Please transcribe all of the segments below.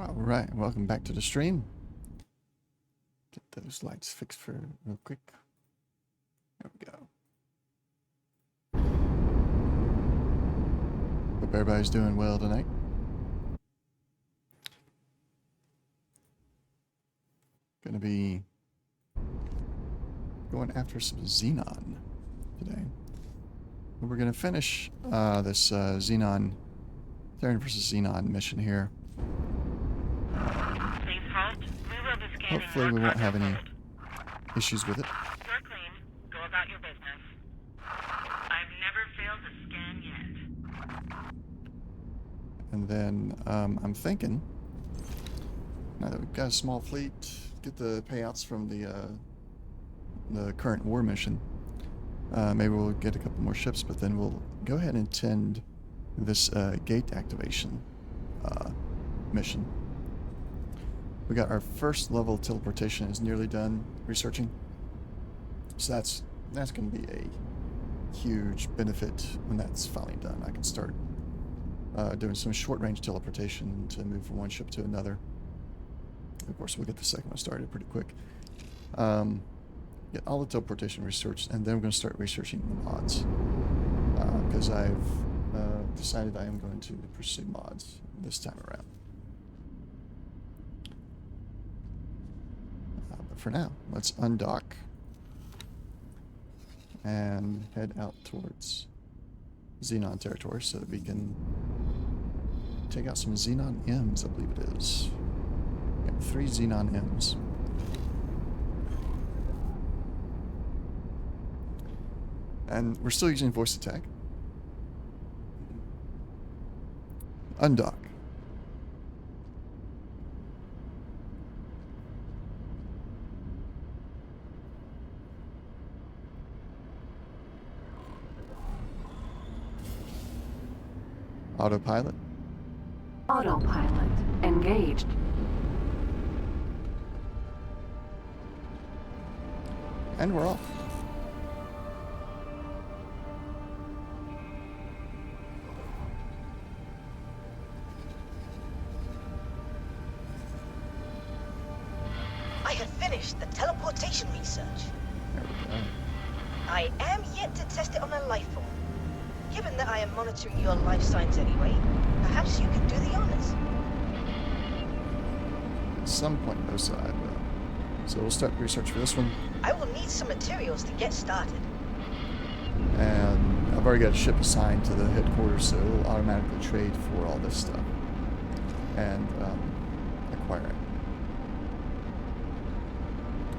Alright, welcome back to the stream. Get those lights fixed for real quick. There we go. Hope everybody's doing well tonight. Gonna be going after some Xenon today. We're gonna finish this Xenon, Terran versus Xenon mission here. Hopefully we won't have any issues with it. You're clean. Go about your business. I've never failed a scan yet. And then I'm thinking, now that we've got a small fleet, get the payouts from the current war mission. Maybe we'll get a couple more ships, but then we'll go ahead and tend this gate activation mission. We got our first level teleportation is nearly done researching. So that's going to be a huge benefit when that's finally done. I can start doing some short range teleportation to move from one ship to another. Of course, we'll get the second one started pretty quick. Get all the teleportation researched, and then we're going to start researching the mods. Because I've decided I am going to pursue mods this time around. For now, let's undock and head out towards Xenon territory so that we can take out some Xenon M's, I believe it is. We got 3 Xenon M's. And we're still using voice attack. Undock. Autopilot. Autopilot engaged. And we're off. I have finished the teleportation research. There we go. I am yet to test it on a life form. Given that I am monitoring your life signs anyway, perhaps you could do the honors. At some point, no side. So we'll start research for this one. I will need some materials to get started. And I've already got a ship assigned to the headquarters, so it'll automatically trade for all this stuff. And acquire it.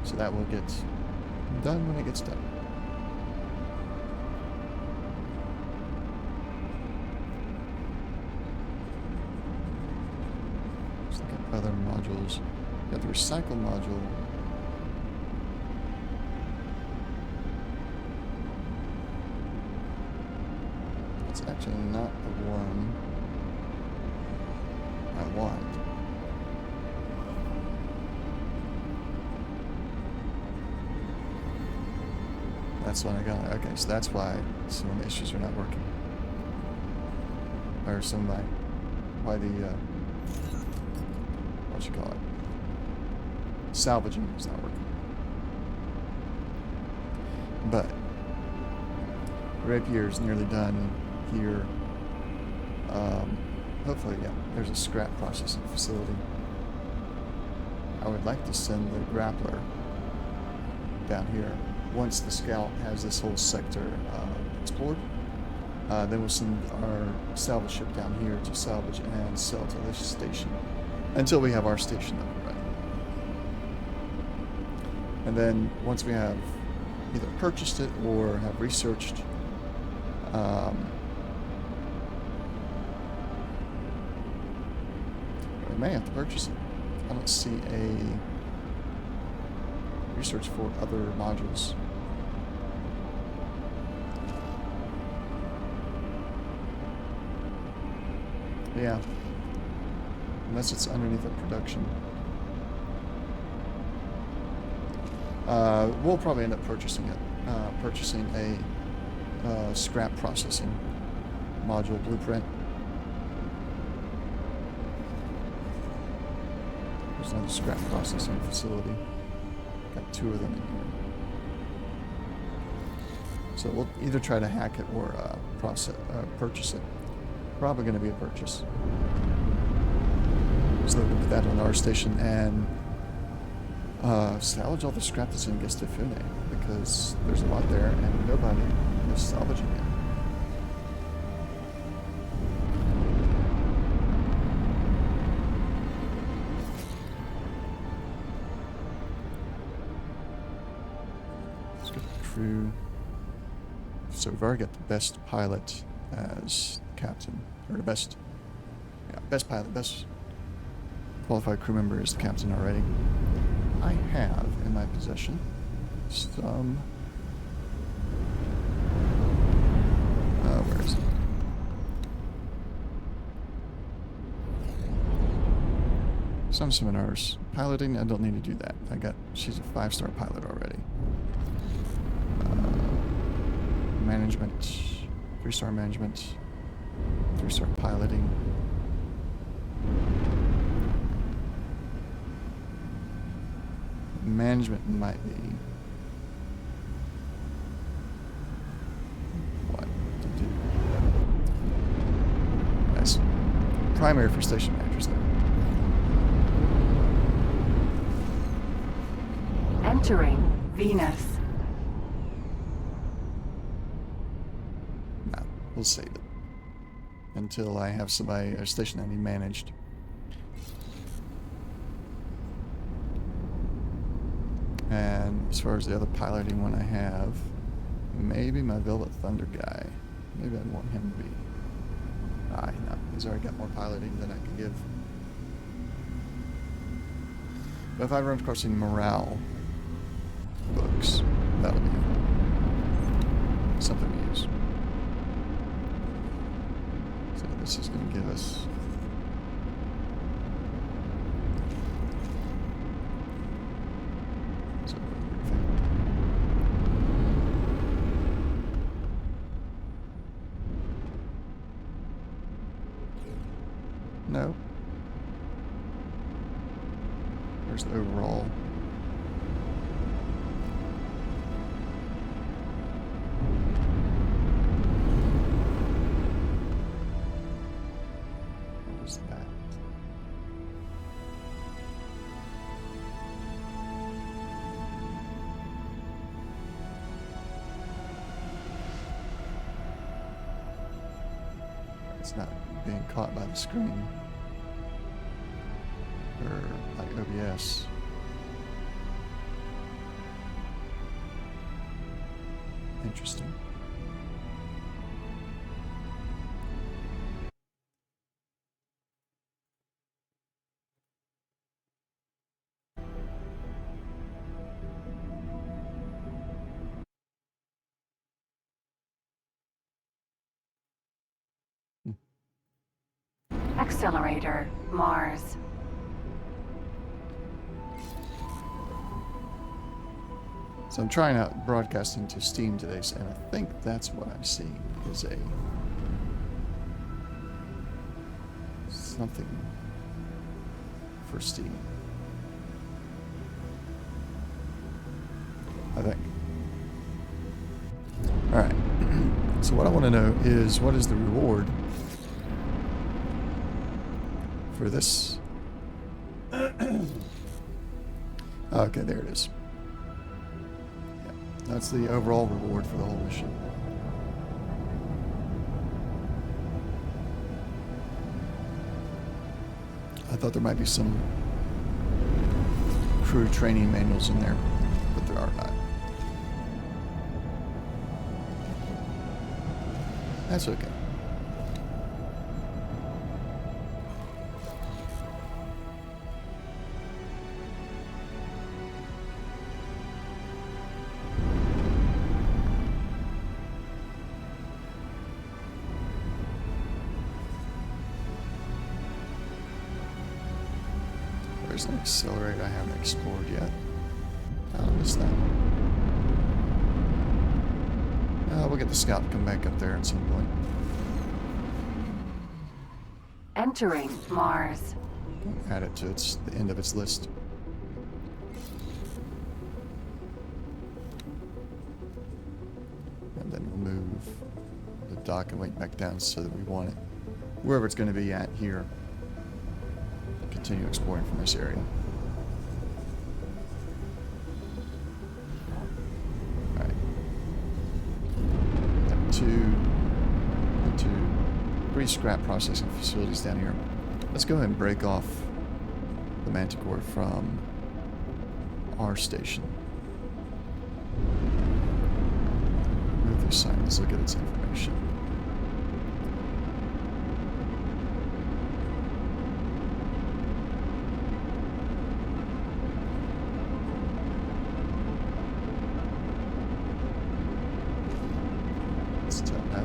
So that will get done when it gets done. Let's look at other modules. Got the recycle module. It's actually not the one I want. That's what I got. Okay, so that's why some of the issues are not working. Or some of my, why the, what you call it? Salvaging is not working. But, Rapier is nearly done here. Hopefully, yeah, there's a scrap processing facility. I would like to send the grappler down here. Once the scout has this whole sector explored, then we'll send our salvage ship down here to salvage and sell to this station until we have our station up and running. And then once we have either purchased it or have researched we may have to purchase it. I don't see a research for other modules. Yeah. Unless it's underneath the production. We'll probably end up purchasing it. Purchasing a scrap processing module blueprint. There's another scrap processing facility. Got 2 of them in here. So we'll either try to hack it or purchase it. Probably going to be a purchase. So we'll put that on our station and salvage all the scrap that's in Gestafune, because there's a lot there and nobody is salvaging it. Let's get the crew. So we've already got the best pilot as captain, or the best pilot, best qualified crew member is the captain already. I have in my possession some, where is it? Some seminars. Piloting, I don't need to do that. She's a 5-star pilot already. Management, 3-star management, 3-star piloting. Management might be what to do. That's primary for station managers though. Entering Venus. No, we'll save it until I have somebody, a station I need managed. And as far as the other piloting one I have, maybe my Velvet Thunder guy. Maybe I'd want him to be. No, he's already got more piloting than I can give. But if I run across any morale books, that'll be something to use. So this is going to give us. No. There's the overall. What was that? It's not being caught by the screen. Or like OBS. Interesting. Accelerator, Mars. So I'm trying out broadcasting to Steam today, and I think that's what I'm seeing is something for Steam. I think. Alright. So what I want to know is what is the reward for this? Okay, there it is. That's the overall reward for the whole mission. I thought there might be some crew training manuals in there, but there are not. That's okay. There's an accelerator I haven't explored yet. I missed that. We'll get the scout to come back up there at some point. Entering Mars. Don't add it to the end of its list. And then we'll move the dock and weight back down so that we want it wherever it's going to be at here. Continue exploring from this area. Alright. Got two 3 scrap processing facilities down here. Let's go ahead and break off the Manticore from our station. Move this side. Let's look at its information. Let's tell now.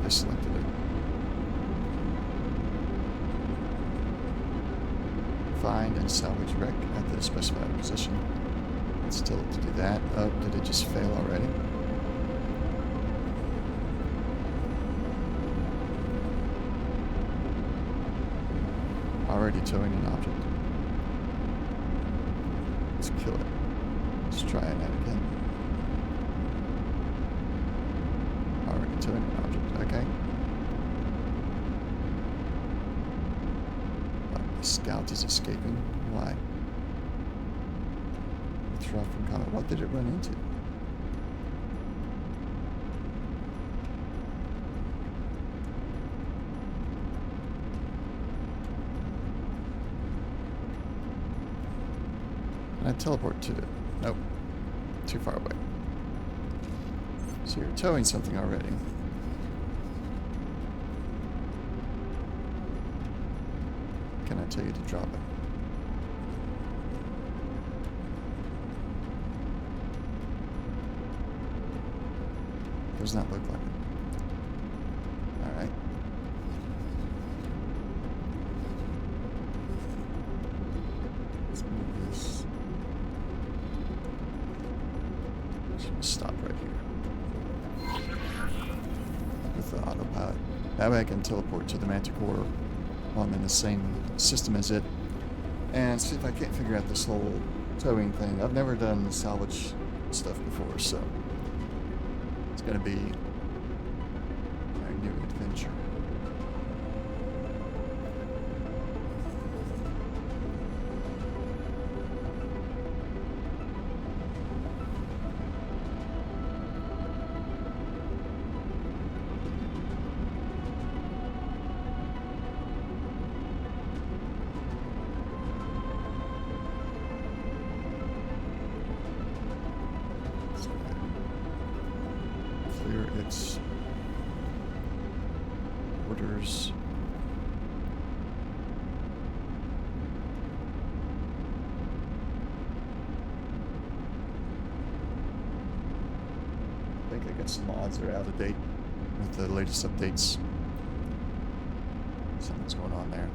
I selected it. Find and salvage wreck at the specified position. Let's tell it to do that. Oh, did it just fail already? Already towing an object. Let's kill it. Let's try that again. Already towing an object. Okay. Scout is escaping. Why? Withdraw from combat. What did it run into? Can I teleport to it? Nope. Too far away. So you're towing something already. Can I tell you to drop it? Does not look like it. Alright. Let's move this. Should stop right here. With the autopilot. That way I can teleport to the Manticore while I'm in the same system as it, and see if I can't figure out this whole towing thing. I've never done the salvage stuff before, so it's going to be a new adventure. Its orders. I think I got some mods that are out of date with the latest updates. Something's going on there.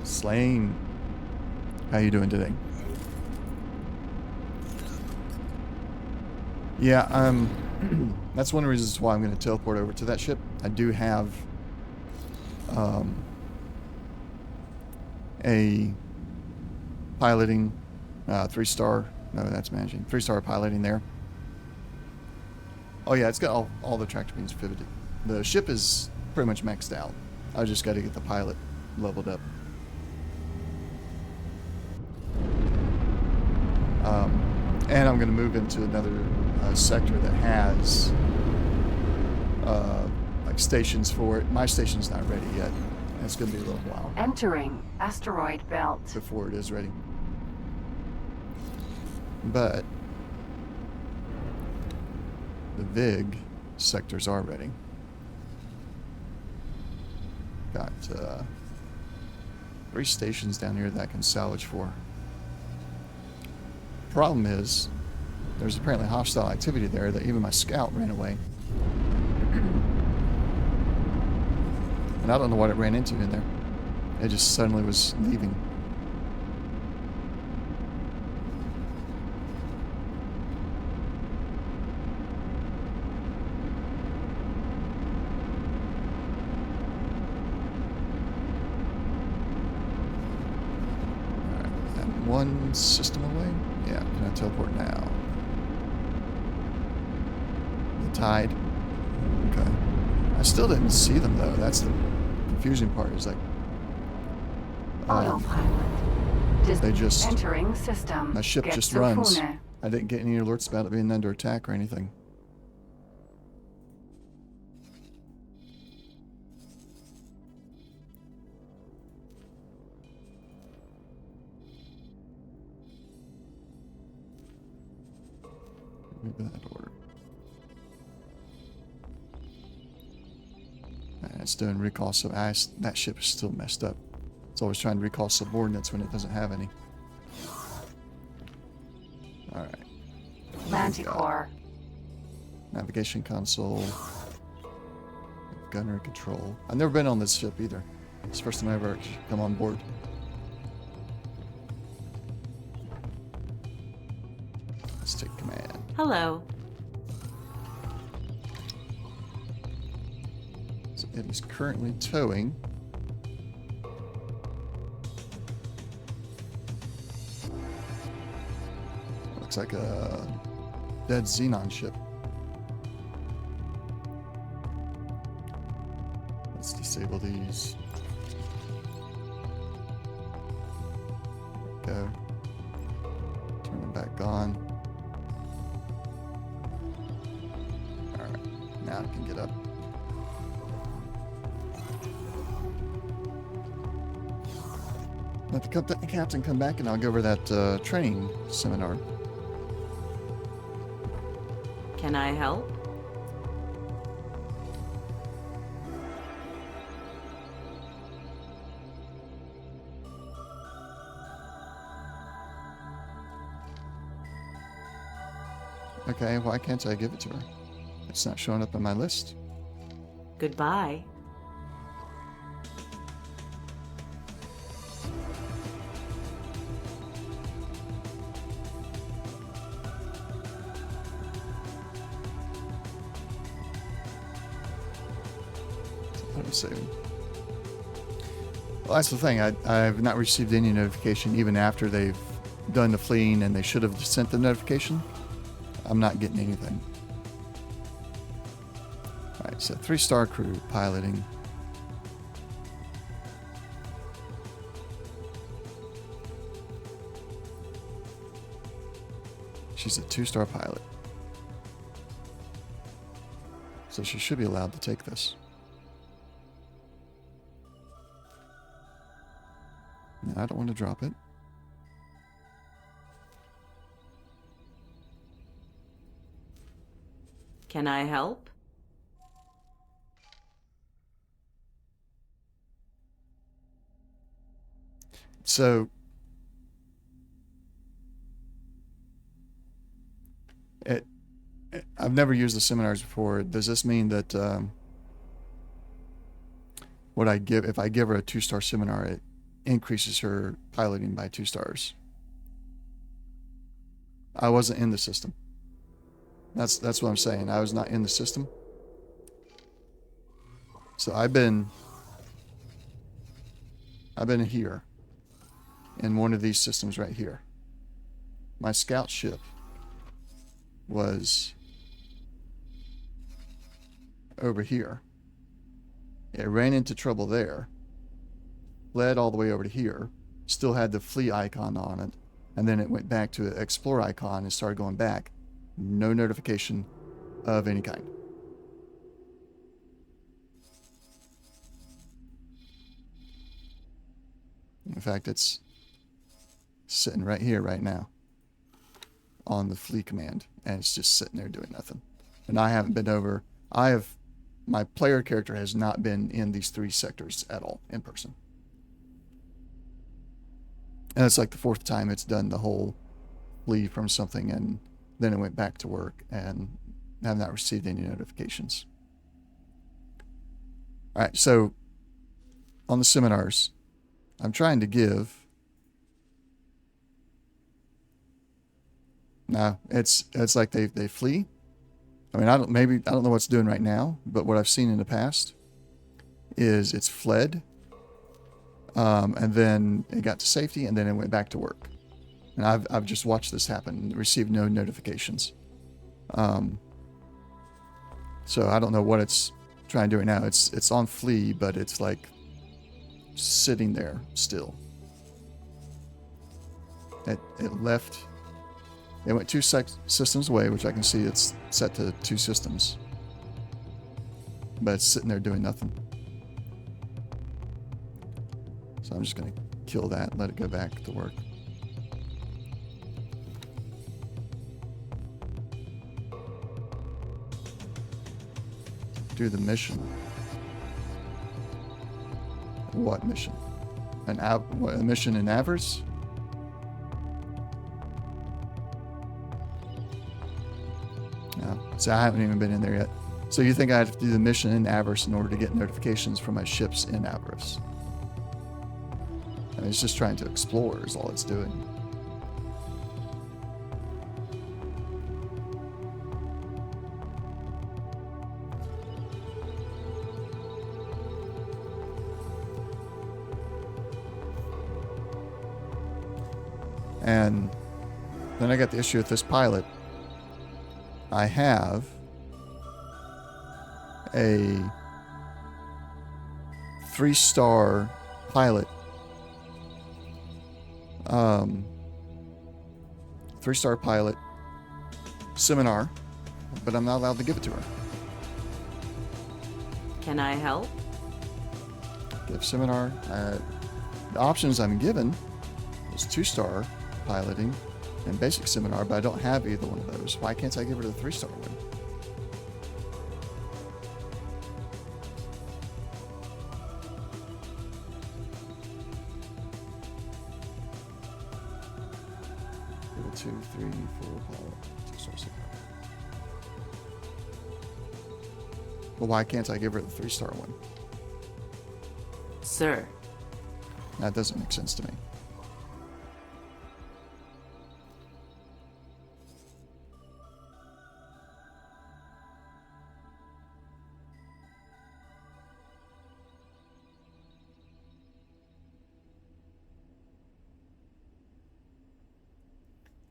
Slane, how you doing today? Yeah, that's one of the reasons why I'm going to teleport over to that ship. I do have a piloting 3-star. No, that's managing 3-star piloting there. Oh yeah, it's got all the tractor beams pivoted. The ship is pretty much maxed out. I just got to get the pilot leveled up. And I'm going to move into another sector that has like stations for it. My station's not ready yet. And it's going to be a little while Entering asteroid belt. before it is ready. But the VIG sectors are ready. Got 3 stations down here that I can salvage for. Problem is, there's apparently hostile activity there that even my scout ran away. And I don't know what it ran into in there. It just suddenly was leaving. one system away? Yeah, can I teleport now? The tide? Okay. I still didn't see them though. That's the confusing part. Is like Autopilot. they just Entering system. my ship Get just to runs. Pune. I didn't get any alerts about it being under attack or anything. Maybe that order. It's doing recall, so that ship is still messed up. It's always trying to recall subordinates when it doesn't have any. Alright. Manticore. Navigation console. Gunnery control. I've never been on this ship either. It's the first time I ever come on board. Let's take command. Hello. So it is currently towing. Looks like a dead Xenon ship. Let's disable these. Go. Turn them back on. Alright, now I can get up. Let the captain come back and I'll go over that training seminar. Can I help? Okay, why can't I give it to her? It's not showing up on my list. Goodbye. Saving. Well, that's the thing. I've not received any notification even after they've done the fleeing and they should have sent the notification. I'm not getting anything. Alright, so 3-star crew piloting. She's a 2-star pilot. So she should be allowed to take this. No, I don't want to drop it. Can I help? So, I've never used the seminars before. Does this mean that if I give her a 2-star seminar, it increases her piloting by 2 stars? I wasn't in the system. That's what I'm saying. I was not in the system. So I've been here in one of these systems right here. My scout ship was over here. It ran into trouble there. Led all the way over to here. Still had the flee icon on it. And then it went back to the explore icon and started going back. No notification of any kind. In fact, it's sitting right here right now on the flee command, and it's just sitting there doing nothing. And I haven't been over. My player character has not been in these 3 sectors at all in person. And it's like the 4th time it's done the whole flee from something, and then it went back to work, and I have not received any notifications. All right, so on the seminars, I'm trying to give. No, it's like they flee. I mean, I don't know what it's doing right now, but what I've seen in the past is it's fled, and then it got to safety, and then it went back to work. And I've just watched this happen and received no notifications. So I don't know what it's trying to do right now. It's on flee, but it's like sitting there still. It left. It went 2 systems away, which I can see it's set to 2 systems. But it's sitting there doing nothing. So I'm just going to kill that and let it go back to work. Do the mission. What mission? A mission in Avarice? No. So I haven't even been in there yet. So you think I have to do the mission in Avarice in order to get notifications from my ships in Avarice? I mean, it's just trying to explore is all it's doing. And then I got the issue with this pilot. I have a 3-star pilot. 3-star pilot seminar, but I'm not allowed to give it to her. Can I help? Give seminar. The options I'm given is 2-star piloting and basic seminar, but I don't have either one of those. Why can't I give her the 3-star one? Level 2, 3, 4 pilot, 2-star seminar. Well, why can't I give her the 3-star one? Sir, That doesn't make sense to me.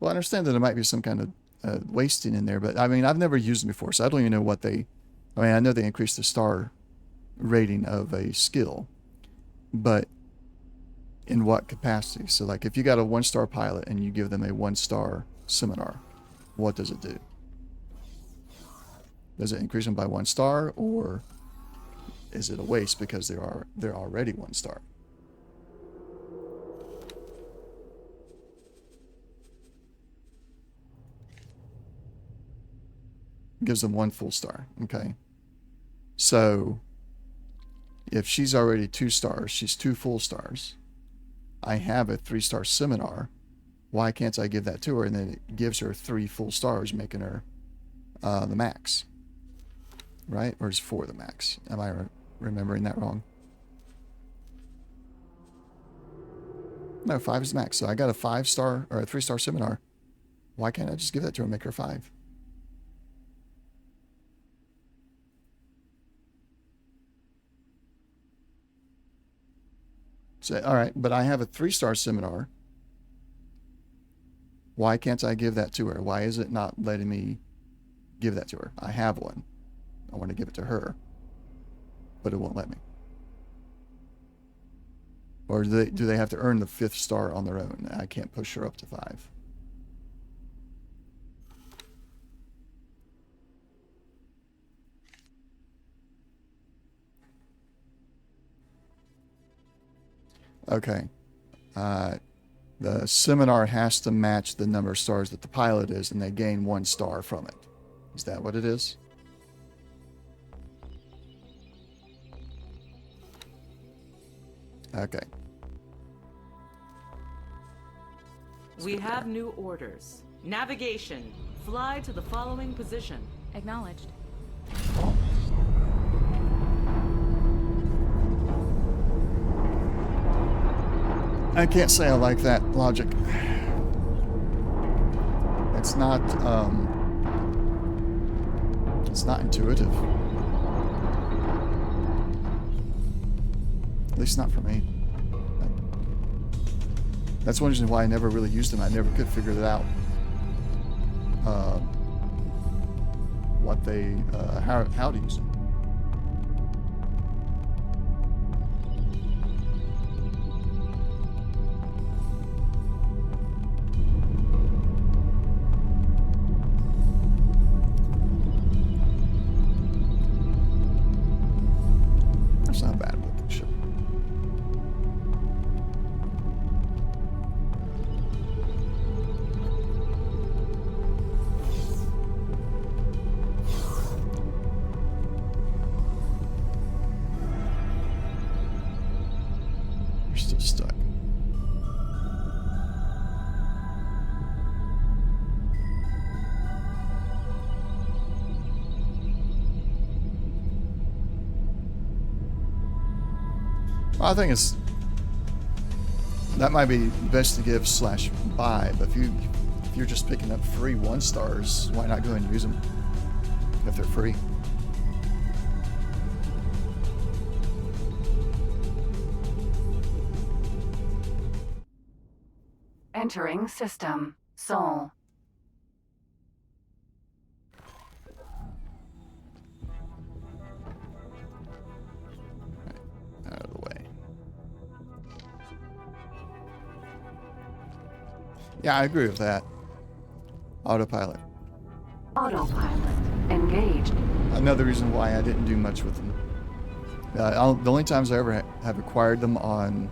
Well, I understand that there might be some kind of wasting in there, but I mean, I've never used them before, so I don't even know what they... I mean, I know they increase the star rating of a skill, but in what capacity? So, like, if you got a 1-star pilot and you give them a 1-star seminar, what does it do? Does it increase them by 1 star, or is it a waste because they're already 1 star? Gives them 1 full star. Okay. So if she's already 2 stars, she's 2 full stars. I have a 3-star seminar. Why can't I give that to her? And then it gives her 3 full stars, making her the max. Right? Or is 4 the max? Am I remembering that wrong? No, 5 is the max. So I got a 5-star or a 3-star seminar. Why can't I just give that to her and make her 5? So, all right, but I have a 3-star seminar. Why can't I give that to her? Why is it not letting me give that to her? I have one. I want to give it to her, but it won't let me. Or do they have to earn the 5th star on their own? I can't push her up to 5. Okay. The seminar has to match the number of stars that the pilot is, and they gain 1 star from it. Is that what it is? Okay. we have new orders. Navigation. Fly to the following position. Acknowledged. I can't say I like that logic. It's not intuitive. At least not for me. That's one reason why I never really used them. I never could figure it out. What they, how to use them. That's not a bad looking ship. We're still stuck. Well, I think that might be best to give / buy, but if you're just picking up free 1-stars, why not go ahead and use them if they're free? Entering system. Sol. Out of the way. Yeah, I agree with that. Autopilot. Autopilot. Engaged. Another reason why I didn't do much with them. The only times I ever have acquired them on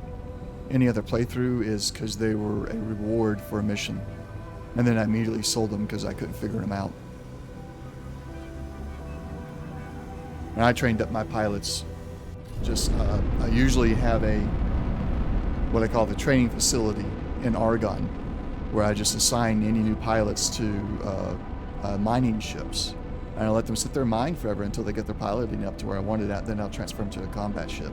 any other playthrough is because they were a reward for a mission. And then I immediately sold them because I couldn't figure them out. And I trained up my pilots. Just, I usually have what I call the training facility in Argonne, where I just assign any new pilots to mining ships. And I let them sit there and mine forever until they get their piloting up to where I want it at, then I'll transfer them to a combat ship.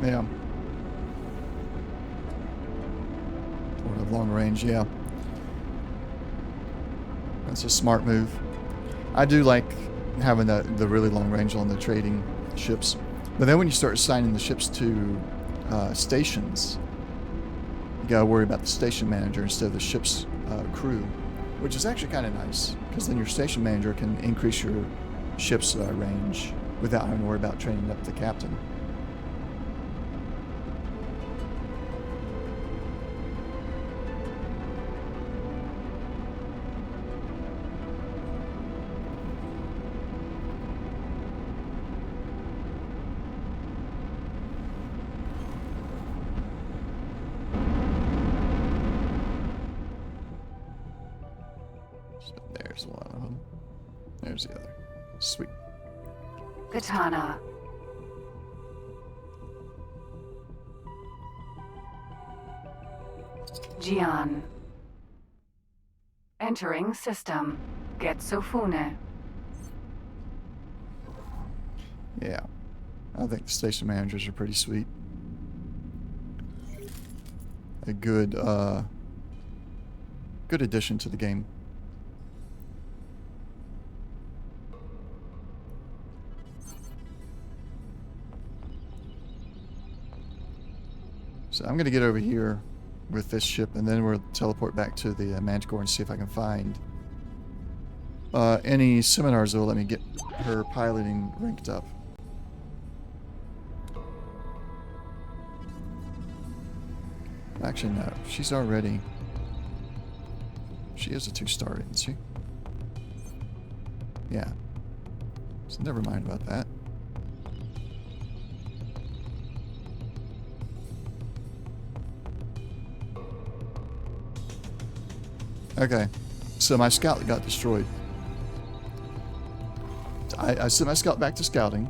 Yeah. Or have long range, yeah. That's a smart move. I do like having the really long range on the trading ships. But then when you start assigning the ships to stations, you gotta worry about the station manager instead of the ship's crew, which is actually kind of nice, because then your station manager can increase your ship's range without having to worry about training up the captain. There's one of them. There's the other. Sweet. Katana. Jian. Entering system. Getsofune. Yeah. I think the station managers are pretty sweet. A good addition to the game. So I'm going to get over here with this ship, and then we'll teleport back to the Manticore and see if I can find any seminars that will let me get her piloting ranked up. Actually, no. She's already... She is a 2-star, isn't she? Yeah. So never mind about that. Okay, so my scout got destroyed. I sent my scout back to scouting,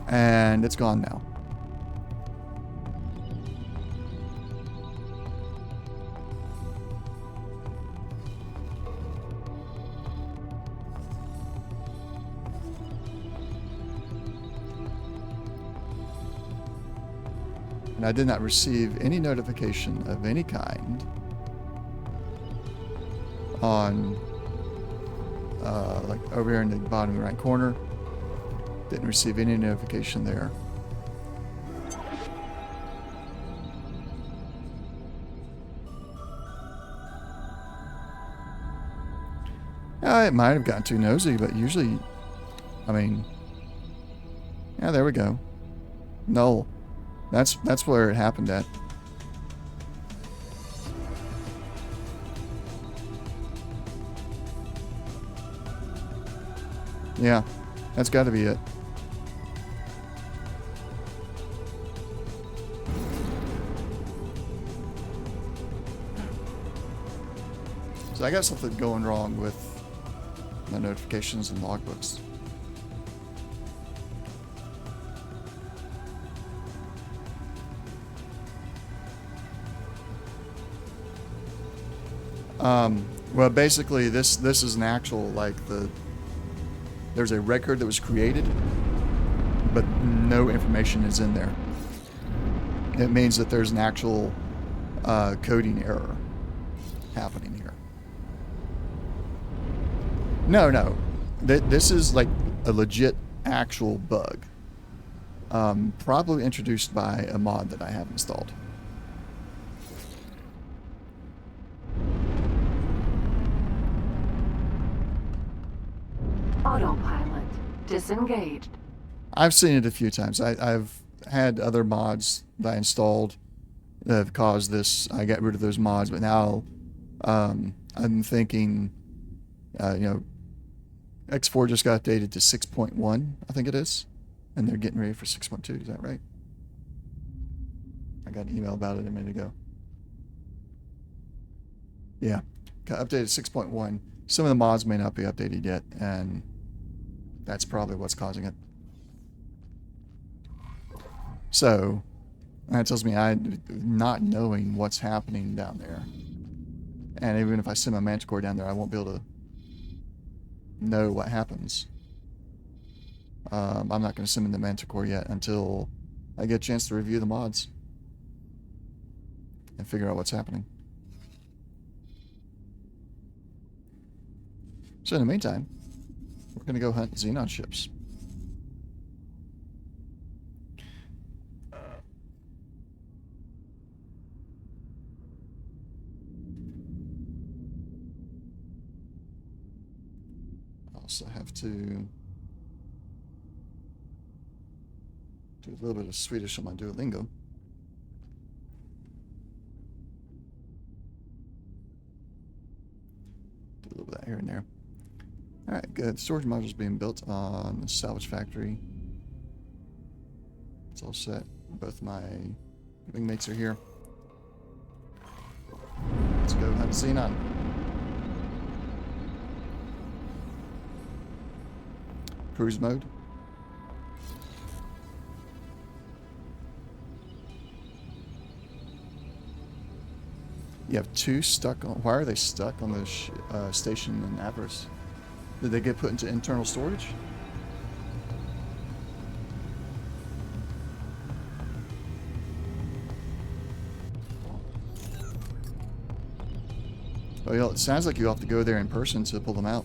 and it's gone now. And I did not receive any notification of any kind on, like over here in the bottom right corner. Didn't receive any notification there. It might have gotten too nosy, but usually, I mean, yeah, there we go. Null. That's where it happened at. Yeah, that's got to be it. So I got something going wrong with my notifications and logbooks. Well, basically, this is an actual, like, there's a record that was created, but no information is in there. It means that there's an actual coding error happening here. No. This is like a legit actual bug. Probably introduced by a mod that I have installed. Autopilot disengaged. I've seen it a few times. I've had other mods that I installed that have caused this. I got rid of those mods, but now I'm thinking, you know, X4 just got updated to 6.1, I think it is, and they're getting ready for 6.2. Is that right? I got an email about it a minute ago. Yeah, got updated 6.1. Some of the mods may not be updated yet, and that's probably what's causing it. So that tells me I'm not knowing what's happening down there. And even if I send my Manticore down there, I won't be able to know what happens. I'm not going to send in the Manticore yet until I get a chance to review the mods and figure out what's happening. So in the meantime, we're going to go hunt Xenon ships. I also have to do a little bit of Swedish on my Duolingo. Do a little bit of that here and there. Alright, good. Storage module's being built on the salvage factory. It's all set. Both my wingmates are here. Let's go hunt Xenon. Cruise mode. You have two stuck on... Why are they stuck on the station in Avarice? Did they get put into internal storage? Oh, yeah, it sounds like you have to go there in person to pull them out.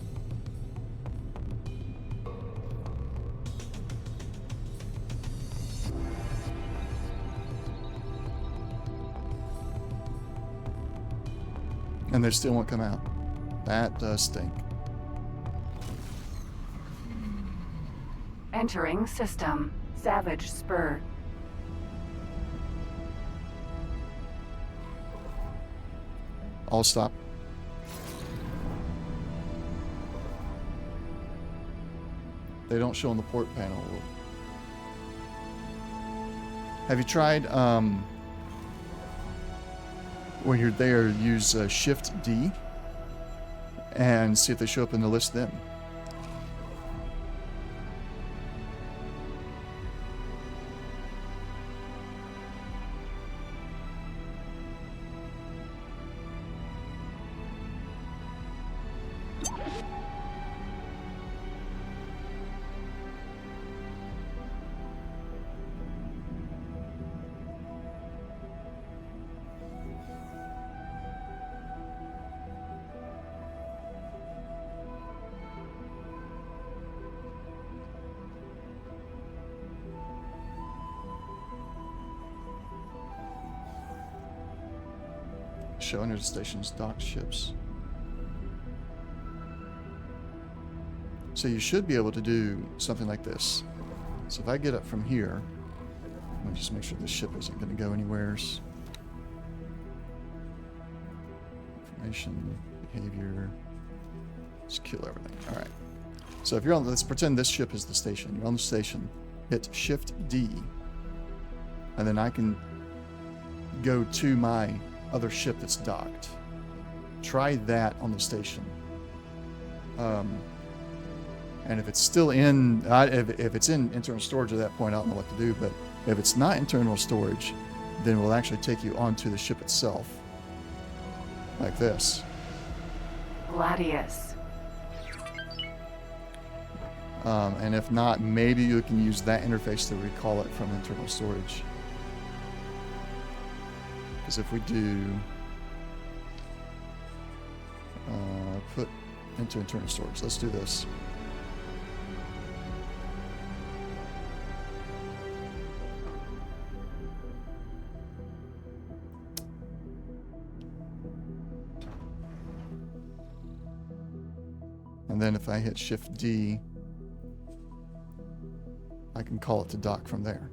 And they still won't come out. That does stink. Entering system. Savage Spur. All stop. They don't show on the port panel. Have you tried, when you're there, use Shift D and see if they show up in the list then? Show under the station's docked ships. So you should be able to do something like this. So if I get up from here, let me just make sure this ship isn't going to go anywhere. Information, behavior. Let's kill everything. All right. So if you're on, let's pretend this ship is the station. You're on the station. Hit Shift D, and then I can go to my other ship that's docked. Try that on the station. And if it's still in, if it's in internal storage at that point, I don't know what to do. But if it's not internal storage, then we'll actually take you onto the ship itself, like this. Gladius. And if not, maybe you can use that interface to recall it from internal storage. Because if we do put into internal storage, let's do this. And then if I hit Shift D, I can call it to dock from there,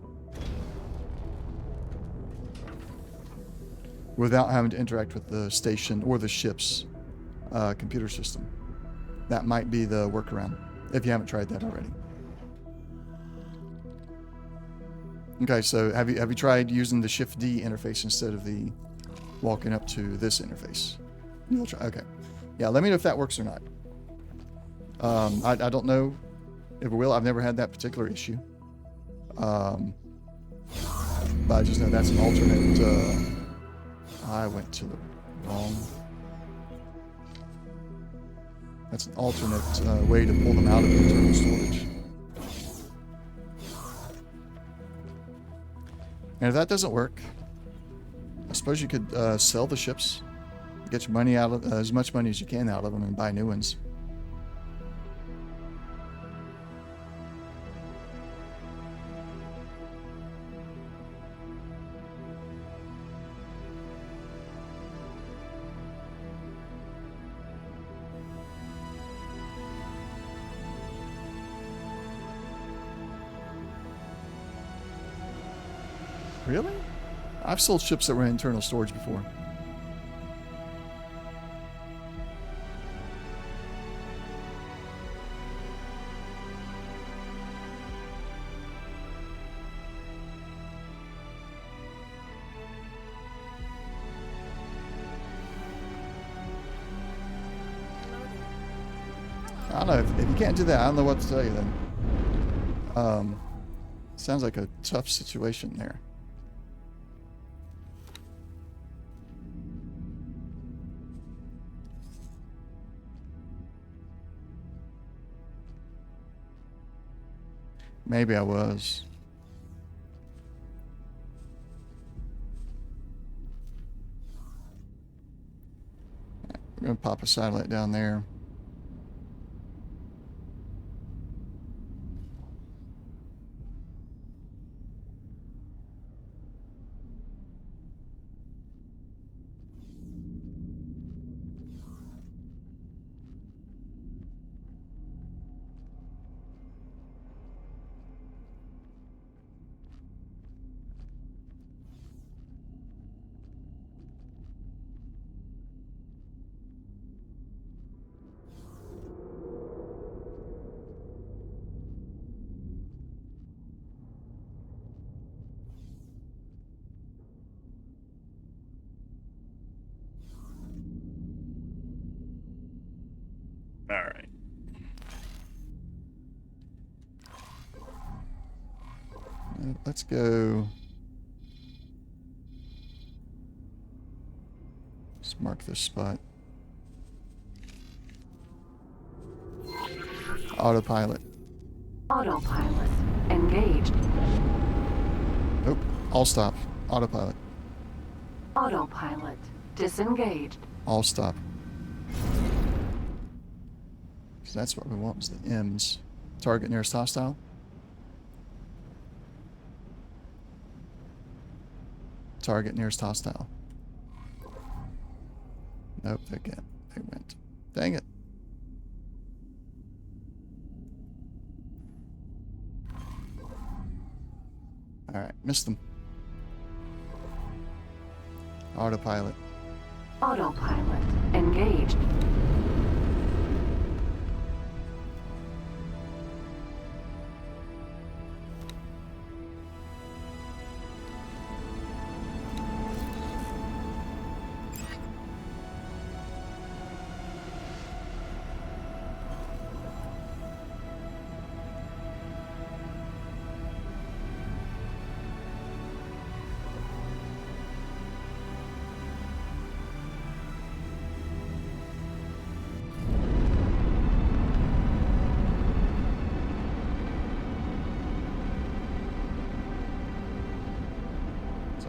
without having to interact with the station or the ship's computer system. That might be the workaround, if you haven't tried that already. Okay, so have you tried using the Shift D interface instead of the walking up to this interface? You'll try. Okay, yeah. Let me know if that works or not. I don't know if it will. I've never had that particular issue. But I just know that's an alternate. I went to the wrong. That's an alternate way to pull them out of internal storage. And if that doesn't work, I suppose you could sell the ships, get your money out of as much money as you can out of them, and buy new ones. Really? I've sold ships that were in internal storage before. I don't know. If you can't do that, I don't know what to tell you then. Sounds like a tough situation there. Maybe I was. We're going to pop a satellite down there. All right. Let's go. Let's mark this spot. Autopilot. Autopilot. Engaged. Nope. All stop. Autopilot. Autopilot. Disengaged. All stop. So that's what we want, was the M's. Target nearest hostile. Target nearest hostile. Nope, they went. Dang it. Alright, missed them. Autopilot. Autopilot engaged.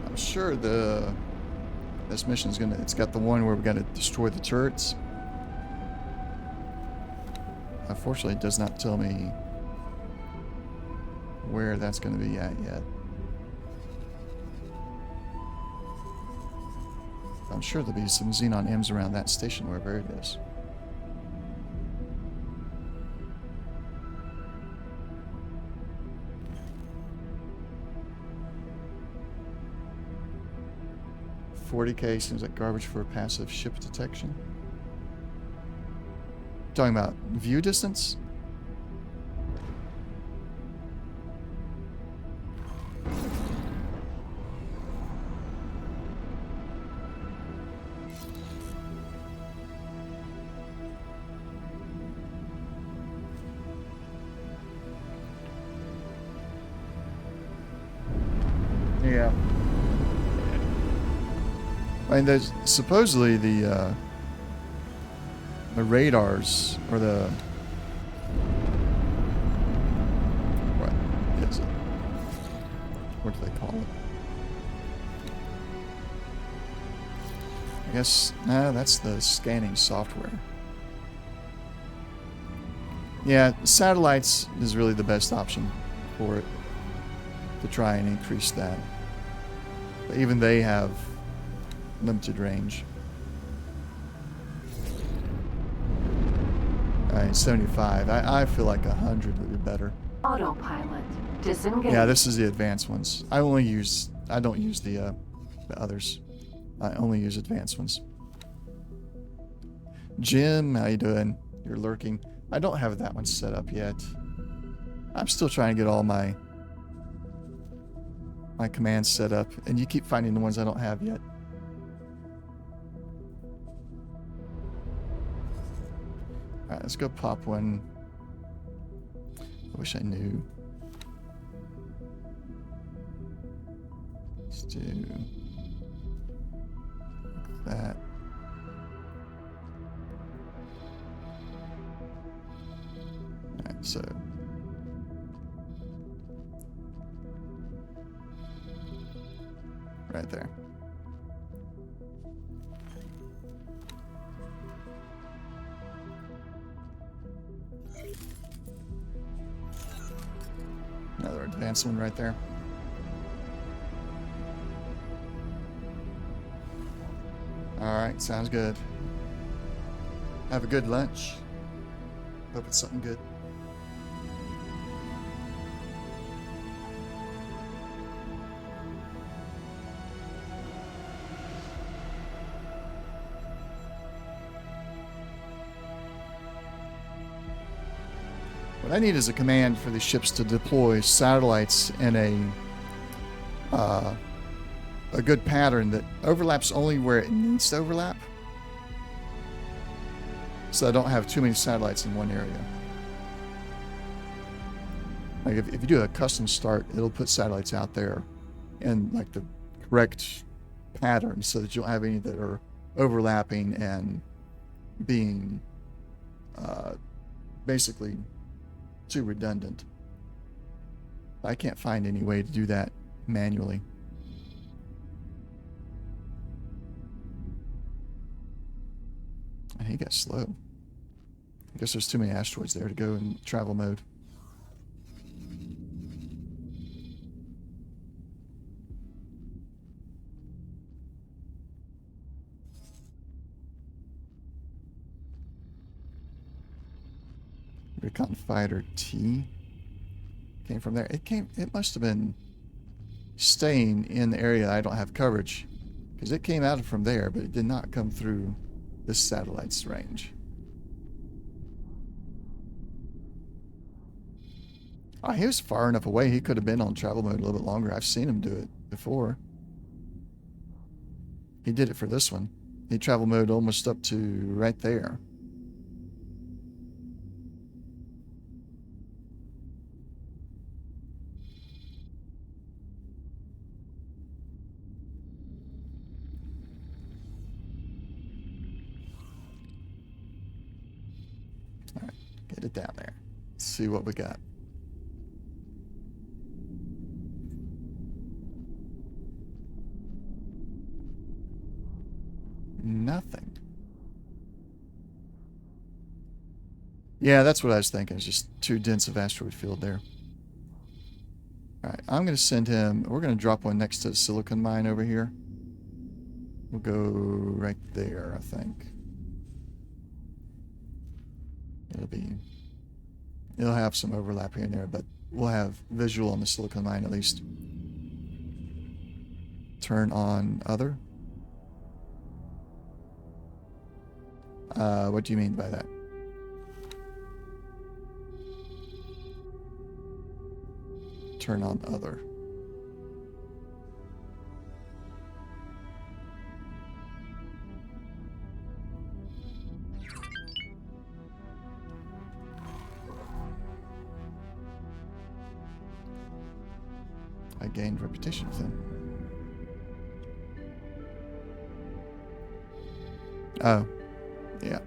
I'm sure this mission is it's got the one where we gotta destroy the turrets. Unfortunately, it does not tell me where that's gonna be at yet. I'm sure there'll be some Xenon M's around that station wherever it is. $40K seems like garbage for passive ship detection. Talking about view distance? Yeah. I mean, there's supposedly the radars or the what is it? What do they call it? I guess that's the scanning software. Yeah, satellites is really the best option for it to try and increase that. But even they have limited range. Alright, 75. I feel like 100 would be better. Autopilot disengaged. Yeah, this is the advanced ones. I don't use the others. I only use advanced ones. Jim, how you doing? You're lurking. I don't have that one set up yet. I'm still trying to get all my commands set up, and you keep finding the ones I don't have yet. Alright, let's go pop one. I wish I knew. Let's do that. Alright, so right there. Another advanced one right there. Alright, sounds good. Have a good lunch. Hope it's something good. What I need is a command for the ships to deploy satellites in a good pattern that overlaps only where it needs to overlap. So I don't have too many satellites in one area. Like if you do a custom start, it'll put satellites out there in like the correct pattern so that you don't have any that are overlapping and being basically too redundant. I can't find any way to do that manually. And he got slow. I guess there's too many asteroids there to go in travel mode. Recon Fighter T came from there. It must have been staying in the area I don't have coverage, because it came out from there, but it did not come through this satellite's range. Oh, he was far enough away. He could have been on travel mode a little bit longer. I've seen him do it before. He did it for this one. He travel mode almost up to right there. All right, get it down there. Let's see what we got. Nothing. Yeah, that's what I was thinking. It's just too dense of asteroid field there. Alright, I'm going to send him... We're going to drop one next to the silicon mine over here. We'll go right there, I think. It'll have some overlap here and there, but we'll have visual on the silicon mine at least. Turn on other. What do you mean by that? Turn on other. I gained reputation with him. Oh. Yeah.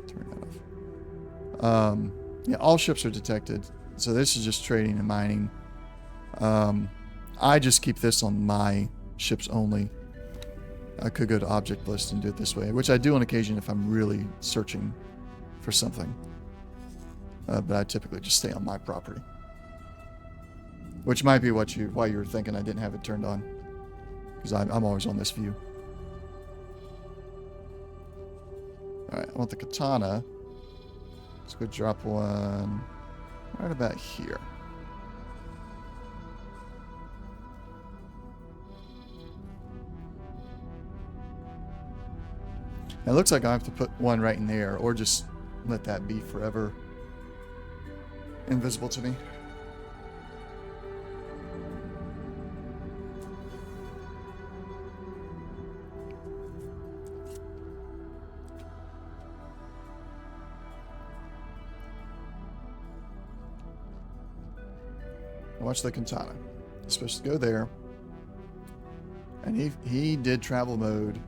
Turn that off. Yeah, all ships are detected. So this is just trading and mining. I just keep this on my ships only. I could go to object list and do it this way, which I do on occasion if I'm really searching for something. But I typically just stay on my property. Which might be why you were thinking I didn't have it turned on. Because I'm always on this view. Alright, I want the katana. Let's go drop one right about here. It looks like I have to put one right in there, or just let that be forever invisible to me. Watch the katana. It's supposed to go there. And he did travel mode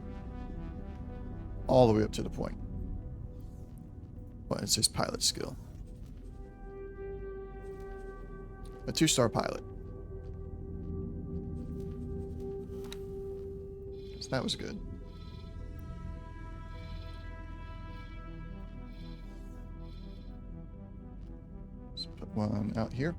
all the way up to the point. Well, it's his pilot skill. A 2-star pilot. So that was good. Let's put one out here.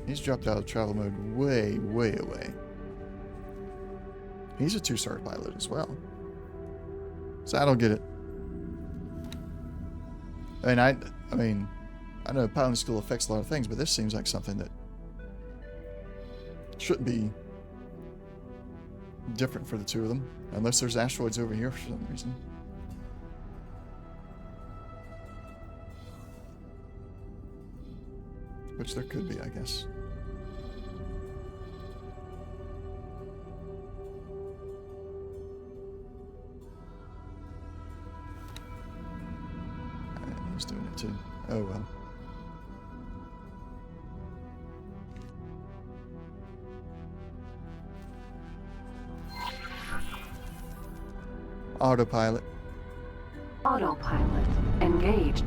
He's dropped out of travel mode way, way away. He's a 2-star pilot as well. So I don't get it. I mean, I know piloting skill affects a lot of things, but this seems like something that shouldn't be different for the two of them. Unless there's asteroids over here for some reason. Which there could be, I guess. Alright, he's doing it too. Oh well. Autopilot. Autopilot engaged.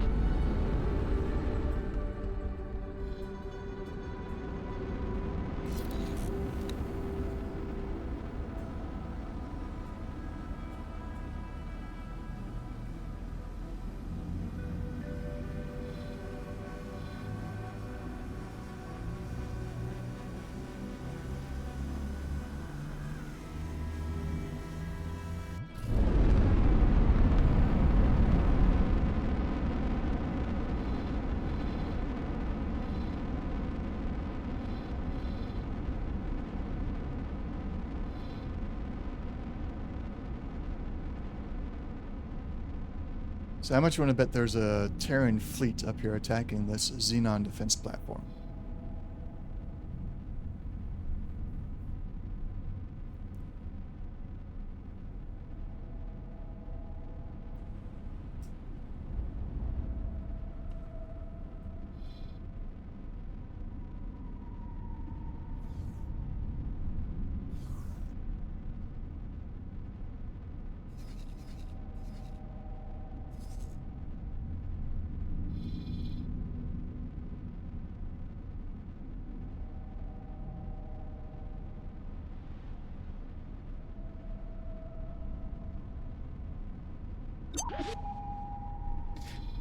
So how much you want to bet there's a Terran fleet up here attacking this Xenon defense platform?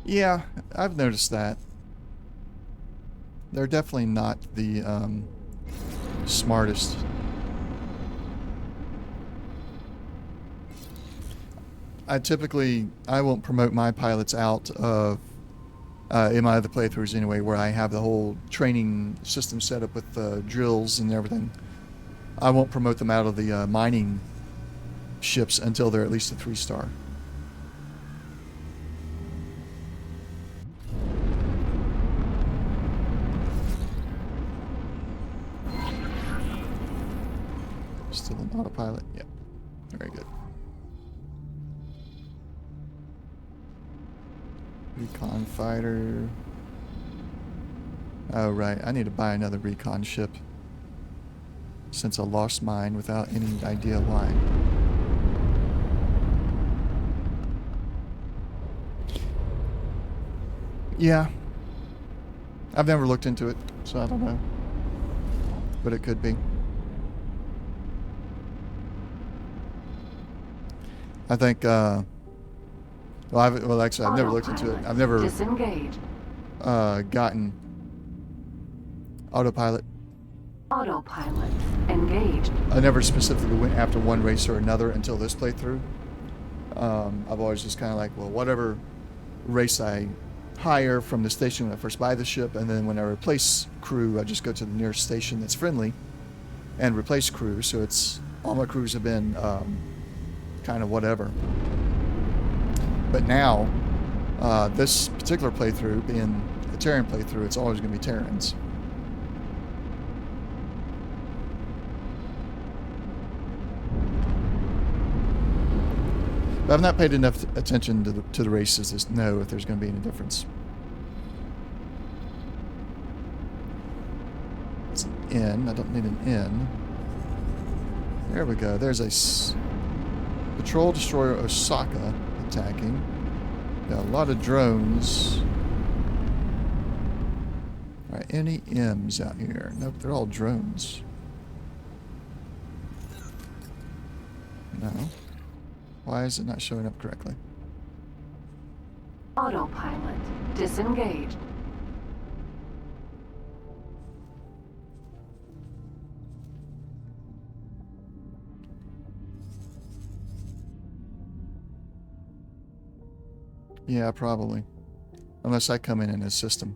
Yeah, I've noticed that. They're definitely not the smartest. I won't promote my pilots out of in my other playthroughs anyway, where I have the whole training system set up with drills and everything. I won't promote them out of the mining ships until they're at least a 3-star. Still an autopilot? Yep. Very good. Recon fighter. Oh, right. I need to buy another recon ship, since I lost mine without any idea why. Yeah. I've never looked into it, so I don't know. But it could be. I think, well, actually, I've never looked into it. I've never Disengaged. Gotten autopilot. Autopilot engaged. I never specifically went after one race or another until this playthrough. I've always just kind of like, well, whatever race I hire from the station when I first buy the ship, and then when I replace crew, I just go to the nearest station that's friendly and replace crew. So it's all my crews have been kind of whatever. But now, this particular playthrough being a Terran playthrough, it's always going to be Terrans. But I've not paid enough attention to the races to know if there's going to be any difference. It's an N. I don't need an N. There we go. There's a patrol destroyer Osaka attacking. Got a lot of drones. Alright, any M's out here? Nope, they're all drones. No. Why is it not showing up correctly? Autopilot disengaged. Yeah, probably. Unless I come in his system.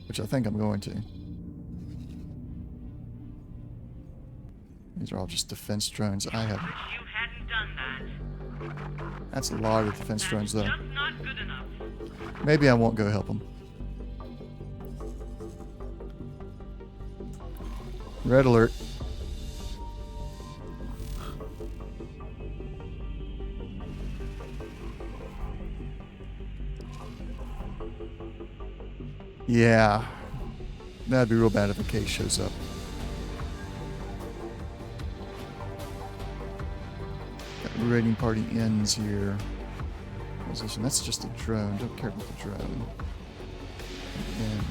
Which I think I'm going to. These are all just defense drones. I have... Wish you hadn't done that. That's a lot of defense drones, though. Just not good enough. Maybe I won't go help them. Red alert. Yeah. That'd be real bad if a case shows up. Got raiding party ends here. Position. That's just a drone. Don't care about the drone. And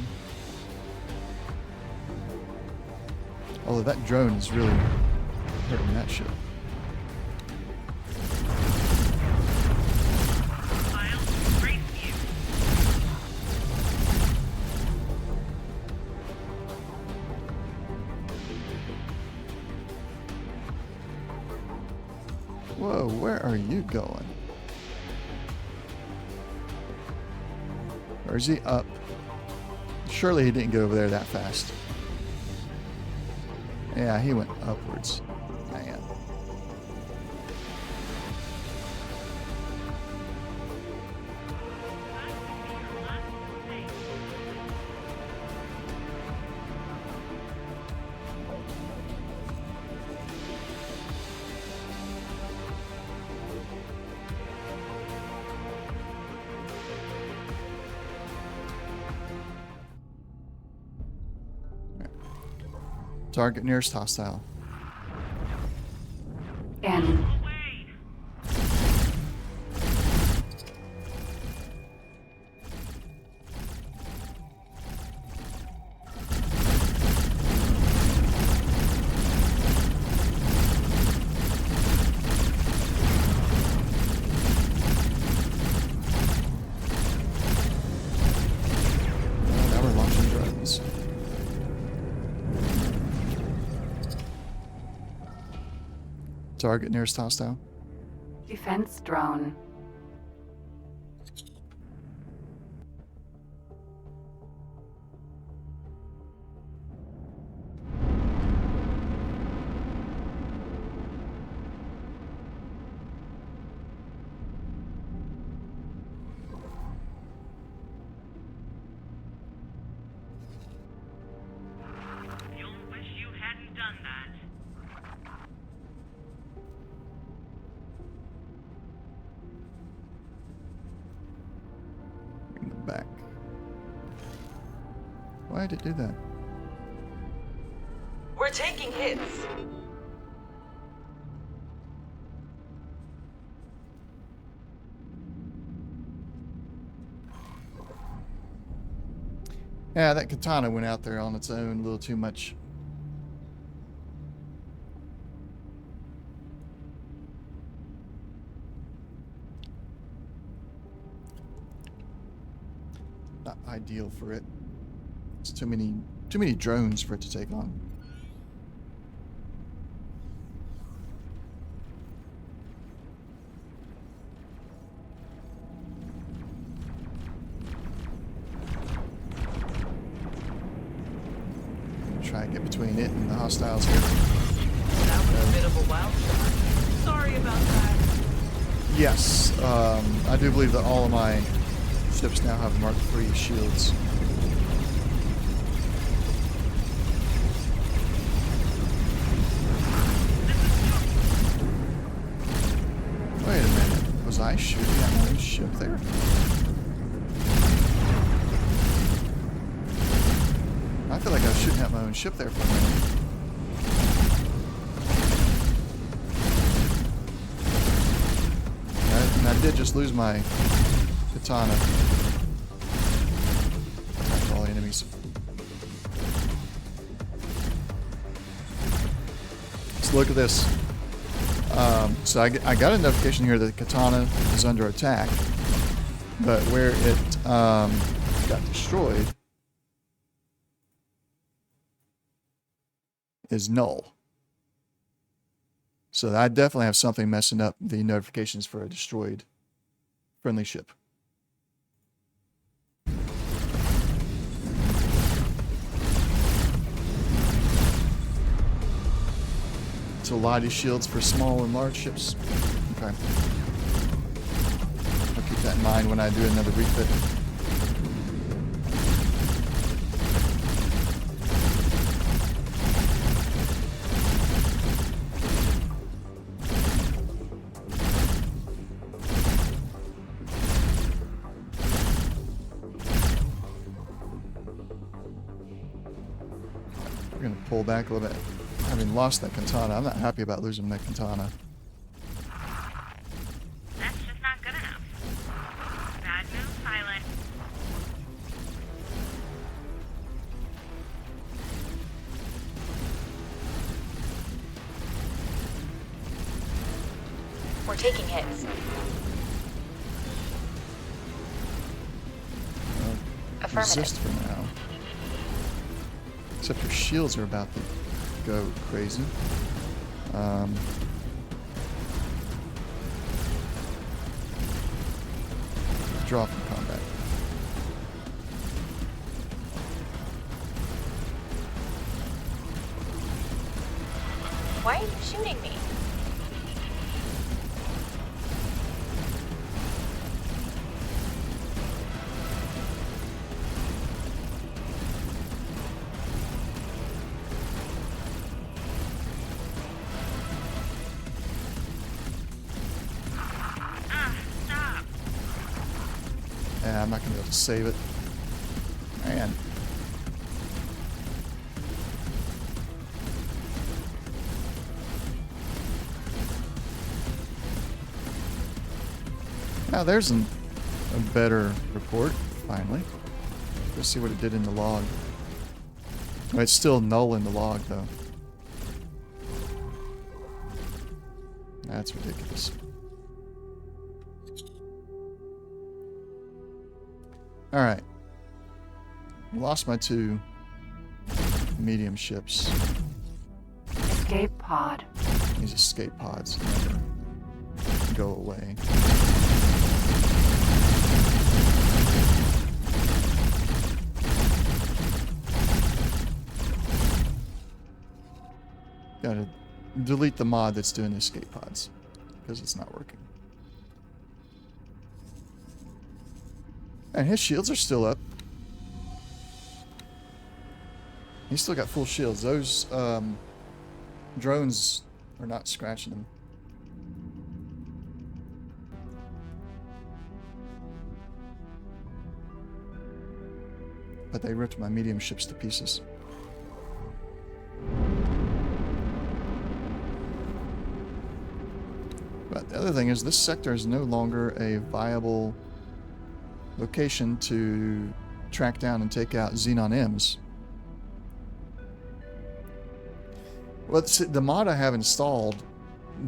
although that drone is really hurting that ship. I'll brace you. Whoa, where are you going? Or is he up? Surely he didn't go over there that fast. Yeah, he went upwards. Man. Target nearest hostile. And Away! Oh, now we're launching drones. Target nearest hostile. defense drone. You'll wish you hadn't done that. Bring them back. Why did it do that? We're taking hits. Yeah, that katana went out there on its own a little too much. Not ideal for it. It's too many drones for it to take on. Try and get between it and the hostiles here. That was a bit of a wild shot. Sorry about that. Yes, I do believe that all of my ships now have Mark III shields. Wait a minute, was I shooting at my own ship there? I feel like I was shooting at my own ship there for a minute. And I did just lose my katana. Attack all enemies. Let's look at this. So I got a notification here that the katana is under attack, but where it got destroyed is null. So I definitely have something messing up the notifications for a destroyed friendly ship. So Lottie shields for small and large ships. Okay. I'll keep that in mind when I do another refit. We're gonna pull back a little bit. Having lost that katana, I'm not happy about losing that katana. That's just not good enough. Bad news, pilot. We're taking hits. Resist for now. Except your shields are about to go crazy. Draw from combat. Why are you shooting me? Stop. Yeah, I'm not gonna be able to save it. Man. Now there's a better report, finally. Let's see what it did in the log. Oh, it's still null in the log, though. That's ridiculous. Alright. Lost my 2 medium ships. Escape pod. These escape pods never go away. Gotta delete the mod that's doing the escape pods because it's not working. And his shields are still up. He's still got full shields. Those drones are not scratching him. But they ripped my medium ships to pieces. But the other thing is, this sector is no longer a viable location to track down and take out Xenon M's. Well, the mod I have installed,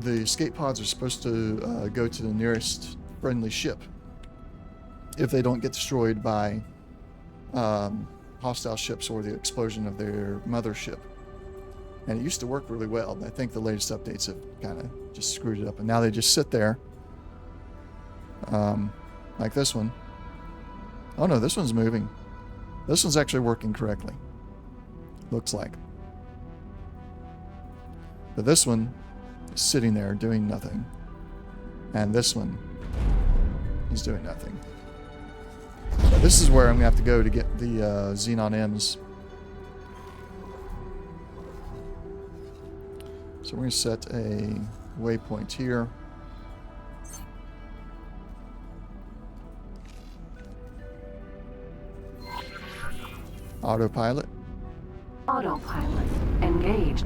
the escape pods are supposed to go to the nearest friendly ship if they don't get destroyed by hostile ships or the explosion of their mothership. And it used to work really well, but I think the latest updates have kind of just screwed it up. And now they just sit there. Like this one. Oh no, this one's moving. This one's actually working correctly. Looks like. But this one is sitting there doing nothing. And this one is doing nothing. So this is where I'm going to have to go to get the Xenon M's. So we're going to set a waypoint here. Autopilot. Autopilot engaged.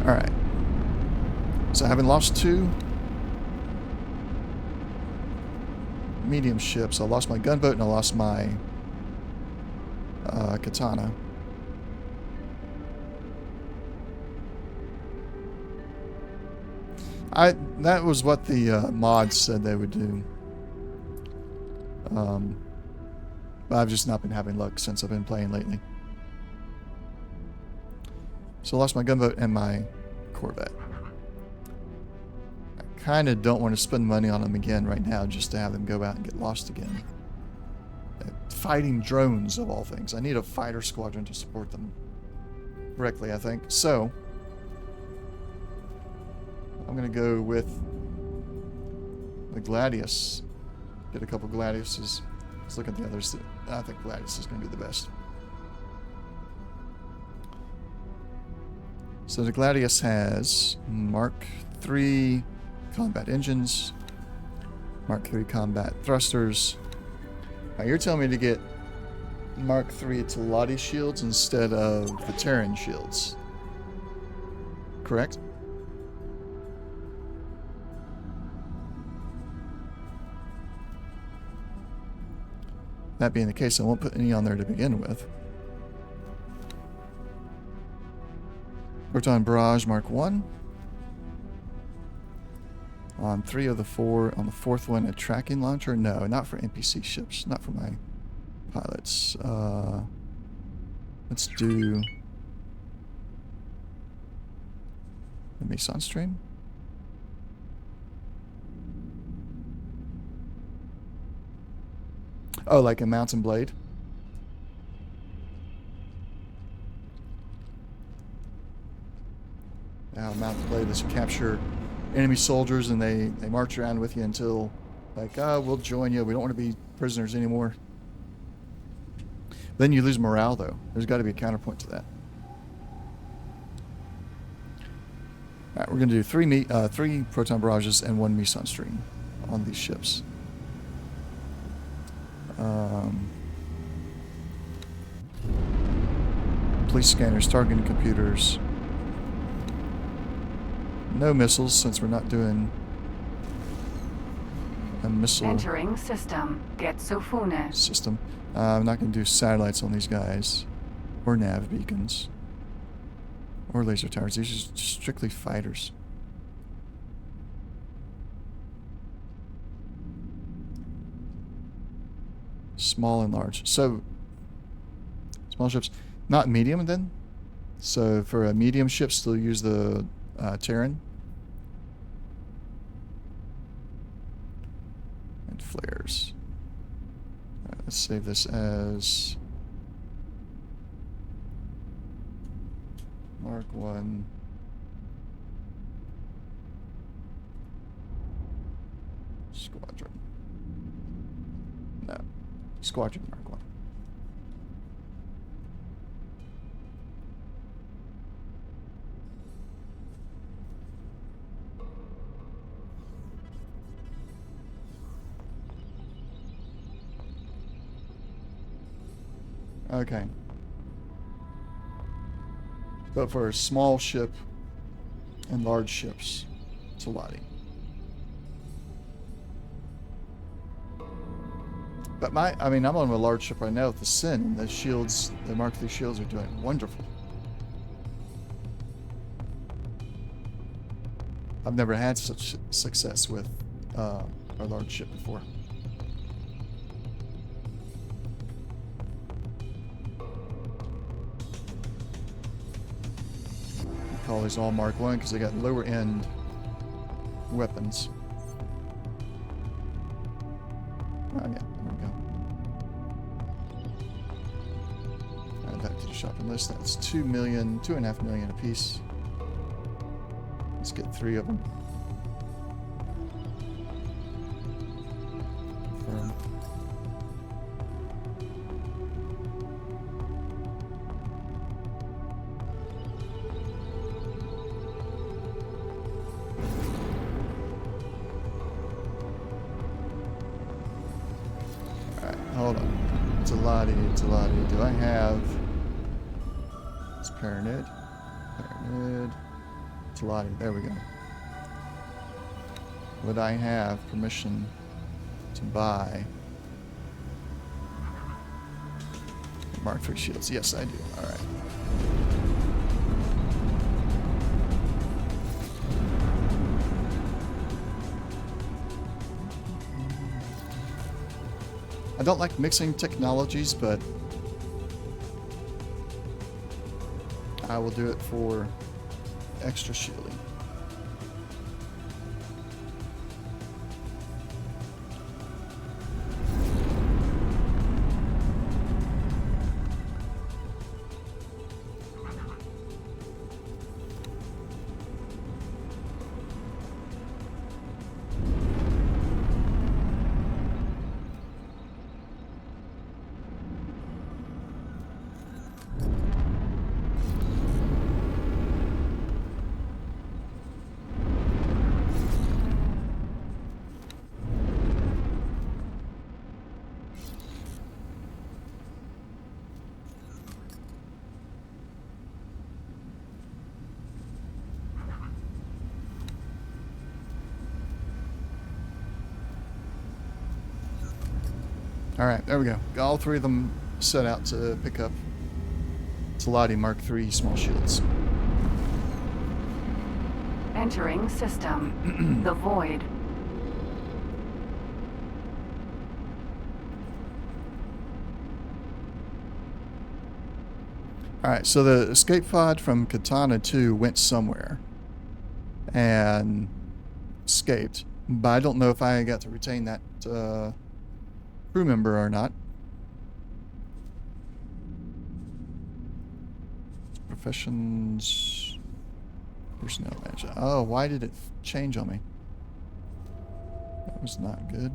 Alright. So having lost 2 medium ships, I lost my gunboat and I lost my katana. That was what the mods said they would do. But I've just not been having luck since I've been playing lately. So I lost my gunboat and my Corvette. I kind of don't want to spend money on them again right now just to have them go out and get lost again. Fighting drones, of all things. I need a fighter squadron to support them correctly, I think. So, I'm going to go with the Gladius. Get a couple Gladiuses. Let's look at the others. I think Gladius is going to be the best. So the Gladius has Mark III combat engines, Mark III combat thrusters. Now you're telling me to get Mark III Teladi shields instead of the Terran shields, correct? That being the case, I won't put any on there to begin with. Proton Barrage Mark 1. On 3 of the 4. On the 4th one, a tracking launcher? No, not for NPC ships. Not for my pilots. Let's do the Meson stream. Oh, like a mountain blade? Now, mountain blade lets you capture enemy soldiers and they march around with you until, like, we'll join you. We don't want to be prisoners anymore. Then you lose morale, though. There's got to be a counterpoint to that. Alright, we're gonna do three proton barrages and one meson stream on these ships. Police scanners, targeting computers. No missiles since we're not doing a missile Entering system. Getsufune. system. I'm not going to do satellites on these guys, or nav beacons, or laser towers. These are just strictly fighters. Small and large. So, small ships, not medium then? So for a medium ship, still use the Terran. And flares. Alright, let's save this as Mark 1. Squadron. No. Squadron Mark 1. Okay. But for a small ship and large ships, it's a lot. But I mean, I'm on a large ship right now with the Sin, and the shields, the Mark III shields are doing wonderful. I've never had such success with a large ship before. I call these all Mark 1 because they got lower end weapons. Oh yeah, there we go. Add that to the shopping list. That's 2.5 million a piece. Let's get 3 of them. Confirm. Alright, hold on. It's a lottie, it's a lottie. Do I have... It's Paranid. Paranid. It's a lottie. There we go. Would I have permission to buy Mark III shields? Yes, I do. Alright. I don't like mixing technologies, but I will do it for extra shielding. Alright, there we go. Got all 3 of them set out to pick up Talati Mark III small shields. Entering system. The Void. Alright, so the escape pod from Katana 2 went somewhere and escaped, but I don't know if I got to retain that crew member or not. Professions, personnel manager. Oh, why did it change on me? That was not good.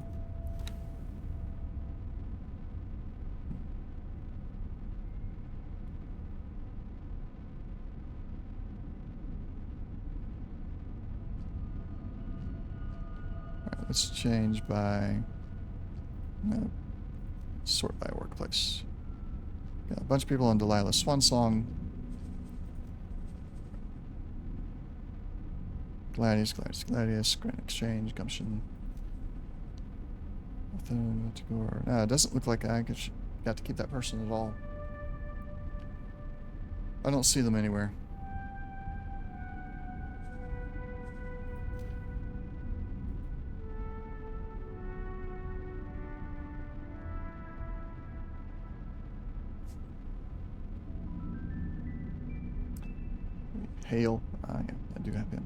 let's change by... No. Sort by workplace. Got a bunch of people on Delilah's Swan Song. Gladius, Grand Exchange, Gumption. Nothing to go. No, it doesn't look like I got to keep that person at all. I don't see them anywhere. Hale. Yeah, I do have him.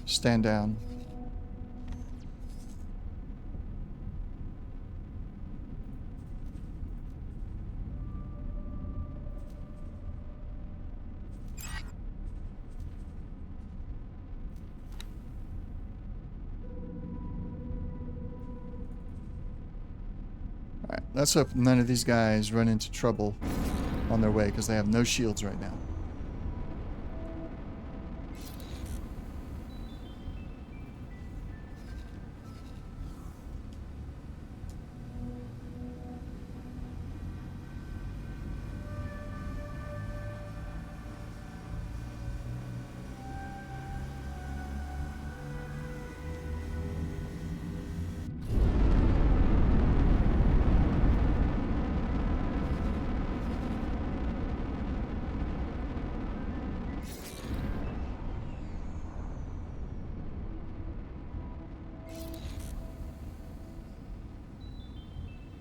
Stand down. Alright, let's hope none of these guys run into trouble on their way, because they have no shields right now.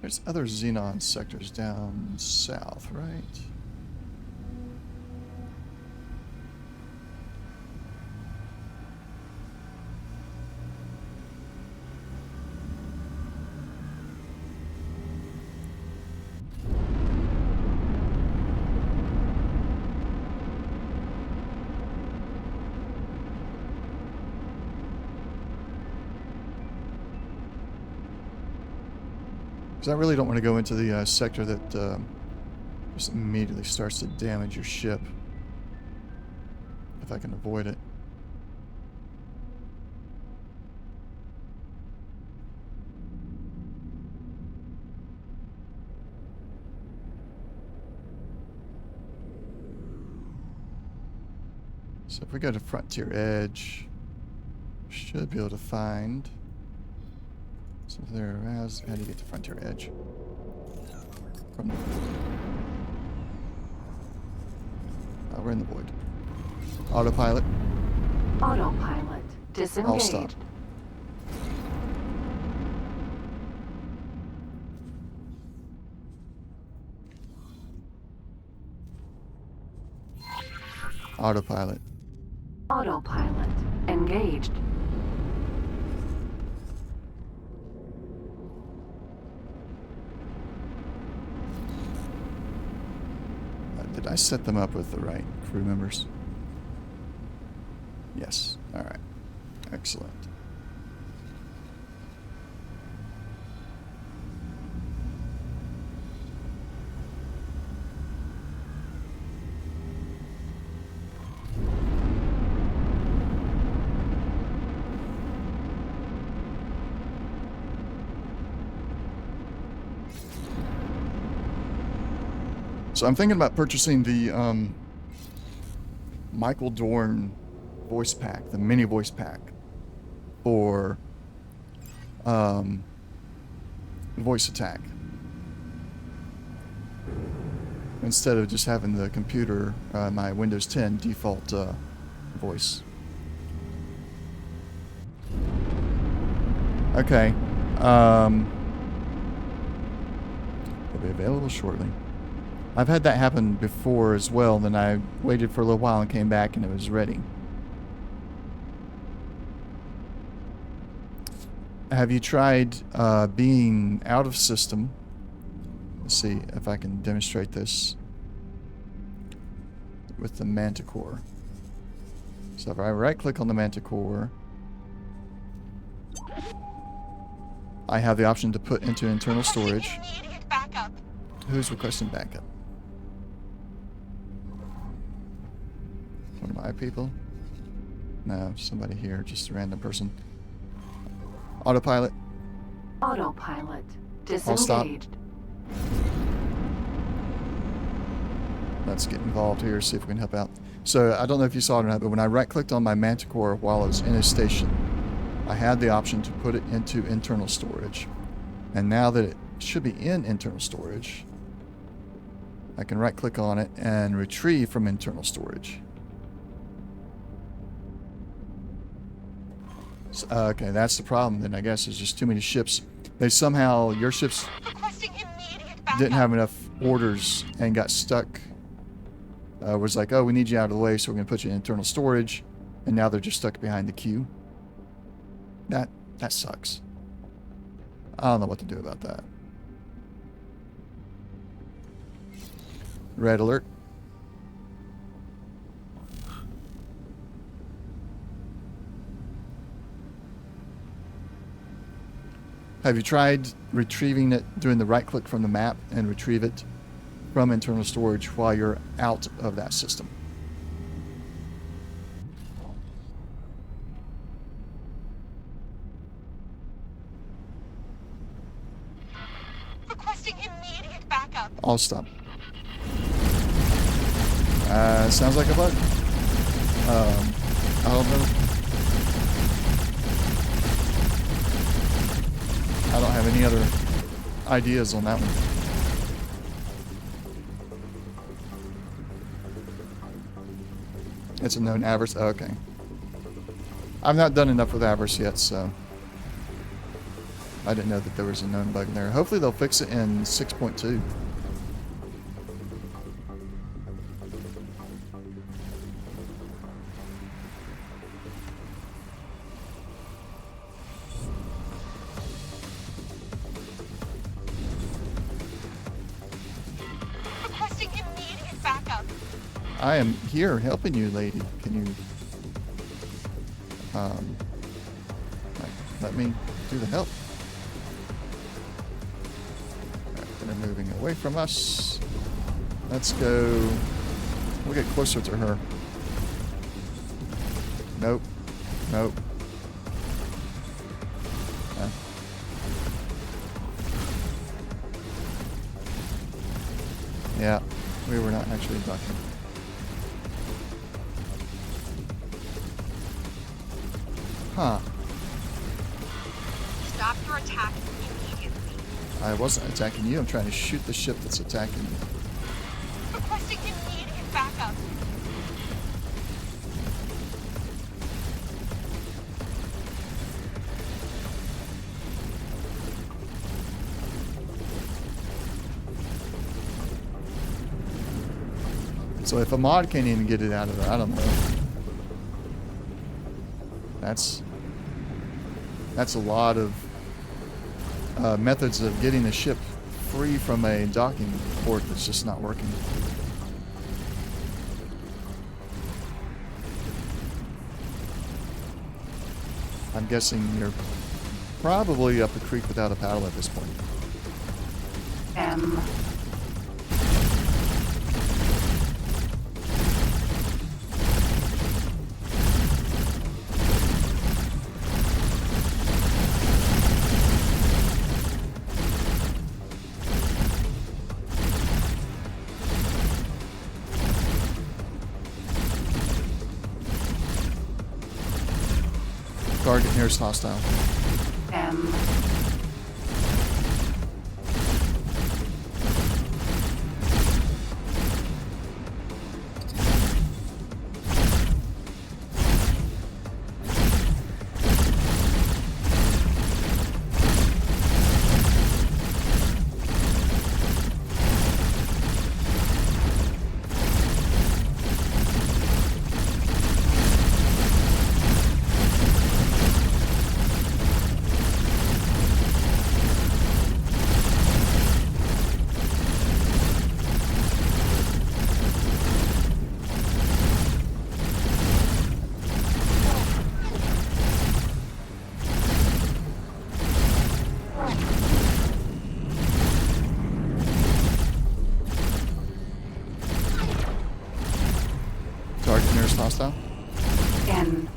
There's other Xenon sectors down south, right? Because I really don't want to go into the sector that just immediately starts to damage your ship. If I can avoid it. So if we go to Frontier Edge, should be able to find... So there, how do you get to Frontier Edge? From the... Oh, we're in the void. Autopilot. Autopilot disengaged. I'll stop. Autopilot. Autopilot engaged. Did I set them up with the right crew members? Yes. Alright. Excellent. So I'm thinking about purchasing the Michael Dorn voice pack, the mini voice pack, for voice attack. Instead of just having the computer, my Windows 10 default voice. Okay. Will be available shortly. I've had that happen before as well, then I waited for a little while and came back and it was ready. Have you tried being out of system? Let's see if I can demonstrate this with the Manticore. So if I right click on the Manticore, I have the option to put into internal storage. Who's requesting backup? one of my people? No, somebody here, just a random person. Autopilot. Autopilot I'll stop. disengaged. Let's get involved here, see if we can help out. So, I don't know if you saw it or not, but when I right-clicked on my Manticore while I was in a station, I had the option to put it into internal storage. And now that it should be in internal storage, I can right-click on it and retrieve from internal storage. So, okay, that's the problem then, I guess. There's just too many ships. They somehow, your ships Requesting immediate backup. didn't have enough orders and got stuck. Was like, oh, we need you out of the way, so we're going to put you in internal storage. And now they're just stuck behind the queue. That sucks. I don't know what to do about that. Red alert. Have you tried retrieving it, doing the right click from the map and retrieve it from internal storage while you're out of that system? Requesting immediate backup. I'll stop. Sounds like a bug. I don't know. I don't have any other ideas on that one. It's a known Avers. Oh, okay. I've not done enough with Avers yet, so I didn't know that there was a known bug in there. Hopefully they'll fix it in 6.2. Requesting immediate backup. I am here helping you, lady. Can you let me do the help? Alright, they're moving away from us. Let's go. We'll get closer to her. Nope. Nope. Yeah. Yeah, we were not actually docking. Huh. Stop your attack immediately. I wasn't attacking you. I'm trying to shoot the ship that's attacking me. Requesting immediate backup. So if a mod can't even get it out of there, I don't know. That's a lot of methods of getting the ship free from a docking port that's just not working. I'm guessing you're probably up the creek without a paddle at this point. M. Target nearest hostile. M. nearest hostile. N.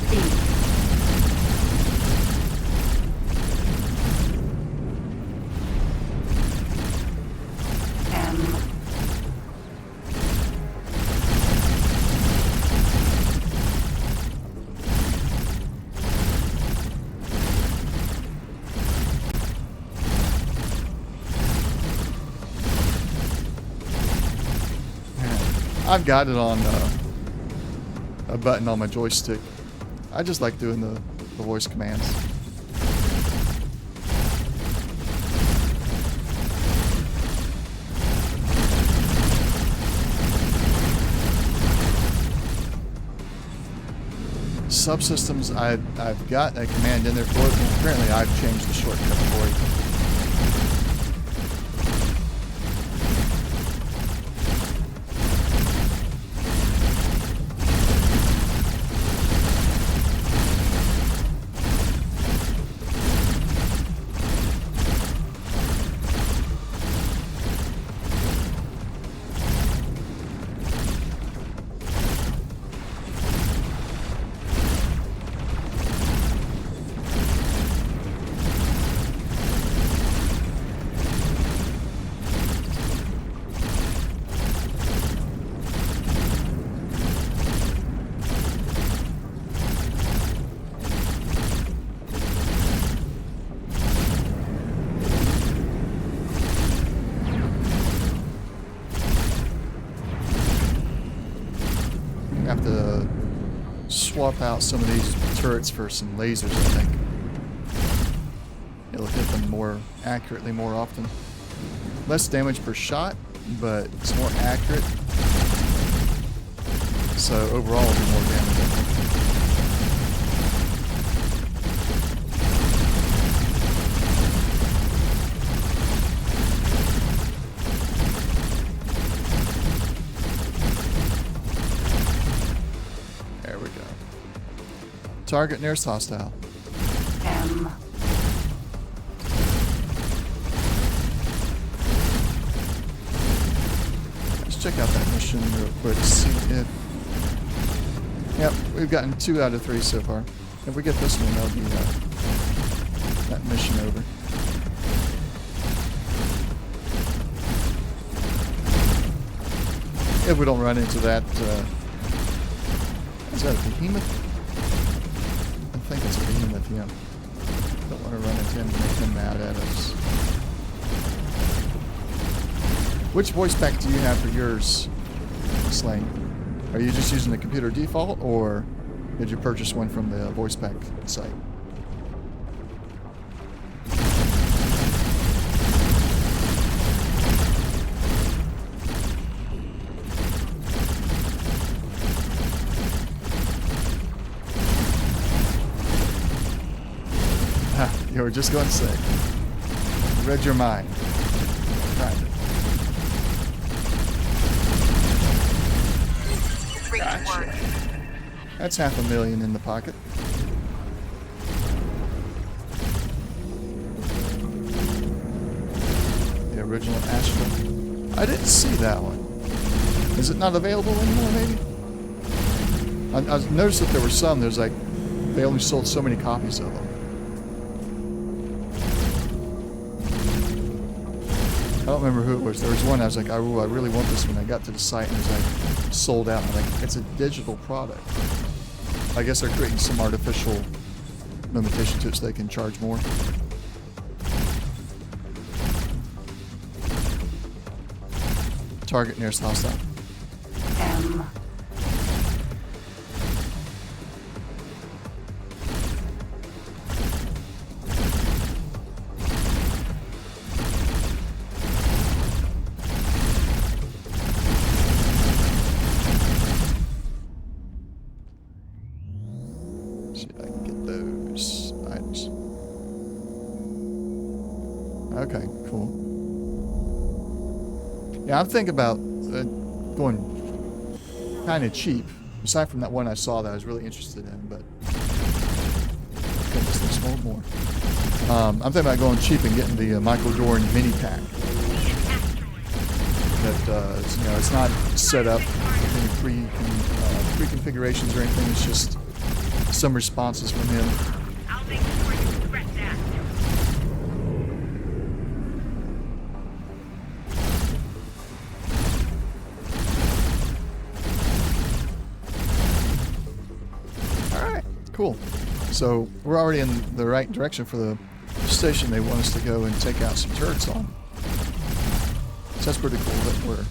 B. M. I've got it on a button on my joystick. I just like doing the voice commands. Subsystems, I've got a command in there for it, but apparently I've changed the shortcut for it. Have to swap out some of these turrets for some lasers, I think. It'll hit them more accurately more often. Less damage per shot, but it's more accurate. So overall it'll be more damage, I think. Target nearest hostile. M. Let's check out that mission real quick. See if. Yep, we've gotten 2 out of 3 so far. If we get this one, that'll be that mission over. If we don't run into that, is that a behemoth? I think it's a behemoth, yeah. Don't want to run into him and make him mad at us. Which voice pack do you have for yours, Slane? Are you just using the computer default, or did you purchase one from the voice pack site? You were just going to say. Read your mind. Right. Gotcha. That's $500,000 in the pocket. The original Astra. I didn't see that one. Is it not available anymore, maybe? I noticed that there were some. There's like, they only sold so many copies of them. I don't remember who it was. There was one I was like, oh, I really want this one. I got to the site and it was like sold out. I'm like, it's a digital product. I guess they're creating some artificial limitation to it so they can charge more. Target nearest hostile. M. Okay, cool. Yeah, I'm thinking about going kind of cheap. Aside from that one I saw that I was really interested in, but goodness, there's one more. I'm thinking about going cheap and getting the Michael Dorn mini pack. That you know, it's not set up with any pre-configurations or anything. It's just some responses from him. I'll make sure you regret that. Alright, cool. So we're already in the right direction for the station they want us to go and take out some turrets on. So that's pretty cool that we're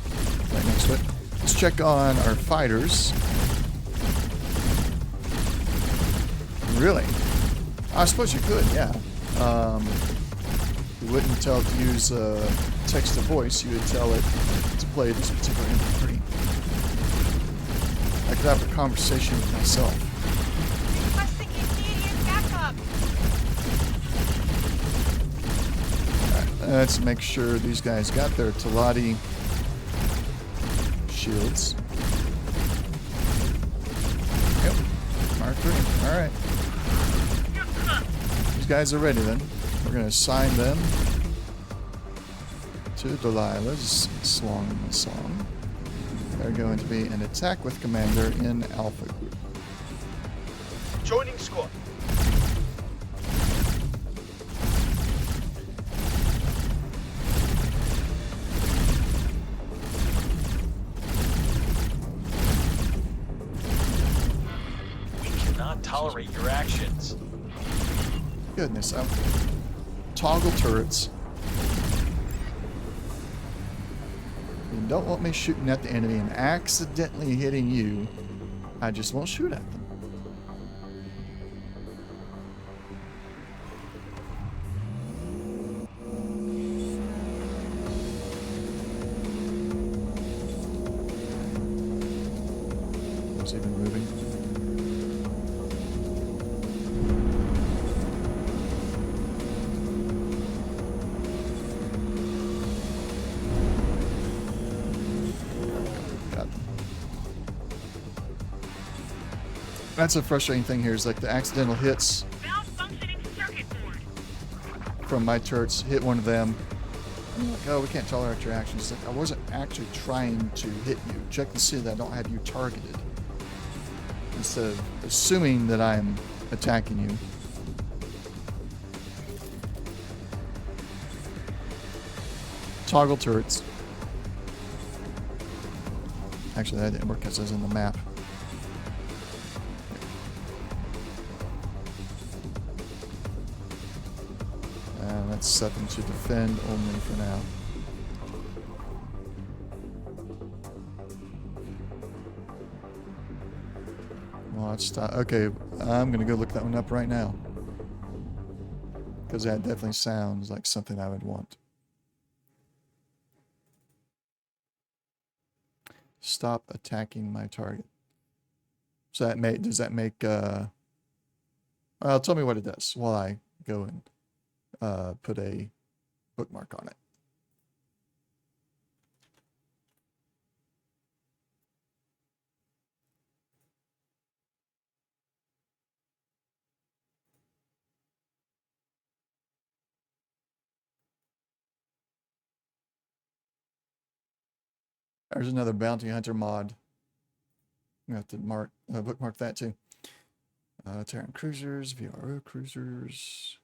right next to it. Let's check on our fighters. Really? I suppose you could, yeah. You wouldn't tell it to use text to voice, you would tell it to play this particular MP3. I could have a conversation with myself. Requesting immediate backup. Alright, let's make sure these guys got their Talati shields. Yep. Mark 3. Alright. These guys are ready then. We're going to assign them to Delilah's song. They're going to be an attack with commander in Alpha Group. Joining squad. We cannot tolerate your actions. Goodness, toggle turrets. You don't want me shooting at the enemy and accidentally hitting you. I just won't shoot at them. What's even moving? That's a frustrating thing here, is like the accidental hits Malfunctioning circuit board. from my turrets hit one of them. I'm like, oh, we can't tolerate your actions. It's like, I wasn't actually trying to hit you. Check to see that I don't have you targeted. Instead of assuming that I'm attacking you. Toggle turrets. Actually, that didn't work because it was in the map. And let's set them to defend only for now. Well, let's stop. Okay, I'm gonna go look that one up right now. Because that definitely sounds like something I would want. Stop attacking my target. So that does that make well, tell me what it does while I go and put a bookmark on it. There's another bounty hunter mod. I'm gonna have to bookmark that too. Terran cruisers, VRO cruisers.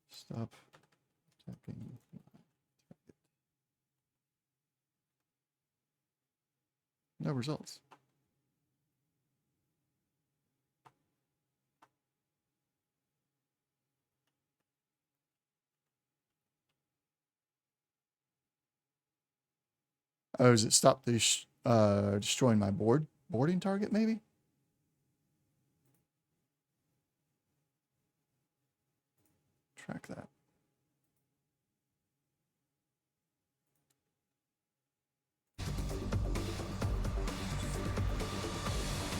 Stop attacking. No results. Oh, does it stop the destroying my boarding target, maybe? Track that.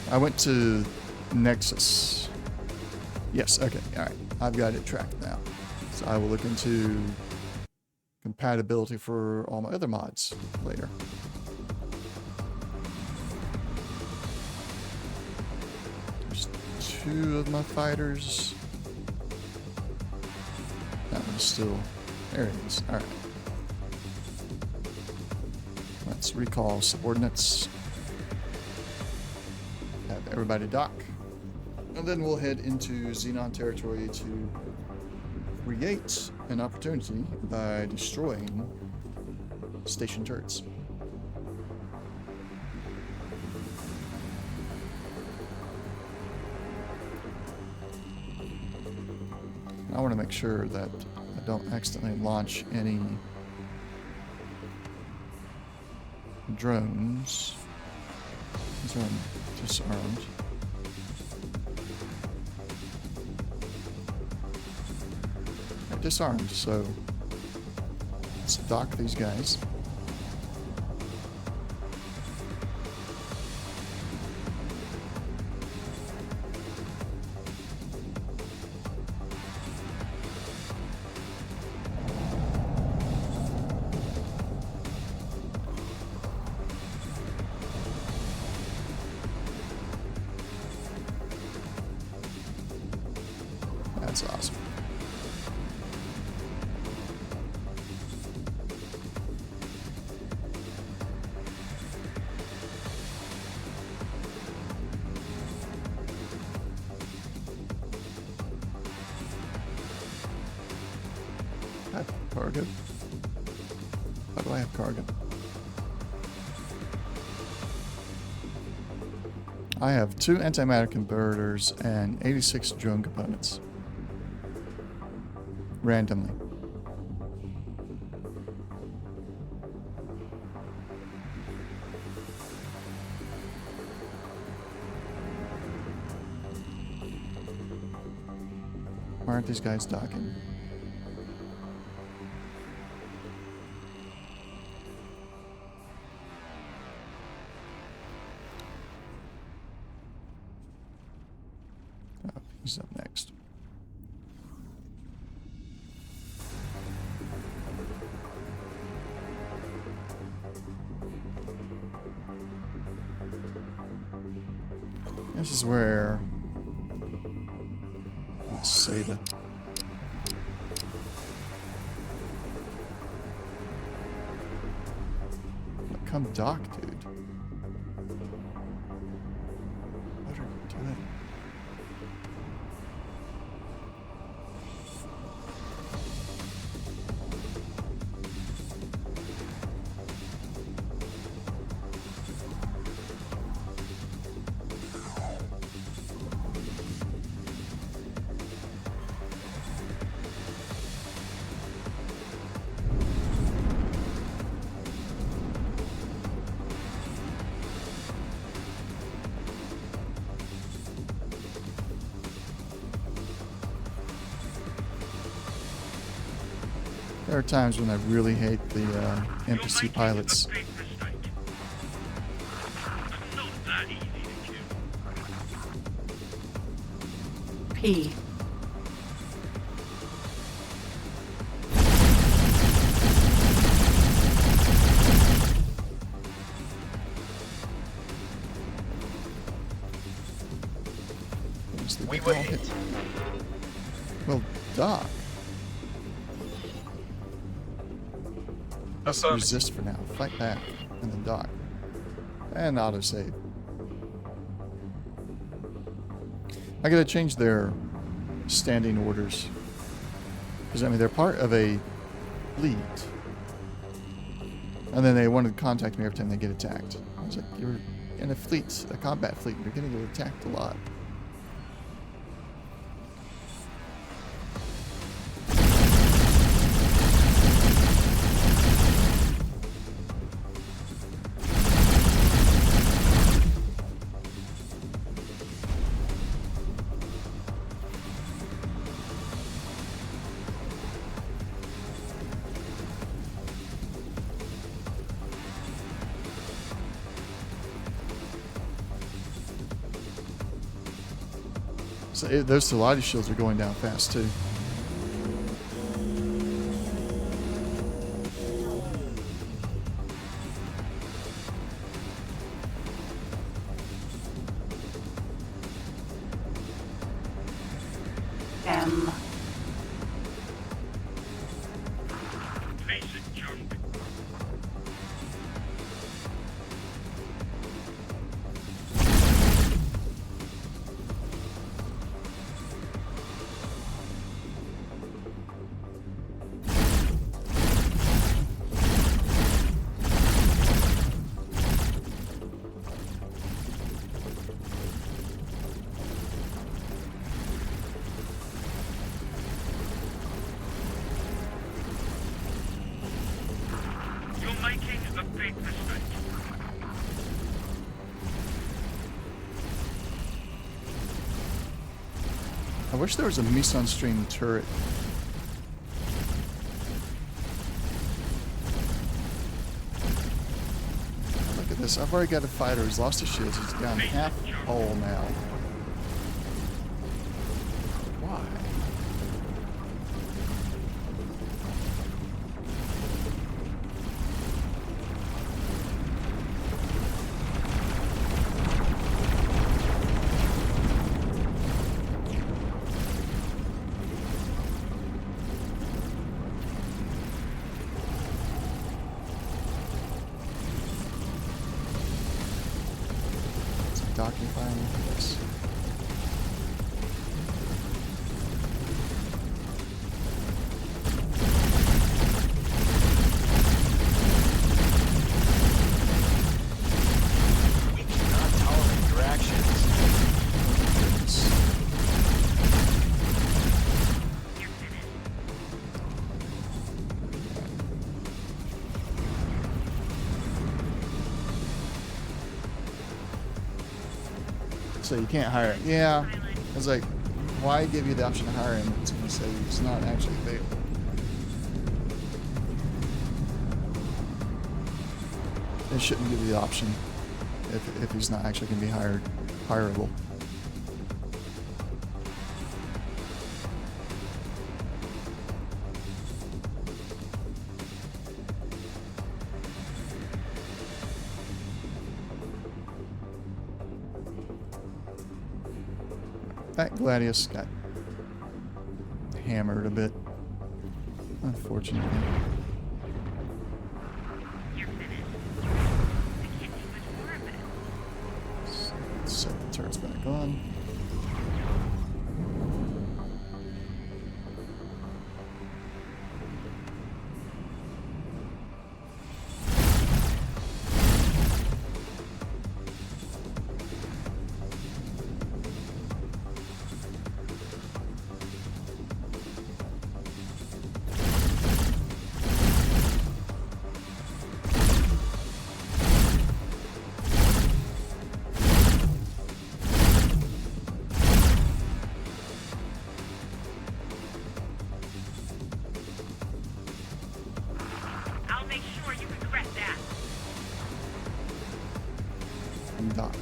I went to Nexus. Yes, okay, all right. I've got it tracked now. So I will look into compatibility for all my other mods later. There's 2 of my fighters. That one's still... There it is. Alright. Let's recall subordinates. Have everybody dock. And then we'll head into Xenon territory to create an opportunity by destroying station turrets. I want to make sure that I don't accidentally launch any drones. These are disarmed. They're disarmed, so let's dock these guys. That's awesome. I have cargo. How do I have cargo? I have 2 antimatter converters and 86 drone components. Randomly. Why aren't these guys docking? Oh, he's up next. This is where, let's say the come dock, dude. What are you doing? There are times when I really hate the NPC pilots. P. We were hit. Well, dock. Affirmative. Resist for now. Fight back. And then dock. And autosave. I gotta change their standing orders. Because, I mean, they're part of a fleet. And then they wanted to contact me every time they get attacked. I was like, you're in a fleet, a combat fleet. You're gonna get attacked a lot. So those Salati shields are going down fast too. Face it, junk. You're making a big mistake. I wish there was a Meson stream turret. Look at this. I've already got a fighter who's lost his shields. He's down half hull now. Why? Docking fine with this. We cannot tolerate your actions. You're finished. So you can't hire him. Yeah. I was like, why give you the option to hire him if it's going to say he's not actually available? It shouldn't give you the option if he's not actually going to be hireable. That Gladius got hammered a bit, unfortunately. You're finished. I can't do much more of it. Let's set the turrets back on. I'll make sure you regret that. Dock.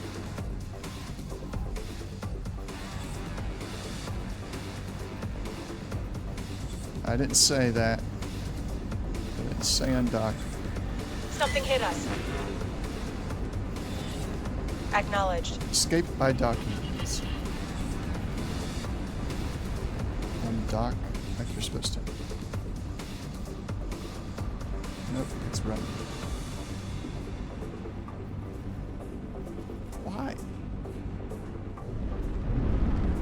I didn't say that. I didn't say undock. Something hit us. Acknowledged. Escape by docking. Undock like you're supposed to. Nope, it's running. Why?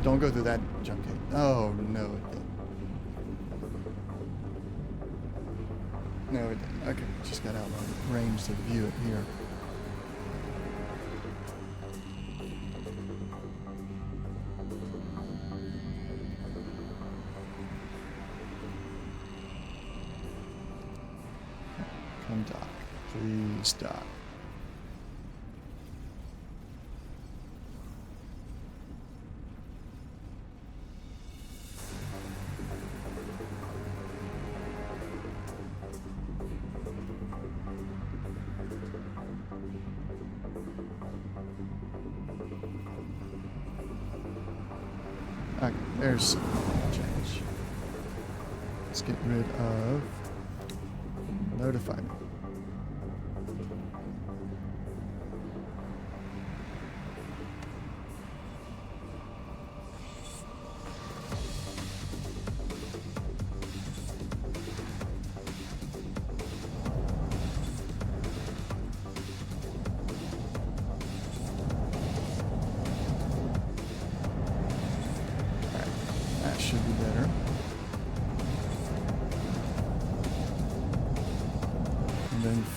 Don't go through that junk gate. Oh, no, it didn't. No, it didn't. Okay, just got out of range to view it here. Come dock. Please dock. Okay, there's some change. Let's get rid of notify me.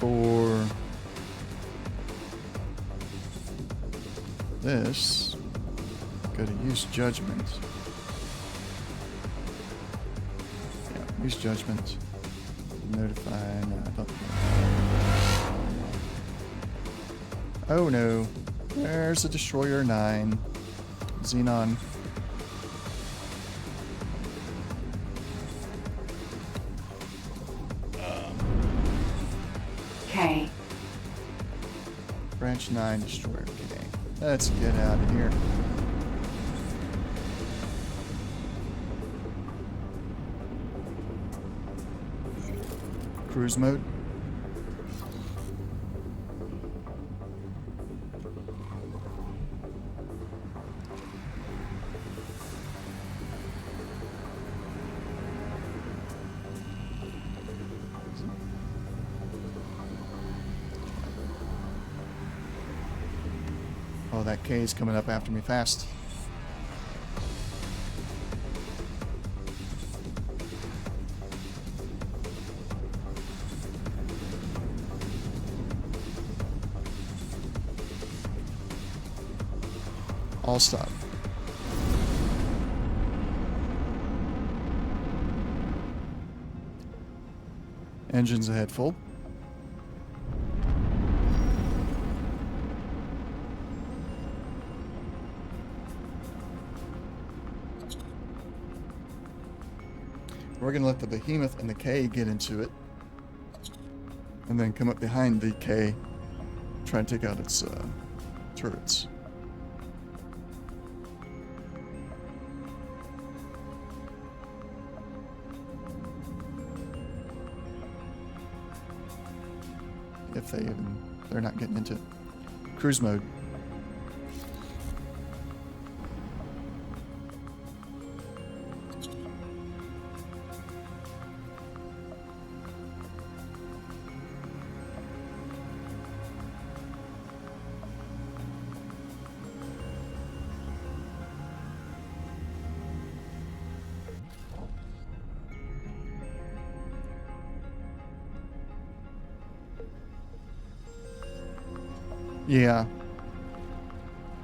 for this, go to use judgment. Yeah, use judgment. Notify. No, I don't. Oh no. There's a Destroyer 9. Xenon. K. Branch 9 Destroyer. Okay. Let's get out of here. Cruise mode. Oh, that K is coming up after me fast. All stop. Engines ahead full. We're going to let the Behemoth and the K get into it. And then come up behind the K, try and take out its turrets. If they're not getting into it. Cruise mode. Yeah,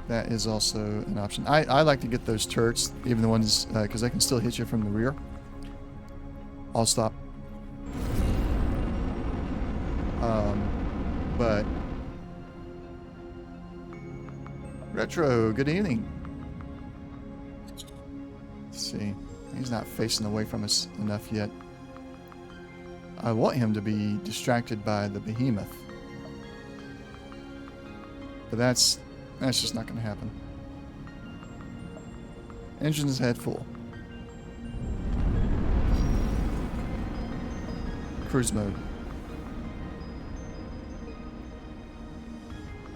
that is also an option. I like to get those turrets, even the ones, because they can still hit you from the rear. I'll stop. But Retro, good evening. Let's see, he's not facing away from us enough yet. I want him to be distracted by the Behemoth. But that's just not going to happen. Engines head full. Cruise mode.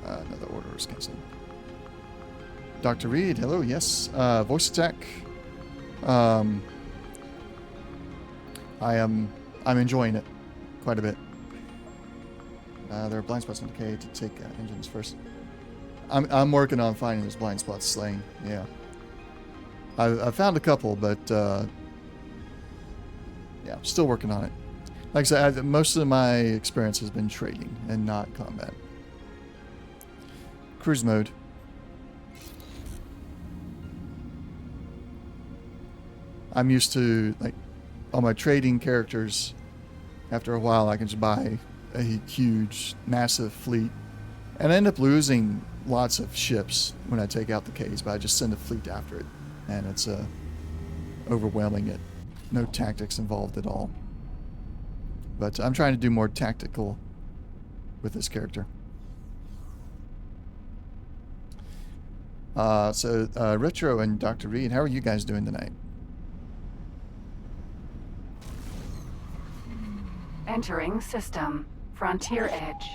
Another order is cancelled. Dr. Reed, hello, yes. Voice attack. I'm enjoying it quite a bit. There are blind spots in the K to take engines first. I'm working on finding those blind spots, Slaying. Yeah, I found a couple, but yeah, still working on it. Like I said, most of my experience has been trading and not combat. Cruise mode. I'm used to, like, all my trading characters. After a while, I can just buy a huge, massive fleet, and I end up losing lots of ships when I take out the Ks, but I just send a fleet after it, and it's overwhelming it. No tactics involved at all. But I'm trying to do more tactical with this character. So Retro and Dr. Reed, how are you guys doing tonight? Entering system. Frontier Edge.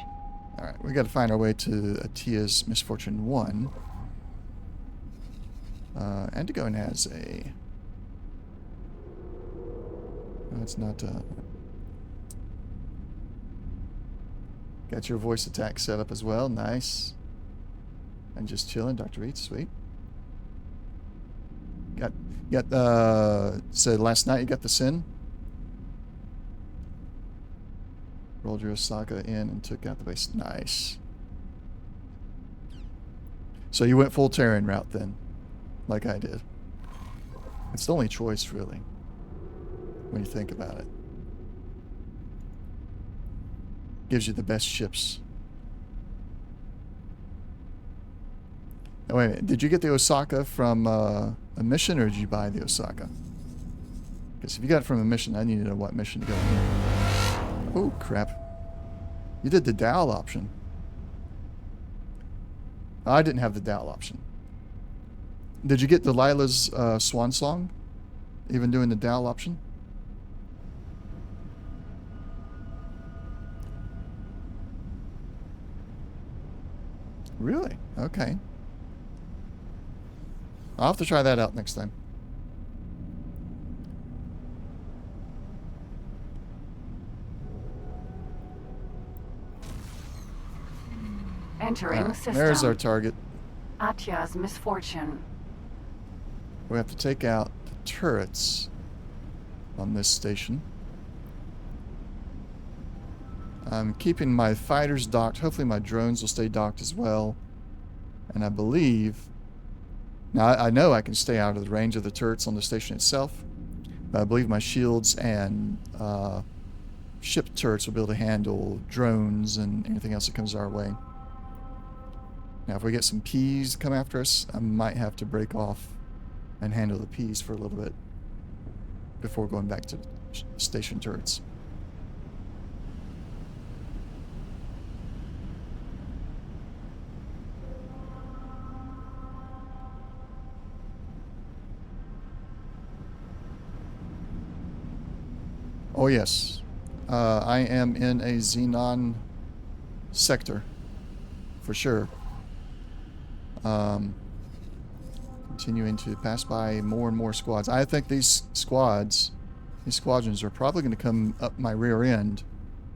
Alright, we got to find our way to Atia's Misfortune 1. Antigone has a... No, it's not... Got your voice attack set up as well. Nice. And just chilling, Dr. Reed. Sweet. So last night you got the Sin? Rolled your Osaka in and took out the base. Nice. So you went full Terran route then, like I did. It's the only choice, really, when you think about it. Gives you the best ships. Oh, wait a minute. Did you get the Osaka from a mission, or did you buy the Osaka? Because if you got it from a mission, I need to know what mission to go in. Oh, crap. You did the dowel option. I didn't have the dowel option. Did you get Delilah's swan song? Even doing the dowel option? Really? Okay. I'll have to try that out next time. Entering system. There's our target. Atya's misfortune. We have to take out the turrets on this station. I'm keeping my fighters docked. Hopefully my drones will stay docked as well. And I believe... Now, I know I can stay out of the range of the turrets on the station itself. But I believe my shields and ship turrets will be able to handle drones and anything else that comes our way. Now, if we get some Ps come after us, I might have to break off and handle the Ps for a little bit before going back to station turrets. Oh yes, I am in a Xenon sector, for sure. Continuing to pass by more and more squads. I think these squadrons are probably going to come up my rear end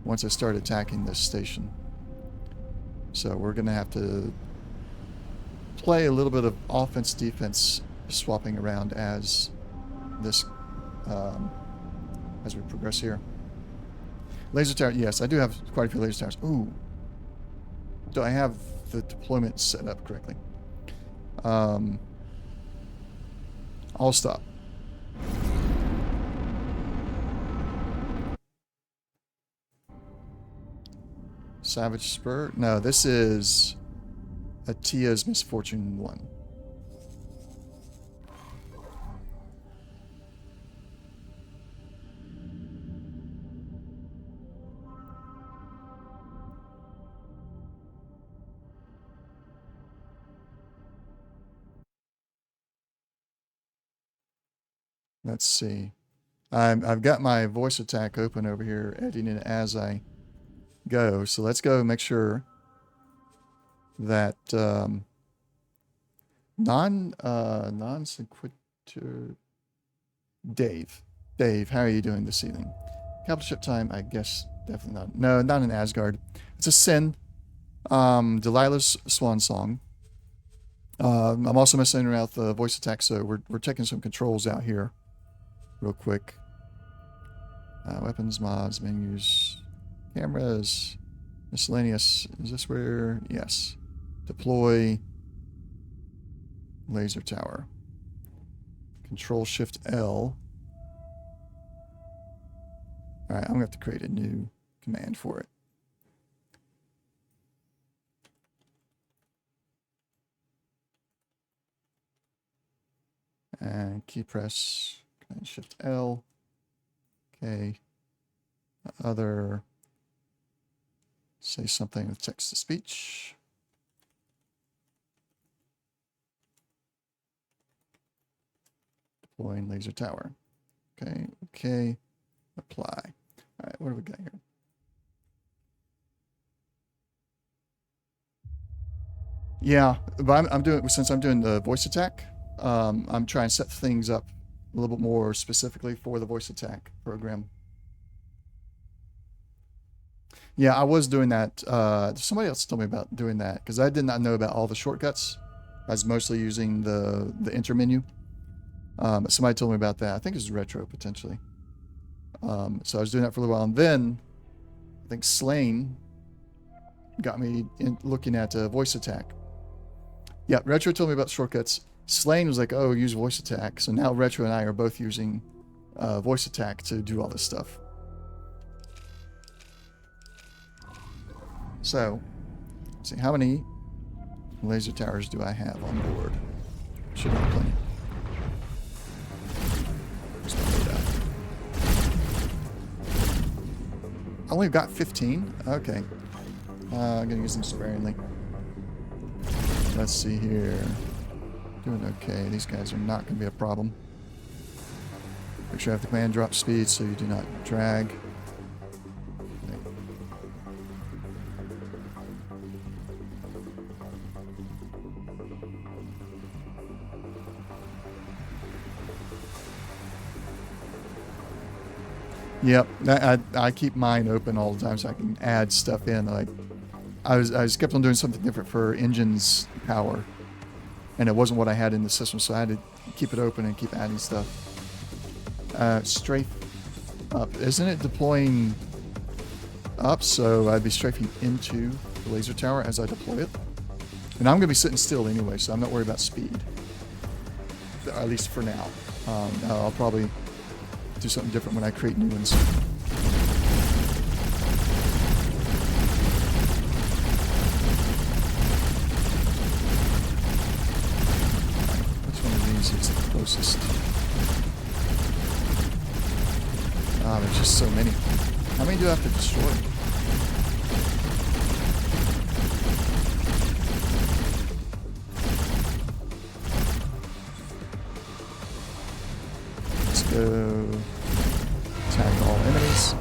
once I start attacking this station. So we're going to have to play a little bit of offense-defense swapping around as this... as we progress here. Laser tower, yes, I do have quite a few laser towers. Ooh. Do I have the deployment set up correctly? I'll stop. Savage Spur? No, this is Atia's Misfortune 1. Let's see. I've got my voice attack open over here, editing it as I go. So let's go make sure that non-sequitur Dave, how are you doing this evening? Capital ship time, I guess definitely not. No, not in Asgard. It's a sin. Delilah's swan song. I'm also messing around with the voice attack, so we're taking some controls out here real quick. Weapons, mods, menus, cameras, miscellaneous. Is this where? Yes. Deploy laser tower. Control Shift L. Alright, I'm going to have to create a new command for it. And key press, Command Shift L. Okay. Other, say something with text to speech. Deploying laser tower. Okay, okay. Apply. All right, what do we got here? Yeah, but I'm doing, since I'm doing the voice attack, I'm trying to set things up a little bit more specifically for the voice attack program. Yeah, I was doing that. Somebody else told me about doing that because I did not know about all the shortcuts. I was mostly using the enter menu. But somebody told me about that. I think it was retro potentially. So I was doing that for a little while, and then think Slain got me in looking at voice attack. Yeah, Retro told me about shortcuts. Slain was like, oh, use voice attack. So now Retro and I are both using voice attack to do all this stuff. So, let's see, how many laser towers do I have on board? Should have plenty. Where's my loadout? I only got 15? Okay. I'm gonna use them sparingly. Let's see here. Doing okay. These guys are not gonna be a problem. Make sure I have the command drop speed so you do not drag. Okay. Yep, I keep mine open all the time so I can add stuff in. Like, I just kept on doing something different for engine's power, and it wasn't what I had in the system, so I had to keep it open and keep adding stuff. Strafe up, isn't it deploying up? So I'd be strafing into the laser tower as I deploy it, and I'm gonna be sitting still anyway, so I'm not worried about speed, at least for now. I'll probably do something different when I create new ones. Which one of these is the closest? Ah, there's just so many. How many do I have to destroy? Let's go. Attack all enemies.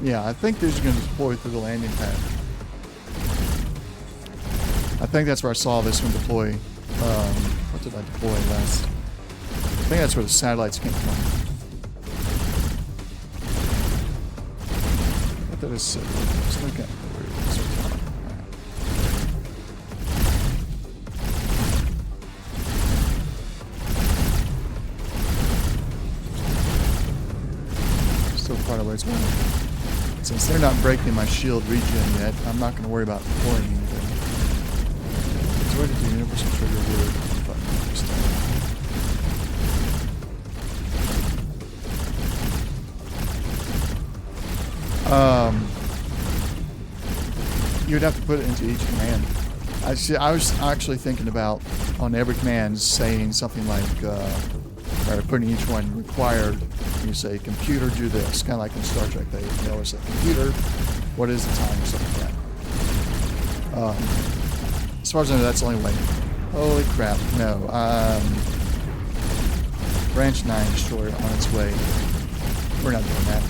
Yeah, I think these are going to deploy through the landing pad. I think that's where I saw this one deploy. What did I deploy last? I think that's where the satellites came from. What did I say? Let's look at where it is. Still quite a ways away. Since they're not breaking my shield regen yet, I'm not going to worry about deploying anything. So where did the universal trigger word button you'd have to put it into each command. I was actually thinking about on every command saying something like, or putting each one required. You say, computer, do this. Kind of like in Star Trek, they always say, computer, what is the time, or something like that. As far as I know, that's the only way. Holy crap, no. Branch 9 destroyer on its way. We're not doing that.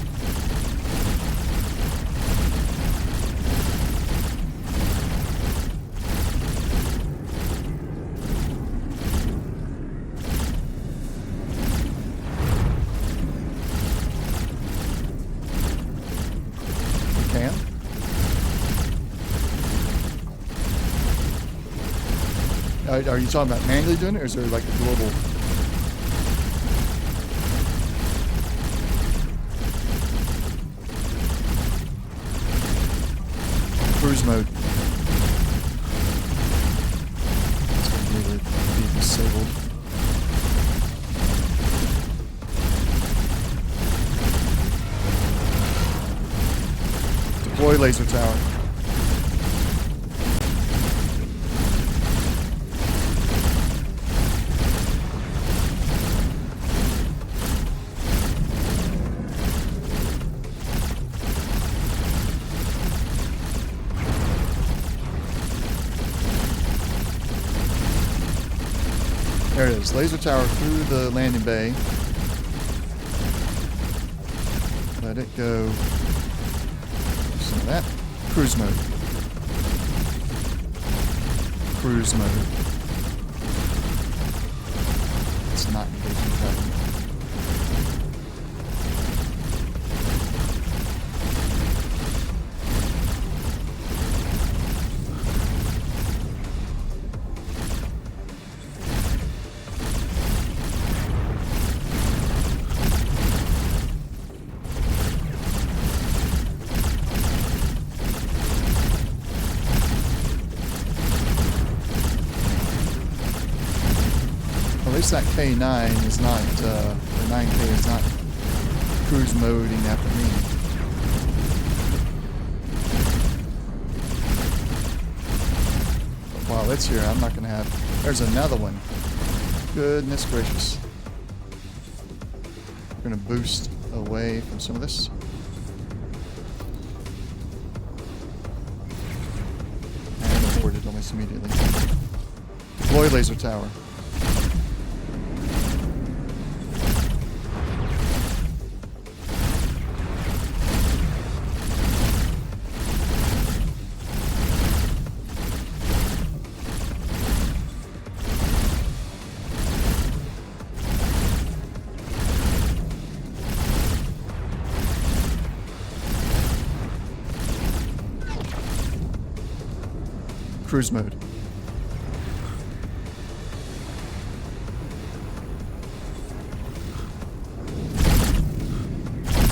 Are you talking about manually doing it, or is there like a global? Cruise mode. It's going to be disabled. Deploy laser tower. this laser tower through the landing bay. Let it go. Some of that. Cruise mode. Cruise mode. It's not engaging traffic. At least that K9 is not, or 9K is not cruise moding after me. But while it's here, I'm not going to have... There's another one. Goodness gracious. We're going to boost away from some of this. And aborted almost immediately. Deploy laser tower. Cruise mode.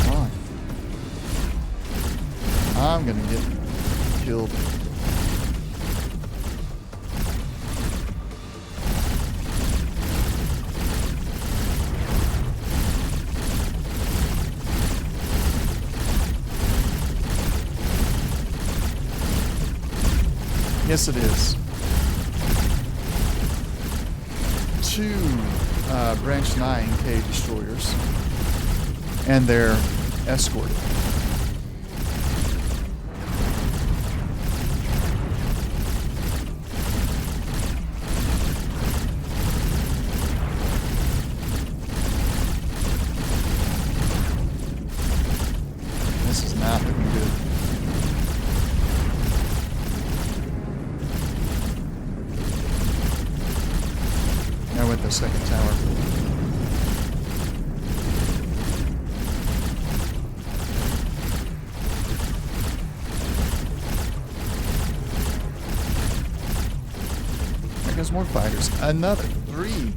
Come on. I'm gonna get killed. Yes, it is. Two Branch 9K destroyers, and they're escorted. This is not looking good. Now with the second tower. There goes more fighters. Another 3.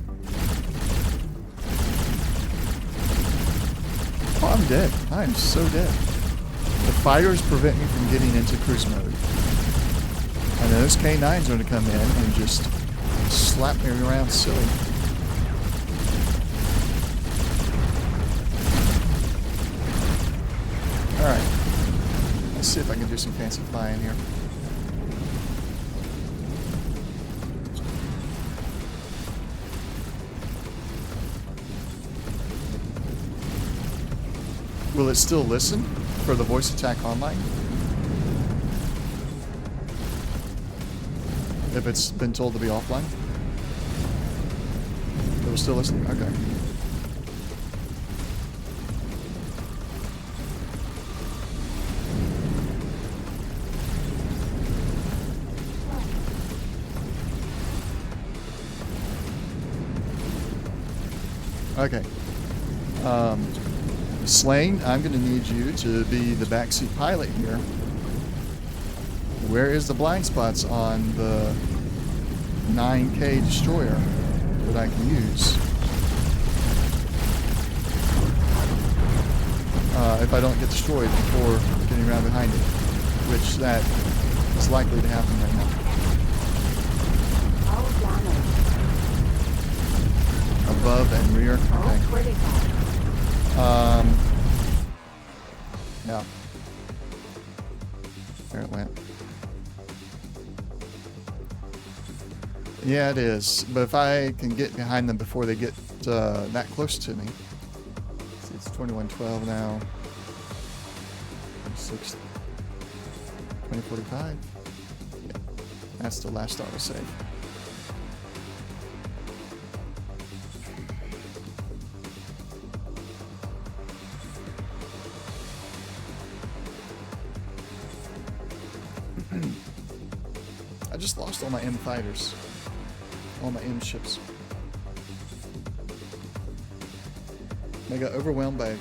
Oh, I'm dead. I am so dead. The fighters prevent me from getting into cruise mode. And those K9s are going to come in and just slap me around silly. Alright. Let's see if I can do some fancy flying here. Will it still listen for the voice attack online? If it's been told to be offline? It will still listen? Okay. Okay. Slane, I'm going to need you to be the backseat pilot here. Where is the blind spots on the 9K destroyer that I can use? If I don't get destroyed before getting around behind it, which that is likely to happen right now. All damage. Above and rear. All Okay. critical. Yeah. There it went. Yeah, it is. But if I can get behind them before they get that close to me. See, it's 2112 now. 26. 2045. Yeah. That's the last autosave. I just lost all my M fighters. All my M ships. I got overwhelmed by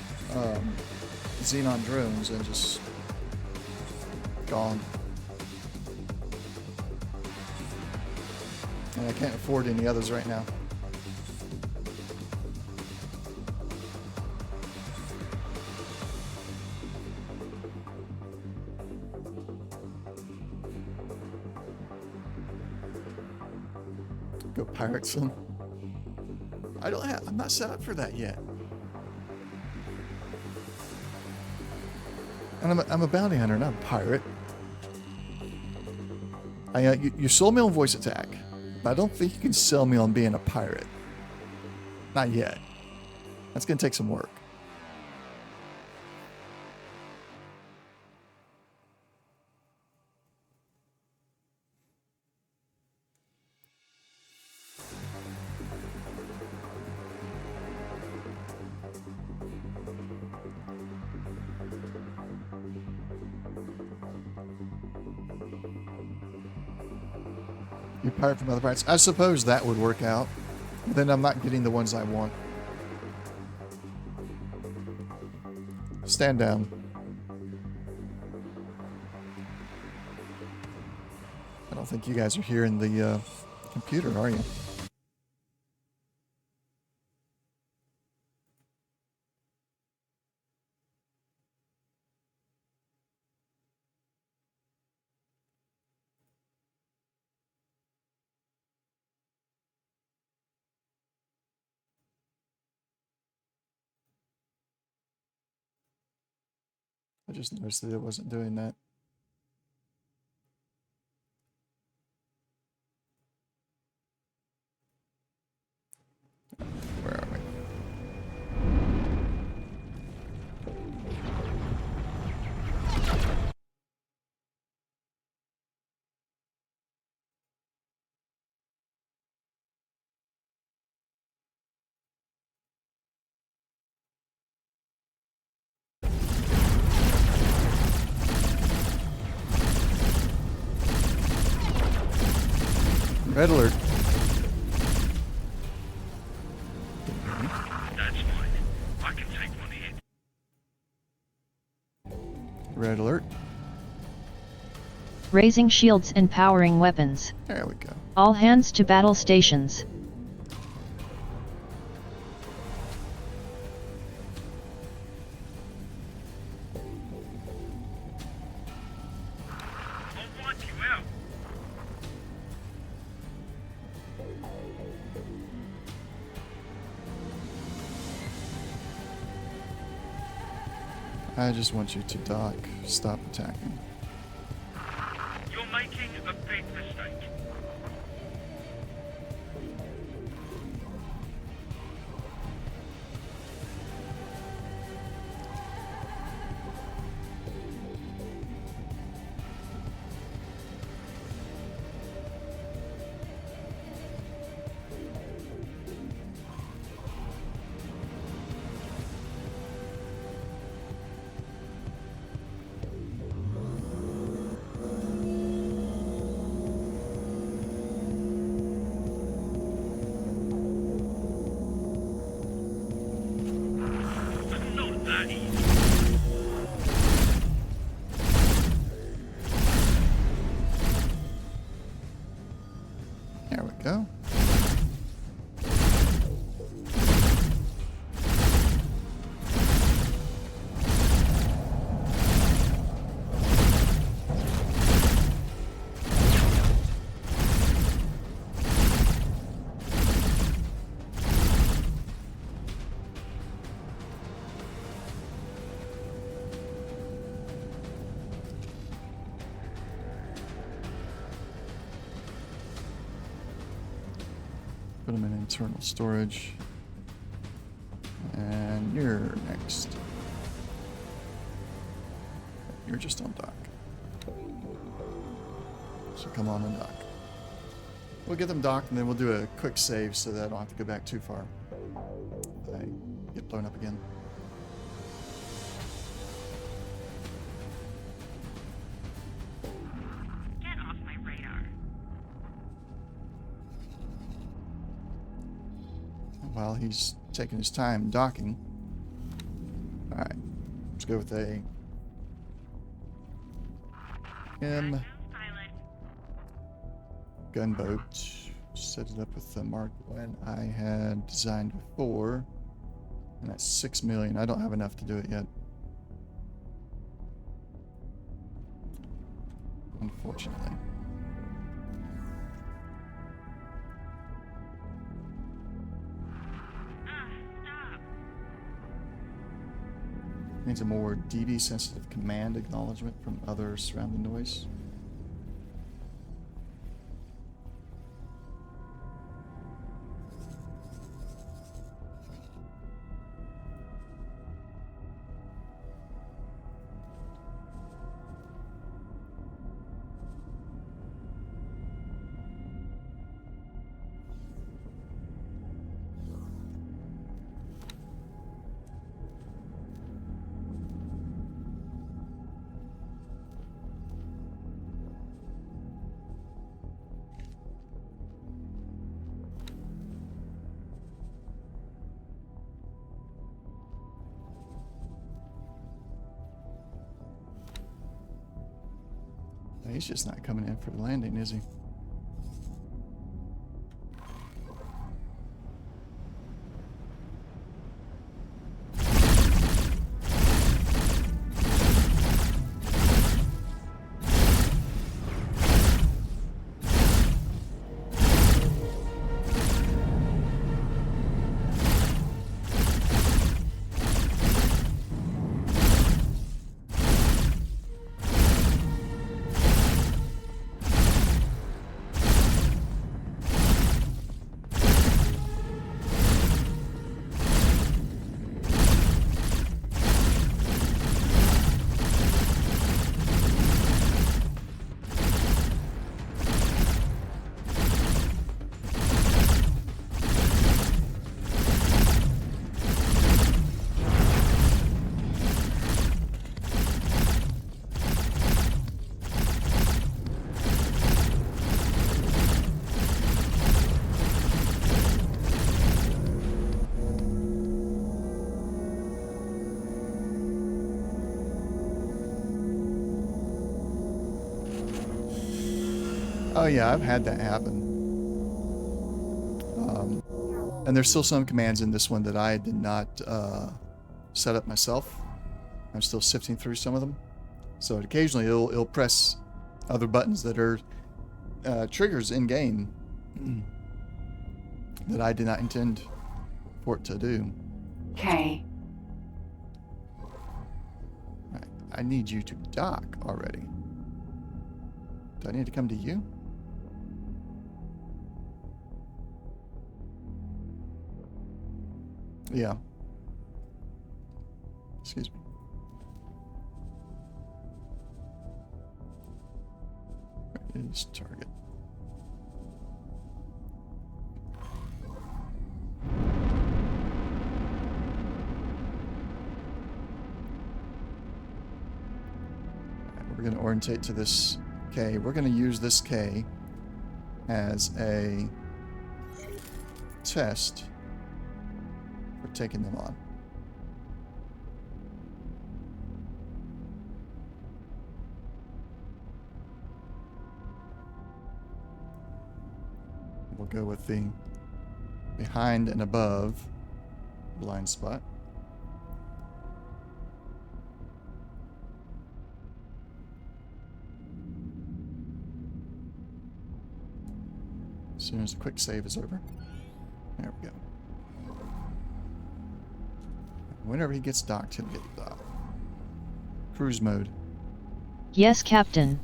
Xenon drones and just gone. And I can't afford any others right now. Go pirate some. I'm not set up for that yet. And I'm a bounty hunter, not a pirate. You sold me on voice attack, but I don't think you can sell me on being a pirate. Not yet. That's gonna take some work. You pirate from other pirates. I suppose that would work out. Then I'm not getting the ones I want. Stand down. I don't think you guys are here in the computer, are you? I just noticed that it wasn't doing that. Where are we? Red alert. That's fine. I can take one hit. Red alert. Raising shields and powering weapons. There we go. All hands to battle stations. I'll wipe you out. I just want you to dock. Stop attacking. You're making a big mistake. Not that easy. There we go. Put them in internal storage. And you're next. You're just on dock. So come on and dock. We'll get them docked and then we'll do a quick save so that I don't have to go back too far. I get blown up again. Get off my radar. while he's taking his time docking. Alright, let's go with a M gunboat. Set it up with the Mark 1 I had designed before. And that's 6 million. I don't have enough to do it yet. Unfortunately. Needs a more DB sensitive command acknowledgement from other surrounding noise. He's just not coming in for the landing, is he? Oh yeah, I've had that happen. And there's still some commands in this one that I did not set up myself. I'm still sifting through some of them. So occasionally it'll press other buttons that are triggers in game that I did not intend for it to do. K. Right. I need you to dock already. Do I need to come to you? Yeah. Excuse me. Where is target? We're going to orientate to this K. We're going to use this K as a test for taking them on. We'll go with the behind and above blind spot. As soon as the quick save is over. There we go. Whenever he gets docked, he'll get docked. Cruise mode. Yes, Captain.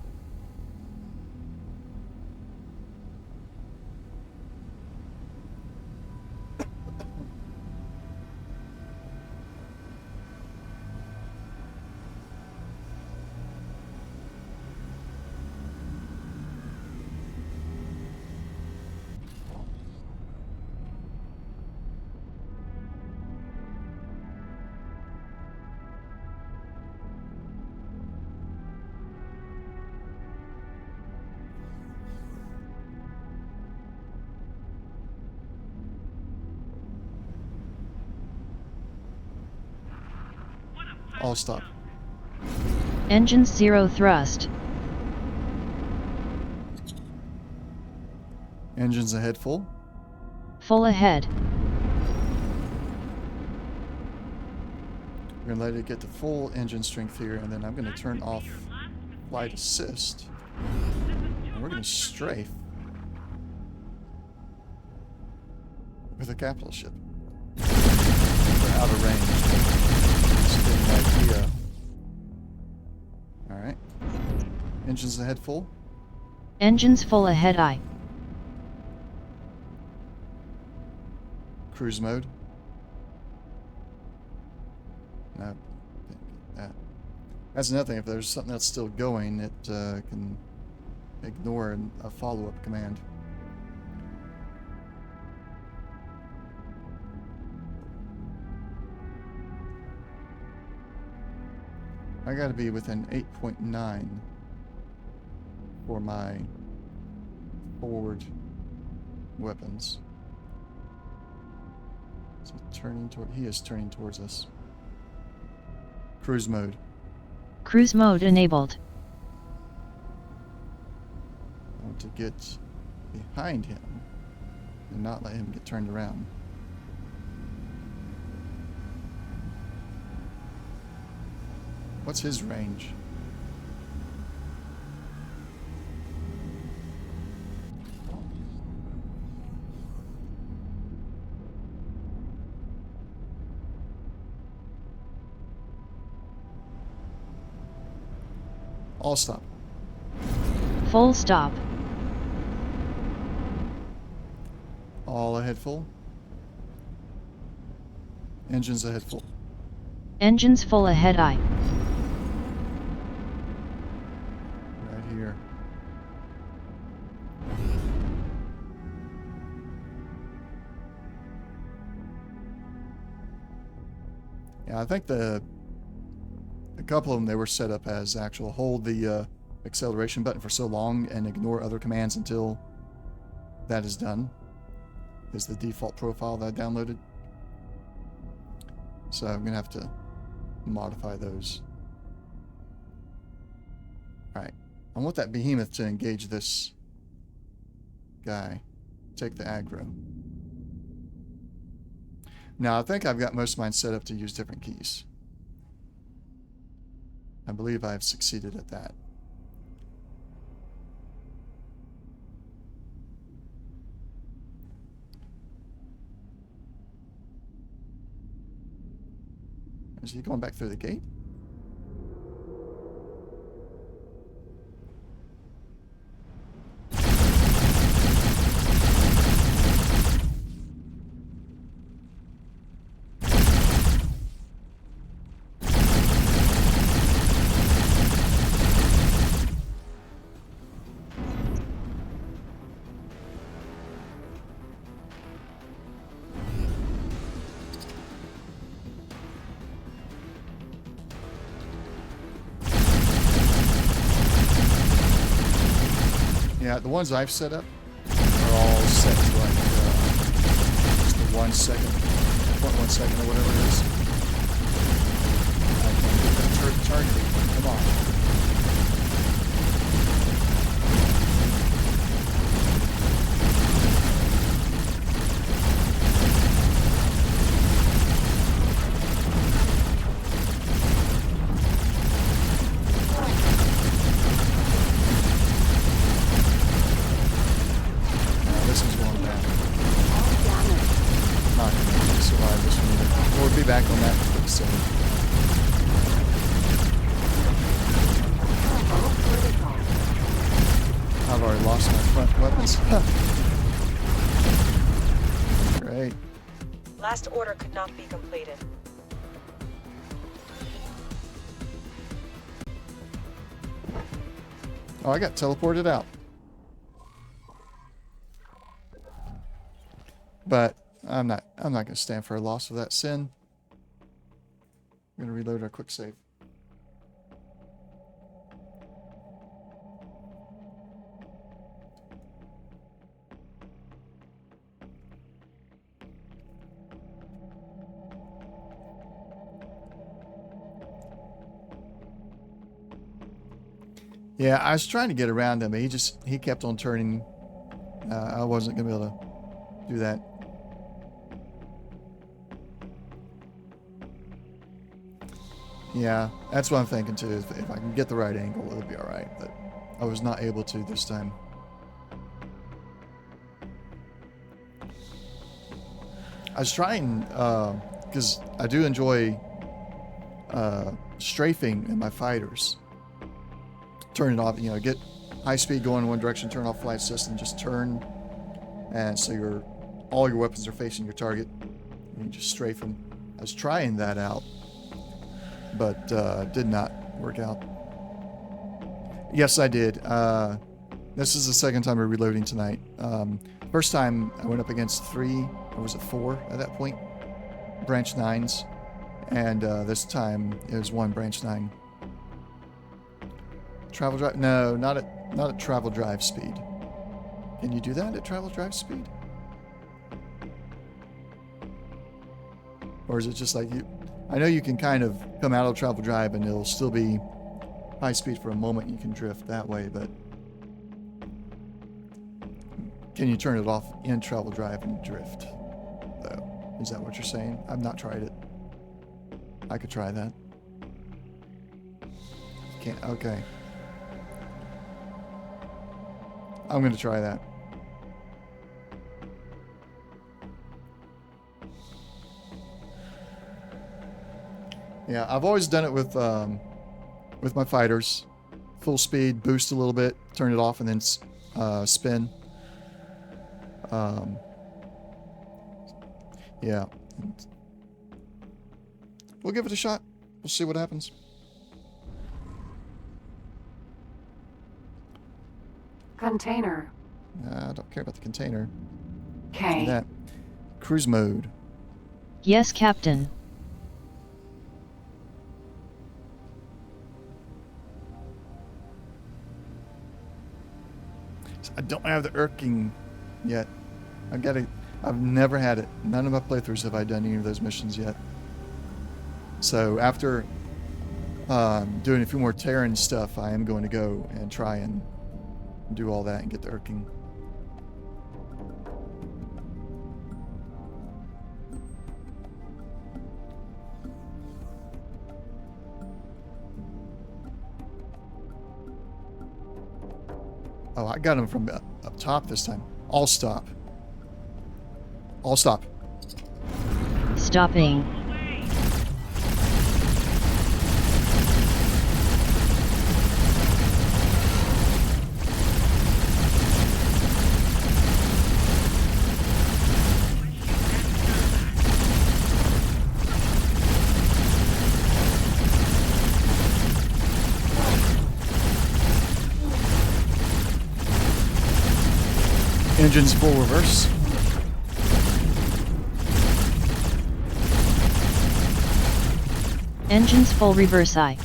All stop. Engines 0 thrust. Engines ahead full. Full ahead. We're gonna let it get to full engine strength here, and then I'm gonna turn off flight assist. And we're gonna strafe with a capital ship. We're out of range. Just get an idea. Alright. Engines ahead full. Engines full ahead I. Cruise mode. No. That's another thing. If there's something that's still going, it can ignore a follow-up command. I gotta be within 8.9 for my forward weapons. Is he turning toward? He is turning towards us. Cruise mode. Cruise mode enabled. I want to get behind him and not let him get turned around. What's his range? All stop. Full stop. All ahead full. Engines ahead full. Engines full ahead I. Right here. Yeah, I think a couple of them, they were set up as actual hold the acceleration button for so long and ignore other commands until that is done, is the default profile that I downloaded. So I'm gonna have to modify those. Alright, I want that behemoth to engage this guy, take the aggro. Now I think I've got most of mine set up to use different keys. I believe I've succeeded at that. Is he going back through the gate? Yeah, the ones I've set up are all set to like just a 1 second, 0.1 second or whatever it is. I can't get that targeting. Come on. Back on that quick save. I've already lost my front weapons. Great. Last order could not be completed. Oh, I got teleported out. But I'm not gonna stand for a loss of that sin. We're going to reload our quick save. Yeah, I was trying to get around him, but he kept on turning. I wasn't gonna be able to do that. Yeah, that's what I'm thinking too. If I can get the right angle, it'll be all right. But I was not able to this time. I was trying because I do enjoy strafing in my fighters. Turn it off, you know, get high speed going in one direction, turn off flight assist, and just turn, and so all your weapons are facing your target. And you just strafe them. I was trying that out, but did not work out. Yes, I did. This is the second time we're reloading tonight. First time I went up against 3, or was it 4 at that point? Branch 9s. And this time it was 1 branch 9. Travel drive? No, not at travel drive speed. Can you do that at travel drive speed? Or is it just like you... I know you can kind of come out of travel drive and it'll still be high speed for a moment. You can drift that way, but... Can you turn it off in travel drive and drift, though? Is that what you're saying? I've not tried it. I could try that. Can't. Okay. I'm going to try that. Yeah, I've always done it with my fighters. Full speed, boost a little bit, turn it off, and then spin. Yeah. We'll give it a shot. We'll see what happens. Container. I don't care about the container. K. That. Cruise mode. Yes, Captain. I don't have the irking yet. I've never had it. None of my playthroughs have I done any of those missions yet. So after doing a few more Terran stuff, I am going to go and try and do all that and get the irking. Oh, I got him from up top this time. All stop. All stop. Stopping. Engines full reverse. Engines full reverse I.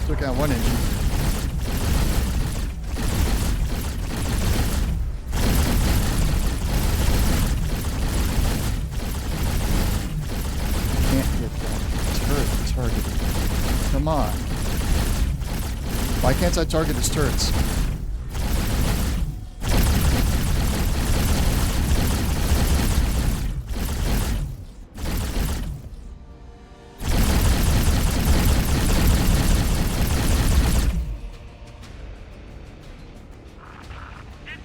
Took out one engine. Can't get that turret targeted. Come on. Why can't I target his turrets?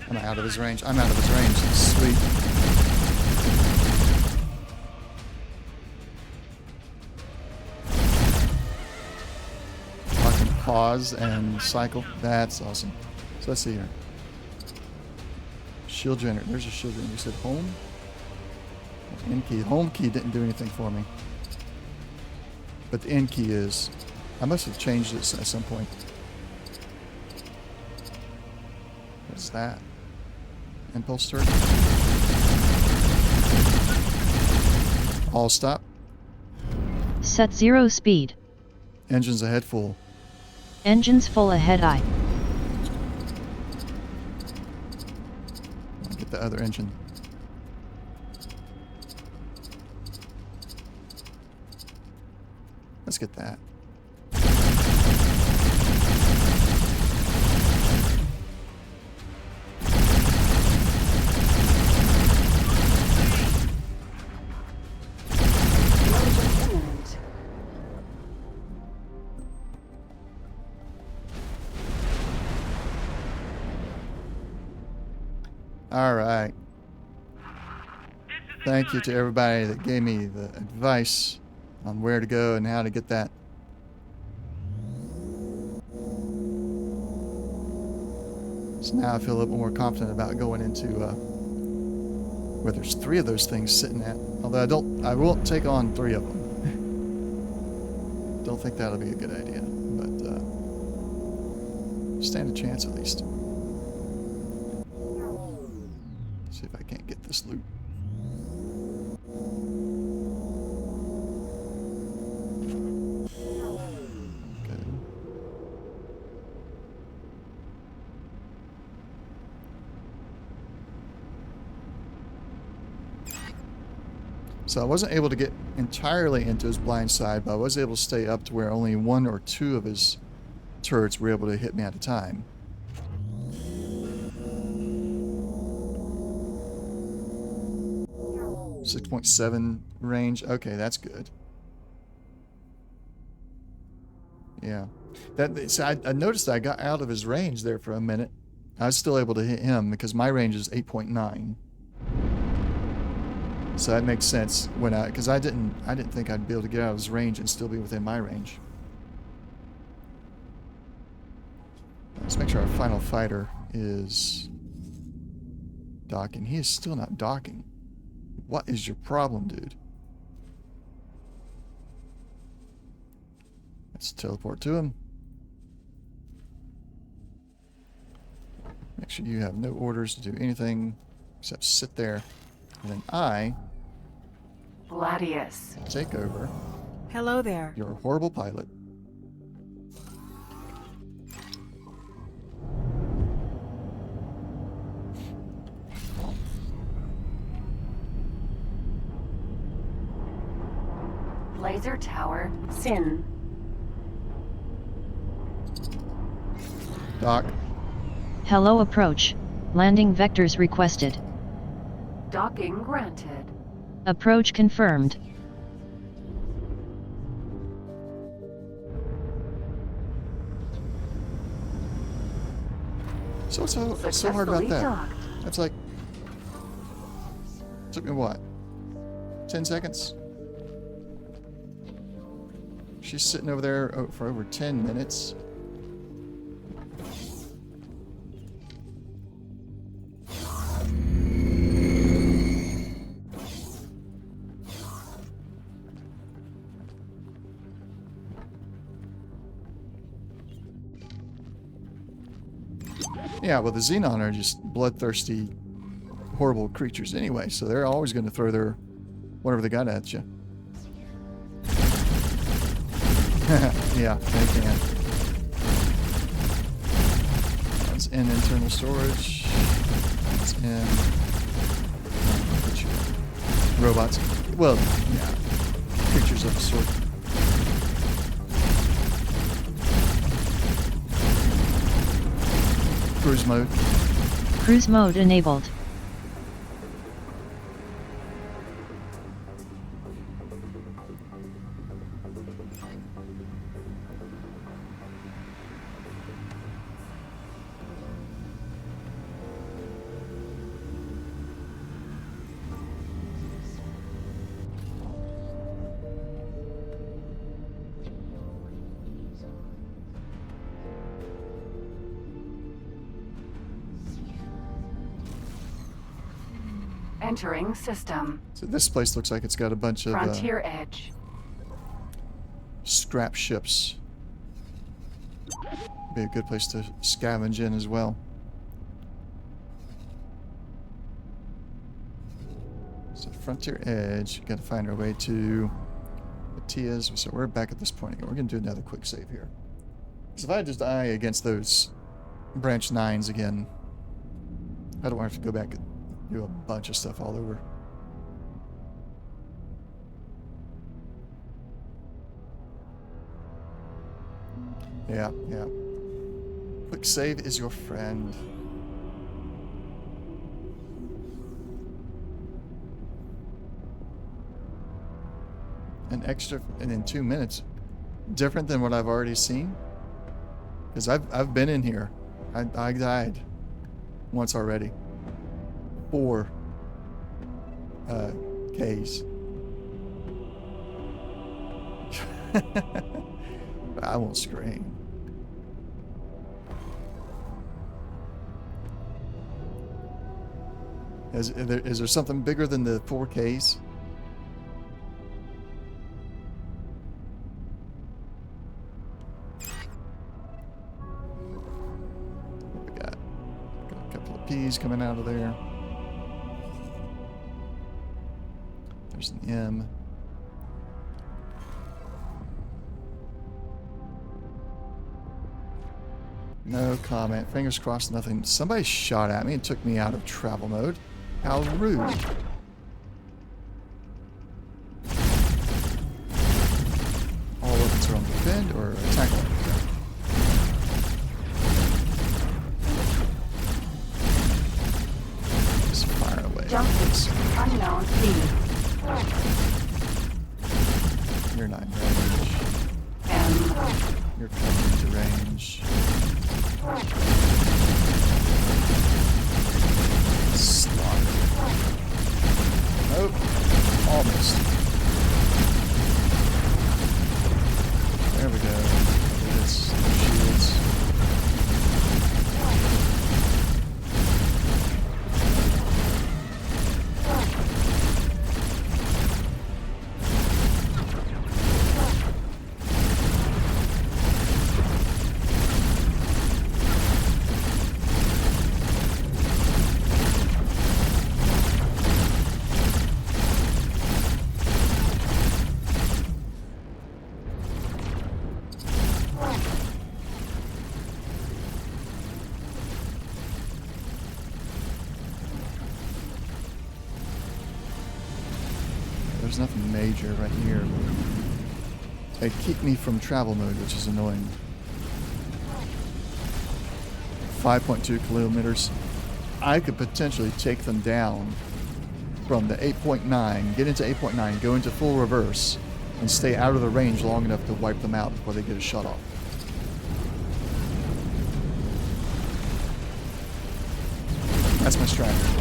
I'm out of his range. I'm out of his range. Sweet. I can pause and cycle. That's awesome. So let's see here. Shield generator. There's a shield generator. You said home? End key. Home key didn't do anything for me. But the end key is. I must have changed this at some point. What's that? Impulse turret. All stop. Set 0 speed. Engines ahead full. Engines full ahead I. I'll get the other engine. Let's get that. Explosion imminent. All right. Thank you to everybody that gave me the advice on where to go and how to get that. So now I feel a little more confident about going into where there's 3 of those things sitting at. Although I won't take on 3 of them. Don't think that'll be a good idea, but stand a chance at least. See if I can't get this loot. Okay. So I wasn't able to get entirely into his blind side, but I was able to stay up to where only 1 or 2 of his turrets were able to hit me at a time. .7 range. Okay, that's good. Yeah. So I noticed that I got out of his range there for a minute. I was still able to hit him because my range is 8.9. So that makes sense when because I didn't think I'd be able to get out of his range and still be within my range. Let's make sure our final fighter is docking. He is still not docking. What is your problem, dude? Let's teleport to him. Make sure you have no orders to do anything except sit there. And then I Gladius. take over. Hello there. You're a horrible pilot. Laser tower. Sin. Doc. Hello approach. Landing vectors requested. Docking granted. Approach confirmed. So what's so hard about Successfully that? docked. That's like... Took me what? 10 seconds? She's sitting over there for over 10 minutes. Yeah, well, the Xenon are just bloodthirsty, horrible creatures anyway, so they're always going to throw their whatever they got at you. Yeah, they can. That's in internal storage. That's in robots. Well, yeah, creatures of the sort. Cruise mode. Cruise mode enabled. Entering system. So this place looks like it's got a bunch of Frontier edge. scrap ships. Be a good place to scavenge in as well. So Frontier Edge. Got to find our way to Matias. So we're back at this point again. We're going to do another quick save here. Because if I just die against those branch 9s again, I don't want to have to go back and do a bunch of stuff all over. Yeah, yeah. Quick save is your friend. An extra, and in 2 minutes, different than what I've already seen. Because I've been in here. I died once already. 4 Ks. I won't scream. Is there something bigger than the 4 Ks? What we got? Got a couple of P's coming out of there. There's an M. No comment. Fingers crossed, nothing. Somebody shot at me and took me out of travel mode. How rude. All weapons are on defend or attack on. Just fire away. Jumping. Unknown speed. You're not in range. M. You're coming into range. Slaughter. Nope. Almost. There we go. This shields. There's nothing major right here. They keep me from travel mode, which is annoying. 5.2 kilometers. I could potentially take them down from the 8.9, get into 8.9, go into full reverse, and stay out of the range long enough to wipe them out before they get a shut off. That's my strategy.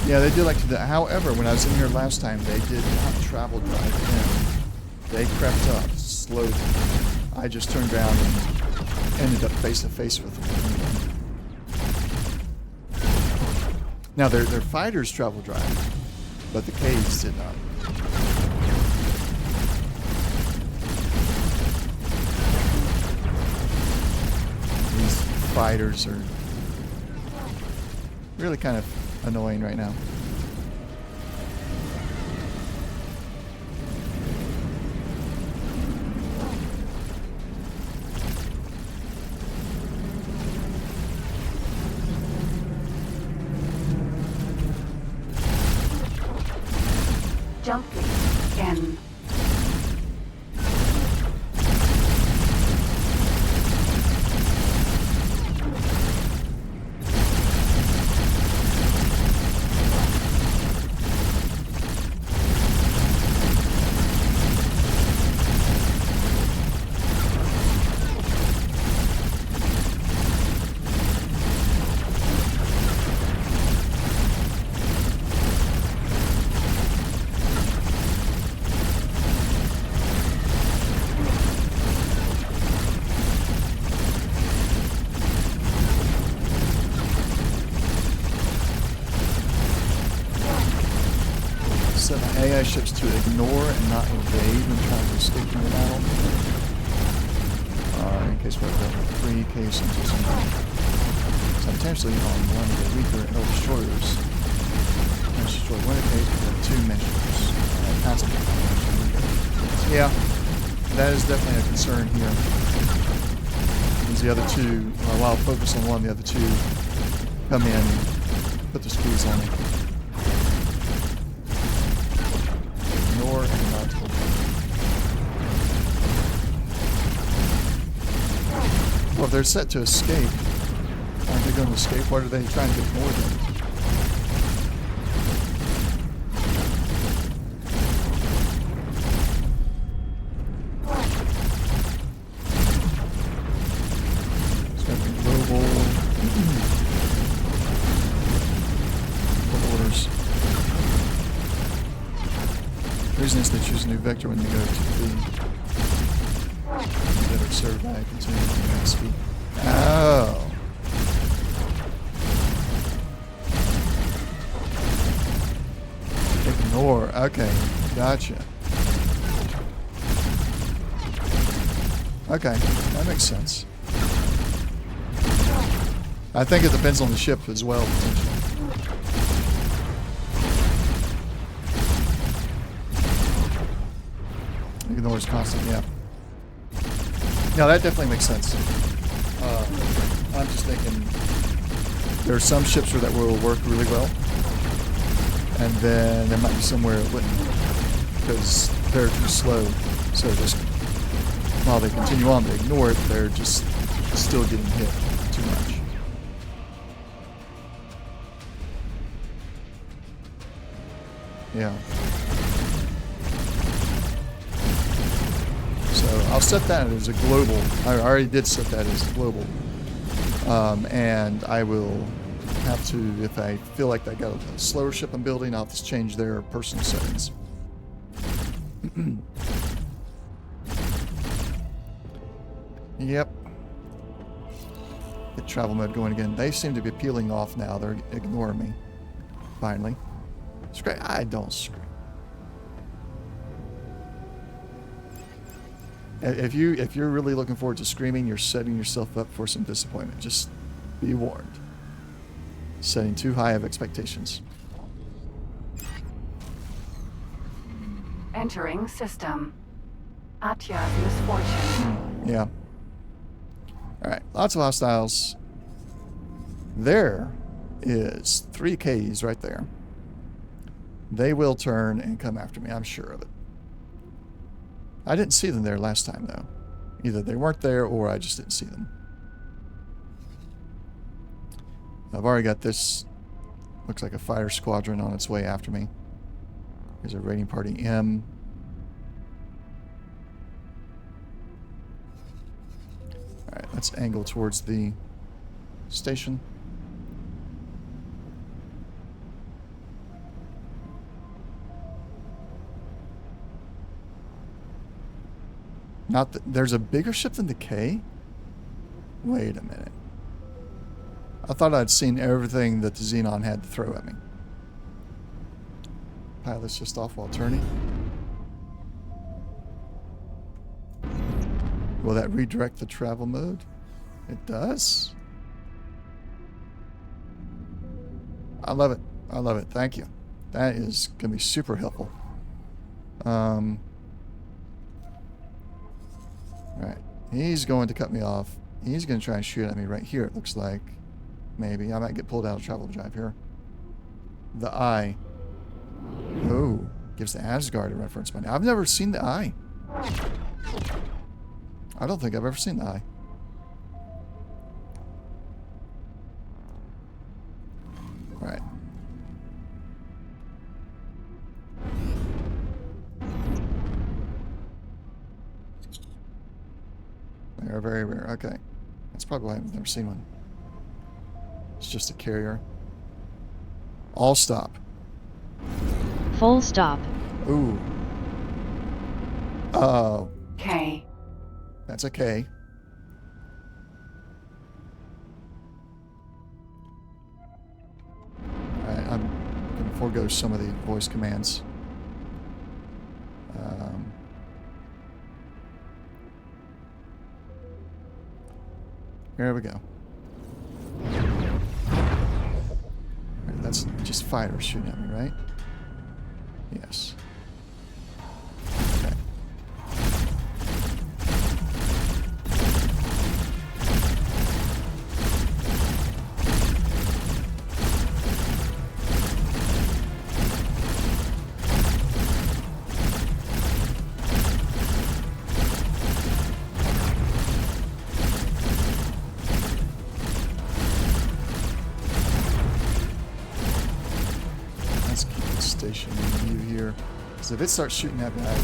Yeah, they do like to do that. However, when I was in here last time, they did not travel drive in. They crept up slowly. I just turned around and ended up face to face with them. Now, their fighters travel drive, but the Ks did not. These fighters are really kind of annoying right now. Jumping. N. AI ships to ignore and not invade when trying to escape from the battle. In case we're level 3 case into something. Simultaneously on one of the weaker L destroyers. Let's destroy one of the case with 2 measures. Constantly. Yeah, that is definitely a concern here. Because the other two, while focused on one, the other two come in and put the squeeze on it. Ignore and not. Well, if they're set to escape, aren't they going to escape? Why are they trying to ignore them? It's going to be global. Orders. The reason is they choose a new vector when they go to the better served by continuing on that speed. Oh. Ignore. Okay. Gotcha. Okay. That makes sense. I think it depends on the ship as well, potentially. Ignores constant, yeah. No, that definitely makes sense. I'm just thinking there are some ships where that will work really well, and then there might be somewhere it wouldn't because they're too slow. So just while they continue on, they ignore it. They're just still getting hit too much. Yeah. So I'll set that as a global. I already did set that as global. And I will have to, if I feel like I got a slower ship I'm building, I'll just change their personal settings. Yep. Get travel mode going again. They seem to be peeling off now. They're ignoring me. Finally. Scream. I don't scream. If you're really looking forward to screaming, you're setting yourself up for some disappointment. Just be warned. Setting too high of expectations. Entering system. Atya's misfortune. Yeah. Alright, lots of hostiles. There is 3 Ks right there. They will turn and come after me, I'm sure of it. I didn't see them there last time, though. Either they weren't there, or I just didn't see them. I've already got this. Looks like a fighter squadron on its way after me. There's a raiding party M. Alright, let's angle towards the station. Not that there's a bigger ship than the K? Wait a minute. I thought I'd seen everything that the Xenon had to throw at me. Pilot's just off while turning. Will that redirect the travel mode? It does. I love it. I love it. Thank you. That is going to be super helpful. Alright, he's going to cut me off. He's going to try and shoot at me right here, it looks like. Maybe. I might get pulled out of travel drive here. The Eye. Oh, gives the Asgard a reference money. I've never seen the Eye. I don't think I've ever seen the Eye. Alright. They're very rare. Okay. That's probably why I've never seen one. It's just a carrier. All stop. Full stop. Ooh. Oh. K. That's a K. Alright, I'm going to forego some of the voice commands. Here we go. Alright, that's just fire shooting at me, right? Yes. Okay. Let's keep the station in view here. Because if it starts shooting at me, I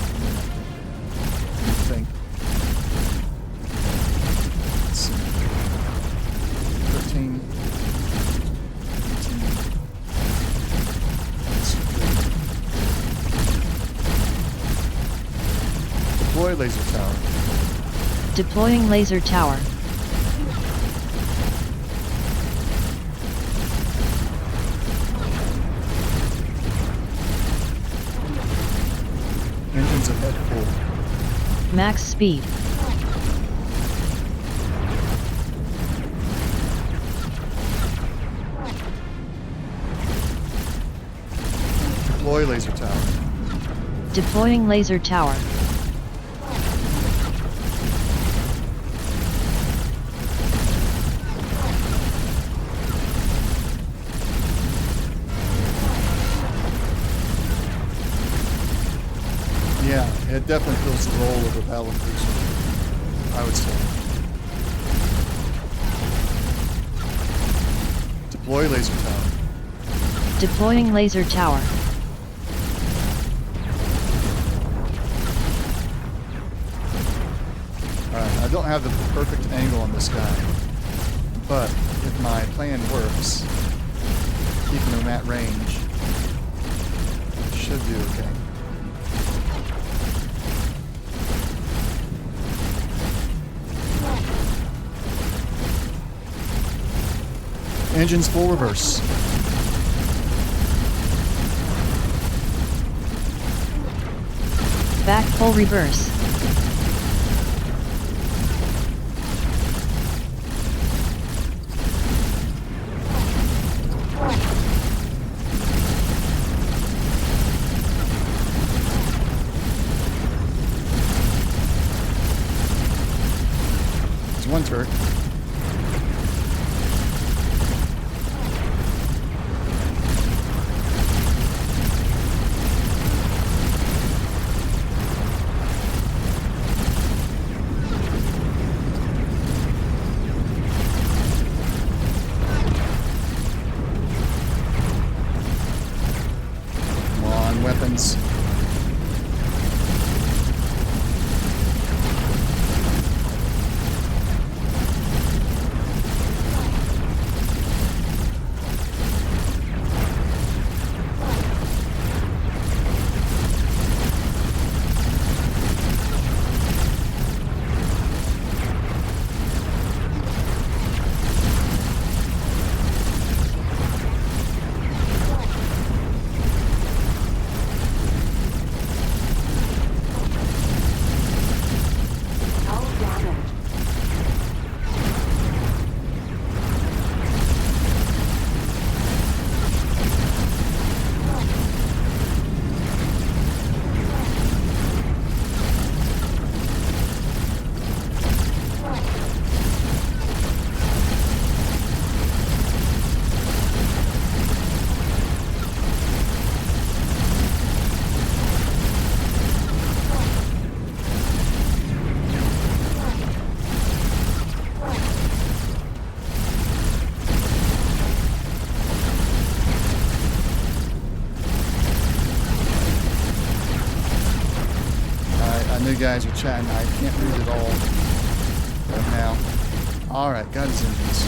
think. Let's see. 13. 18. Deploy laser tower. Deploying laser tower. Engines ahead full. Max speed. Deploy laser tower. Deploying laser tower. Yeah, it definitely fills the role of a battle cruiser, I would say. Deploy laser tower. Deploying laser tower. Alright, I don't have the perfect angle on this guy, but if my plan works, keeping him at range, should do okay. Engines full reverse. Back full reverse. It's one turret. Come on, weapons. Hull damage. I knew guys were chatting. I can't read it all right now. Alright, got his engines.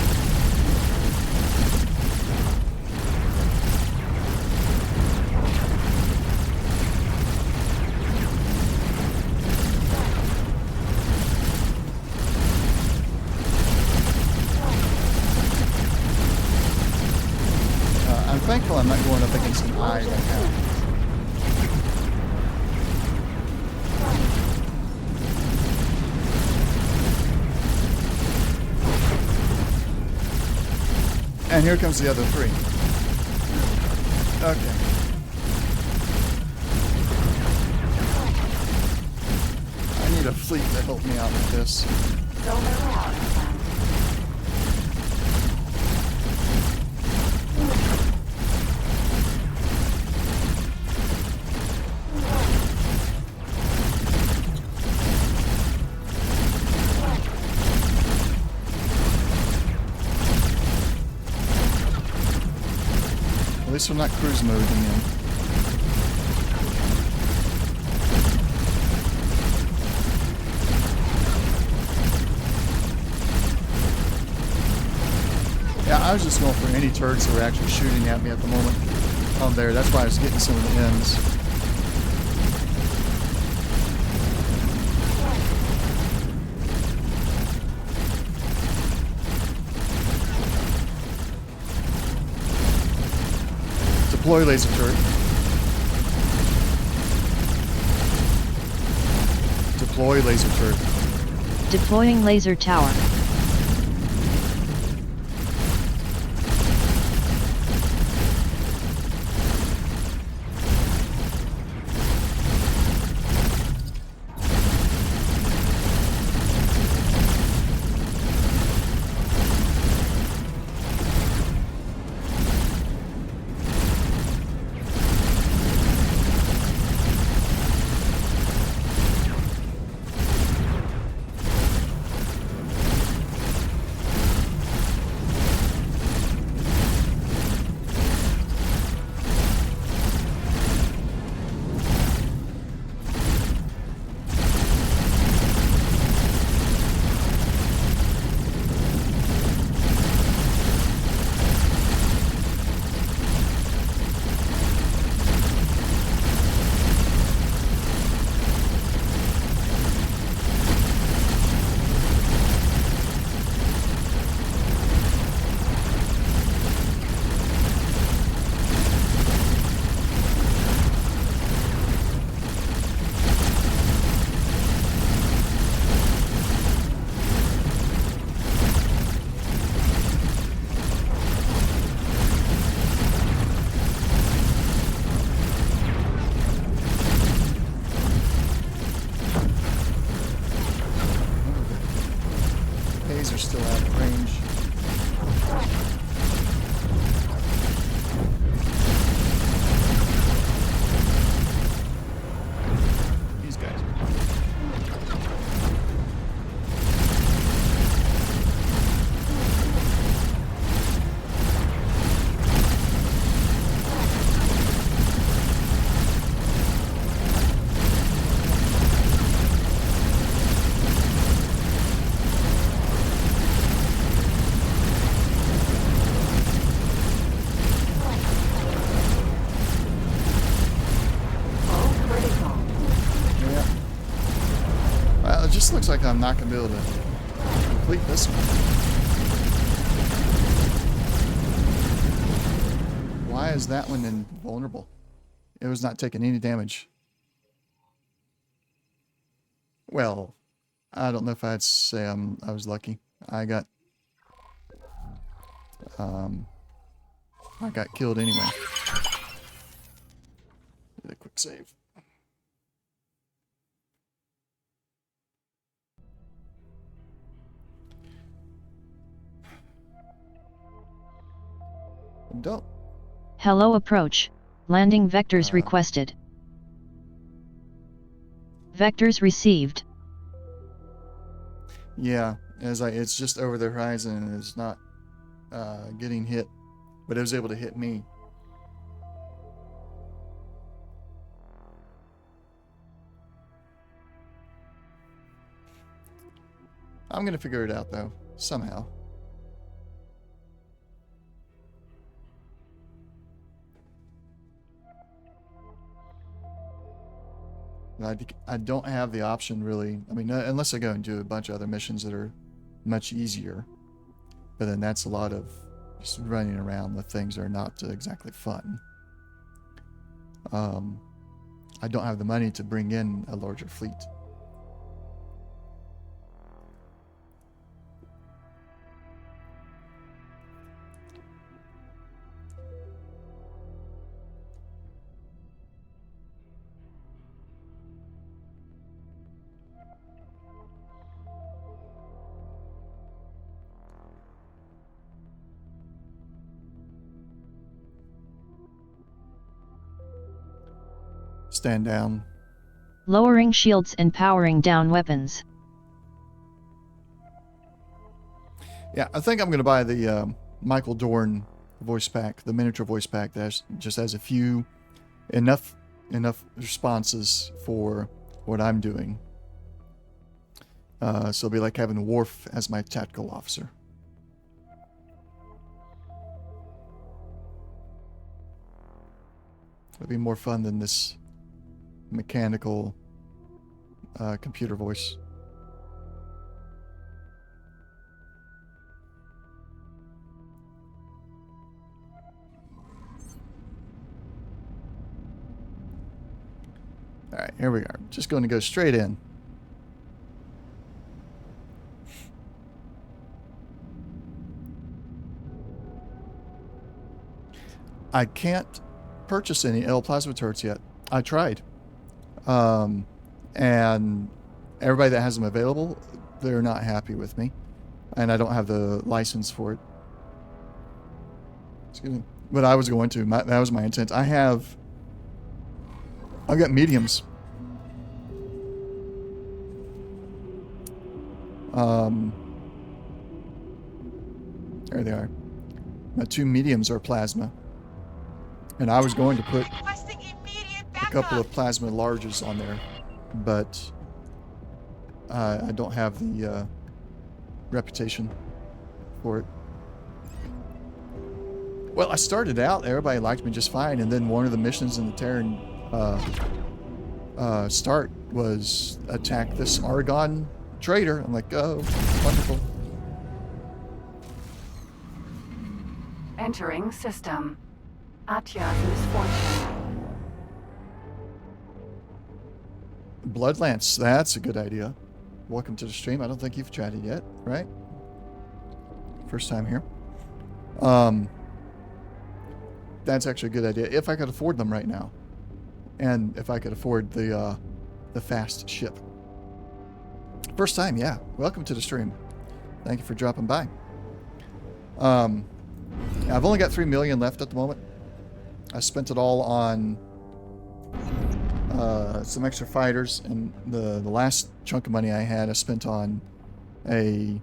I'm thankful I'm not going up against an eye right now. And here comes the other three. Okay. I need a fleet to help me out with this. Solar power plant. At least we're not cruise mode again. Yeah, I was just going for any turrets that were actually shooting at me at the moment. On there, that's why I was getting some of the ends. Deploy laser turret. Deploy laser turret. Deploying laser tower. Are still out of range. These guys are. It just looks like I'm not going to be able to complete this one. Why is that one invulnerable? It was not taking any damage. Well, I don't know if I'd say I was lucky. I got killed anyway. Did a quick save. Don't. Hello approach. Landing vectors requested. Vectors received. Yeah, it's just over the horizon and it's not getting hit, but it was able to hit me. I'm gonna figure it out though, somehow. I don't have the option really. I mean, unless I go and do a bunch of other missions that are much easier. But then that's a lot of just running around with things that are not exactly fun. I don't have the money to bring in a larger fleet. stand down. Lowering shields and powering down weapons. Yeah, I think I'm going to buy the Michael Dorn voice pack, the miniature voice pack that just has a few, enough responses for what I'm doing. So it'll be like having Worf as my tactical officer. It'll be more fun than this mechanical computer voice. Alright, here we are. Just going to go straight in. I can't purchase any L plasma turrets yet. I tried. And everybody that has them available, they're not happy with me. And I don't have the license for it. Excuse me. But I was going to. That was my intent. I've got mediums. There they are. My 2 mediums are plasma. And I was going to put a couple of plasma larges on there, but I don't have the reputation for it. Well, I started out, everybody liked me just fine, and then one of the missions in the Terran start was attack this Argon trader. I'm like, oh, wonderful. Entering system. Atya's misfortune. Bloodlance, that's a good idea. Welcome to the stream. I don't think you've chatted yet, right? First time here. That's actually a good idea. If I could afford them right now. And if I could afford the fast ship. First time, yeah. Welcome to the stream. Thank you for dropping by. I've only got 3 million left at the moment. I spent it all on some extra fighters, and the last chunk of money I had I spent on a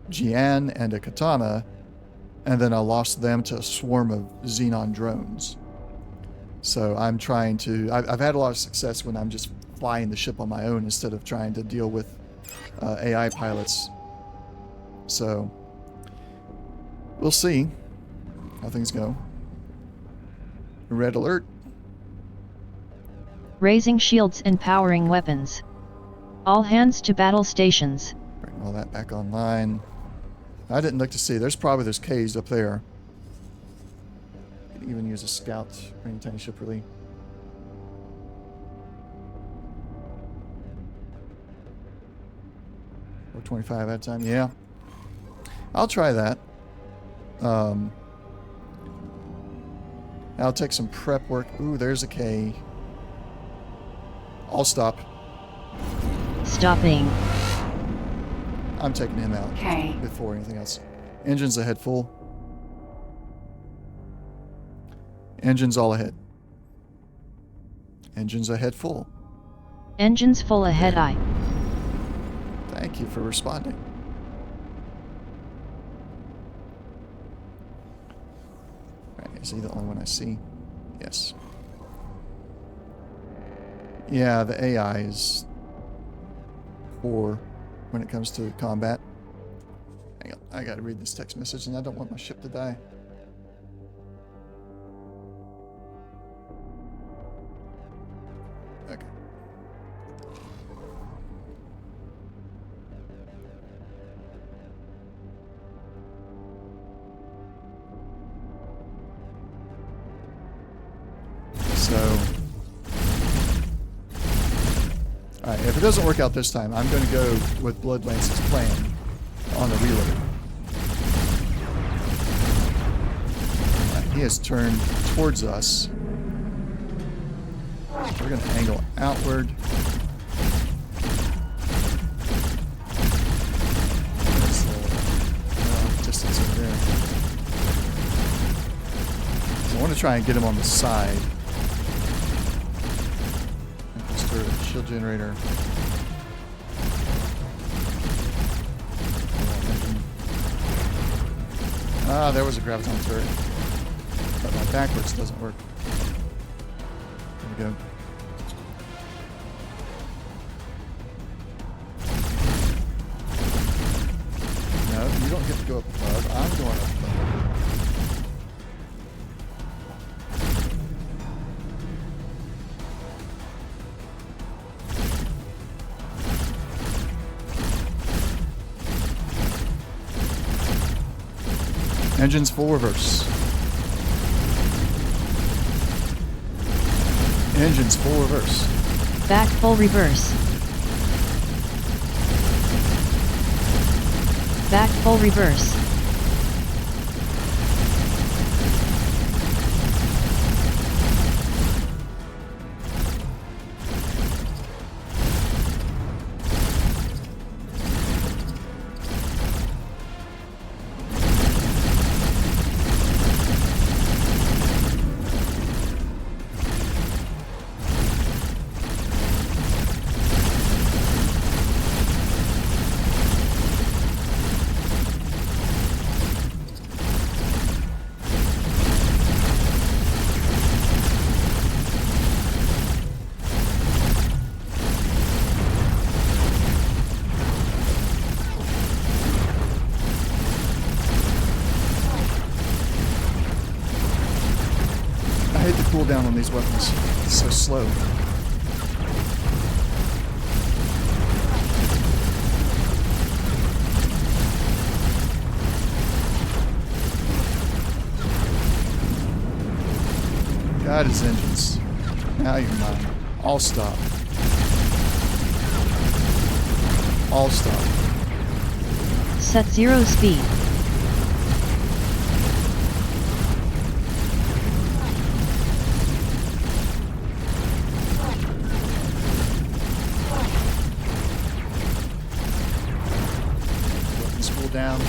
Jian and a Katana, and then I lost them to a swarm of Xenon drones. So I'm trying to... I've had a lot of success when I'm just flying the ship on my own instead of trying to deal with AI pilots. So we'll see how things go. Red alert. Raising shields and powering weapons. All hands to battle stations. Bring all that back online. I didn't look to see. There's caves up there. You can even use a scout or any tiny ship, really. Or 25 at a time. Yeah. I'll try that. I'll take some prep work. Ooh, there's a K. I'll stop. Stopping. I'm taking him out Okay. before anything else. Engines ahead full. Engines all ahead. Engines ahead full. Engines full ahead I. Thank you for responding. Right, is he the only one I see? Yes. Yeah, the AI is poor when it comes to combat. Hang on, I gotta read this text message and I don't want my ship to die. Okay. So, alright, if it doesn't work out this time, I'm going to go with Bloodlance's plan on the reload. Right, he has turned towards us. We're going to angle outward. There's distance over there. So I want to try and get him on the side. shield generator. Ah, there was a graviton turret. But my backwards doesn't work. There we go. No, you don't get to go up above. I'm going up above. Engines full reverse. Engines full reverse. Back full reverse. Back full reverse. I hate the cooldown on these weapons. It's so slow. God, his engines. Now you're mine. All stop. All stop. Set 0 speed. Weapons cool down.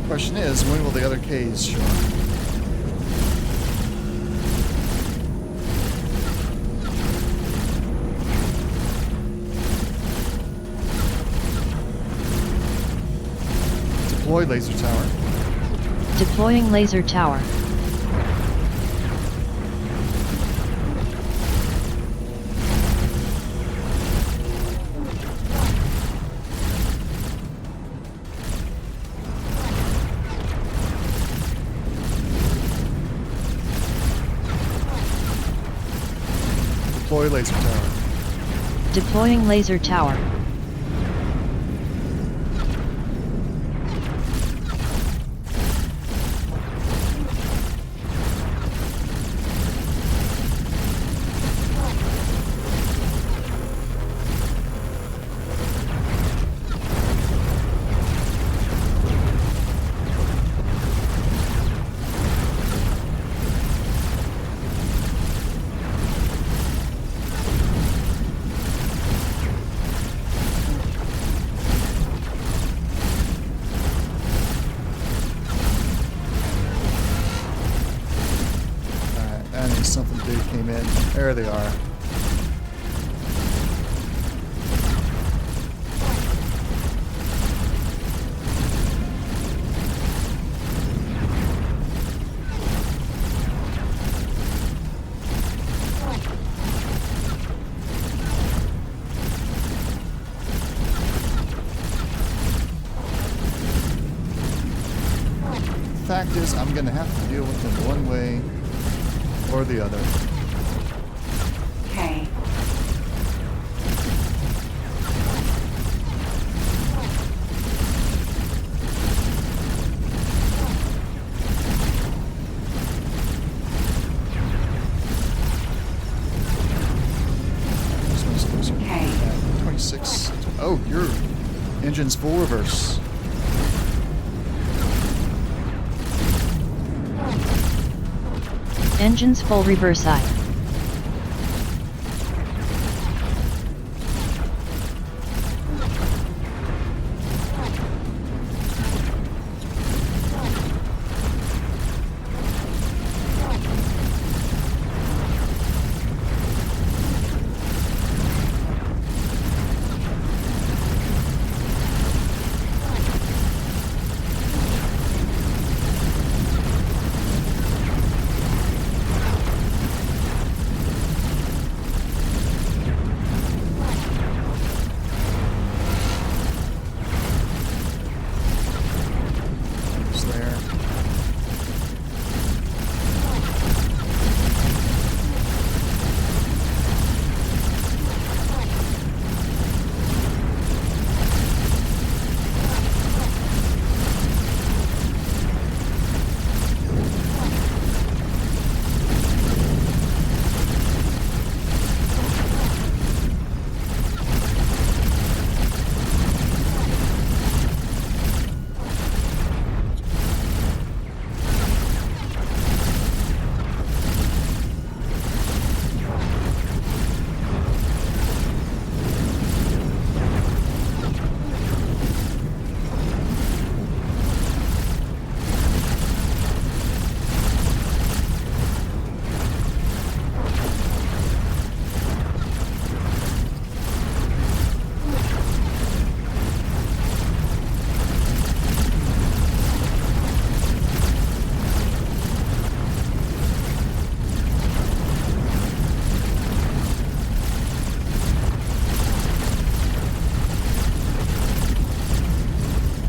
Question is, when will the other Ks show up? Deploy laser tower. Deploying laser tower. Deploy laser tower. Deploying laser tower. dude came in. There they are. Fact is, I'm gonna have to deal with them one way or the other. K. This one's closer. Okay. 26. Oh, your engine's full reverse. Engines full reverse I. It's there.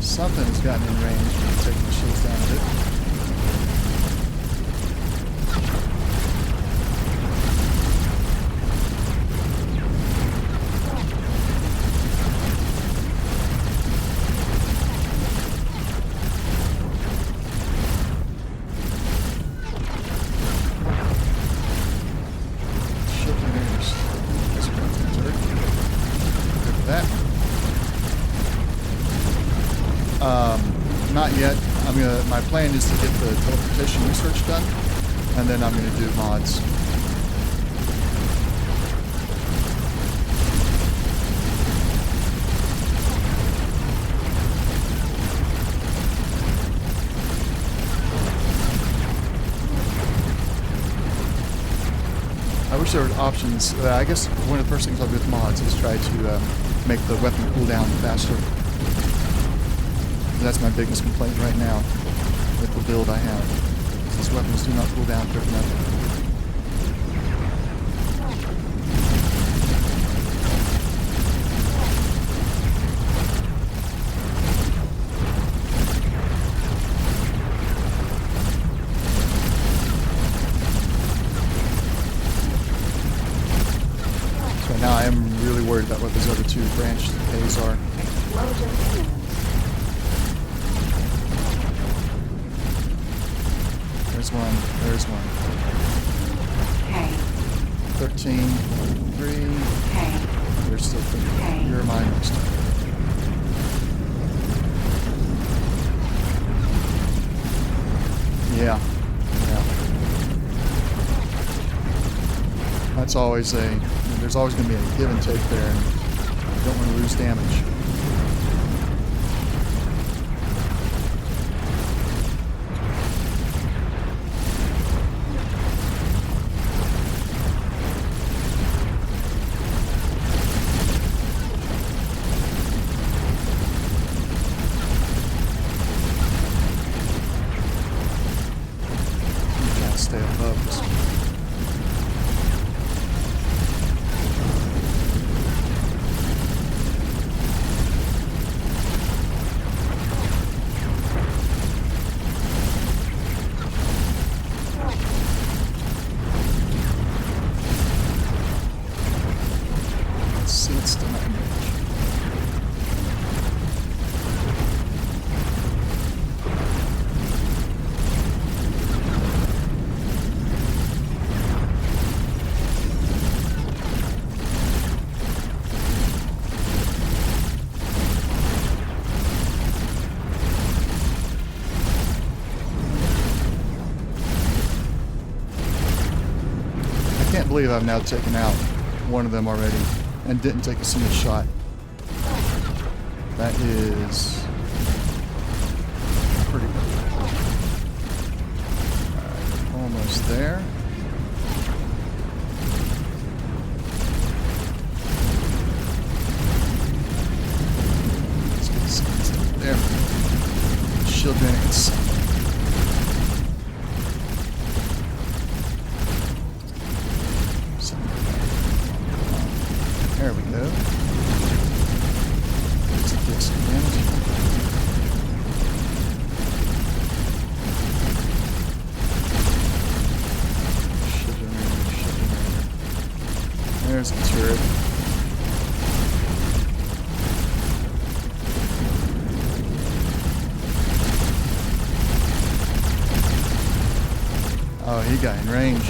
Something's gotten in range and taking the shields down a bit. Shield generators. That's a good turret. Good for that. Not yet. My plan is to get the teleportation research done, and then I'm gonna do mods. I wish there were options. I guess one of the first things I'll do with mods is try to make the weapon cooldown faster. That's my biggest complaint right now with the build I have. These weapons do not cool down quick enough. So now I am really worried about what those other two branch A's are. Explosion imminent. There's one. There's one. K. 13, 3. K. There's still 3. Okay. You're my next. Yeah. Yeah. That's always there's always going to be a give and take there, and you don't want to lose damage. stay above this one. Let's see, it's still not in range. I can't believe I've now taken out one of them already and didn't take a single shot. That is pretty good. Alright, almost there. Let's get some stuff there. Shield grenades. There we go. Let's get some damage. There's the turret. Oh, he got in range.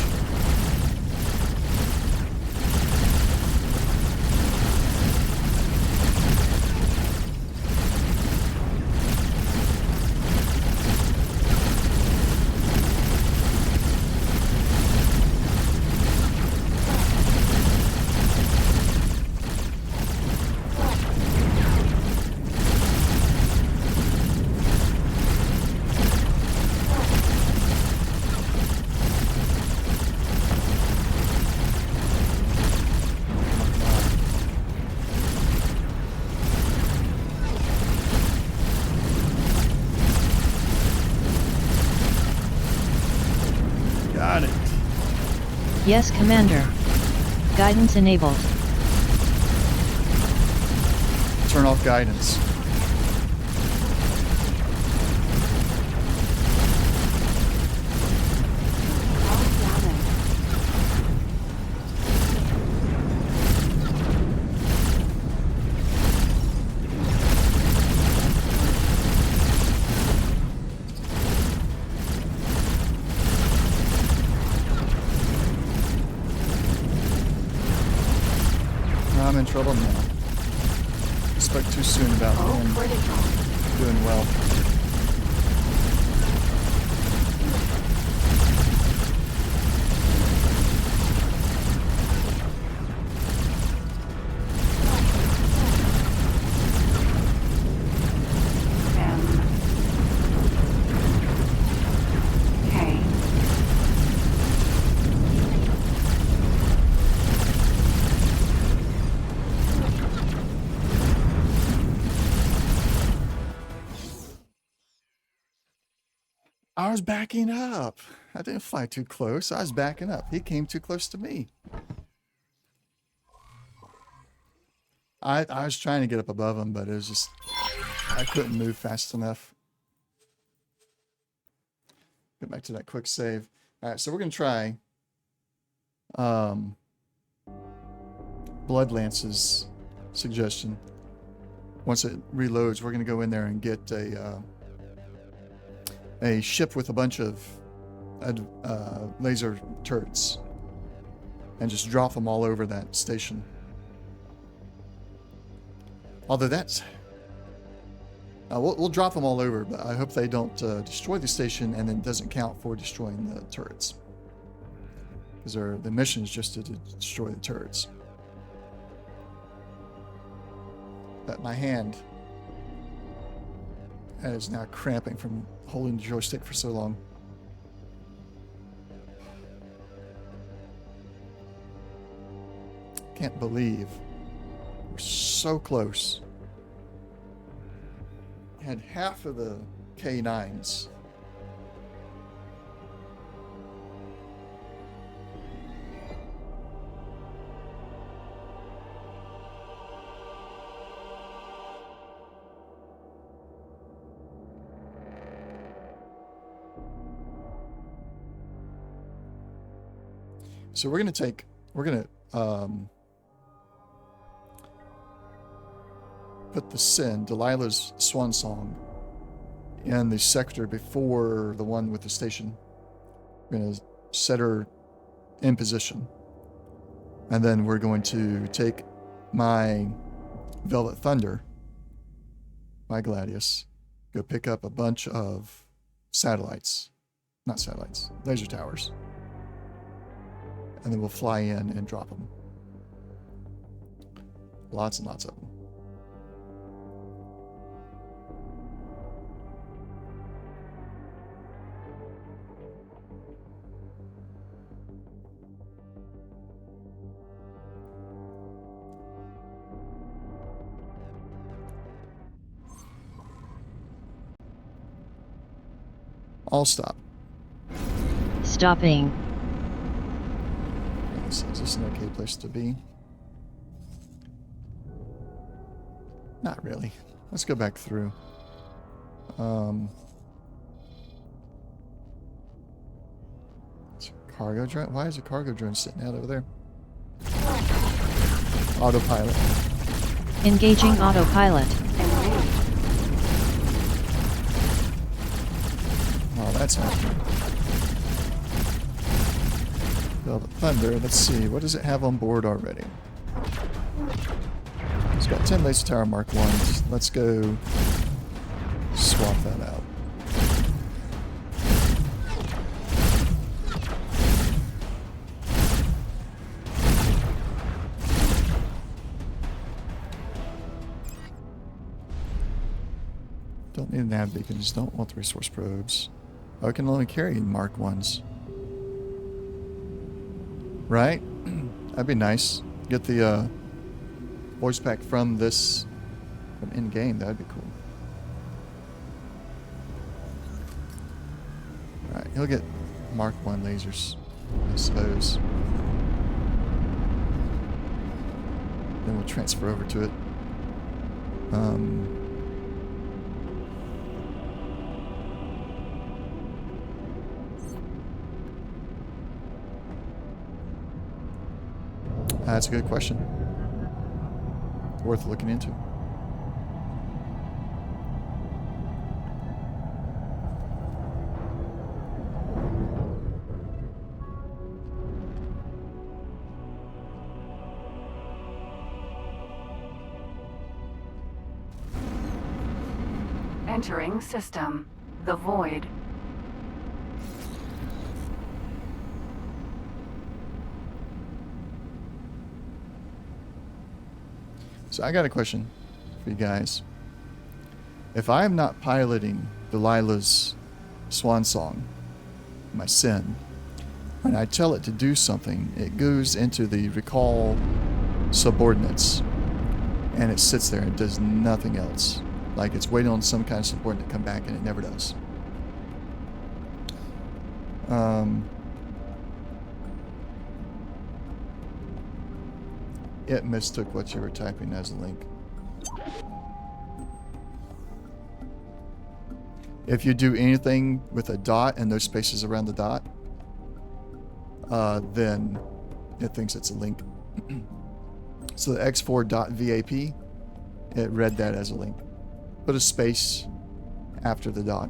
Got it. Yes, Commander. Guidance enabled. Turn off guidance. All damage. I'm in trouble now. Spoke too soon about All him critical. doing well. M. K. I was backing up. I didn't fly too close. I was backing up. He came too close to me. I was trying to get up above him, but it was just I couldn't move fast enough. Get back to that quick save. All right, so we're gonna try Bloodlance's suggestion. Once it reloads, we're gonna go in there and get a ship with a bunch of laser turrets and just drop them all over that station. Although that's we'll drop them all over, but I hope they don't destroy the station and then doesn't count for destroying the turrets, because the mission is just to destroy the turrets. But my hand is now cramping from holding the joystick for so long. Can't believe we're so close. Had half of the K9s So we're gonna put the Sin, Delilah's swan song, in the sector before the one with the station. We're gonna set her in position. And then we're going to take my Velvet Thunder, my Gladius, go pick up a bunch of satellites. Not satellites, laser towers. And then we'll fly in and drop them. Lots and lots of them. I'll stop. Stopping. Is this an okay place to be? Not really. Let's go back through. It's a cargo drone. Why is a cargo drone sitting out over there? Autopilot. Engaging autopilot. Engaged. Oh, that's happening. Velvet Thunder. Let's see. What does it have on board already? It's got 10 laser tower Mark 1s. Let's go swap that out. Don't need nav beacons. Don't want the resource probes. Oh, I can only carry Mark 1s. Right? That'd be nice. Get the voice pack from this, from in-game. That'd be cool. Alright, he'll get Mark 1 lasers, I suppose. Then we'll transfer over to it. That's a good question. Worth looking into. Entering system. The void. So I got a question for you guys. If I'm not piloting Delilah's swan song, my Sin, when I tell it to do something, it goes into the recall subordinates and it sits there and does nothing else. Like it's waiting on some kind of subordinate to come back and it never does. It mistook what you were typing as a link. If you do anything with a dot and those spaces around the dot, then it thinks it's a link. So the x4.vap, it read that as a link. Put a space after the dot.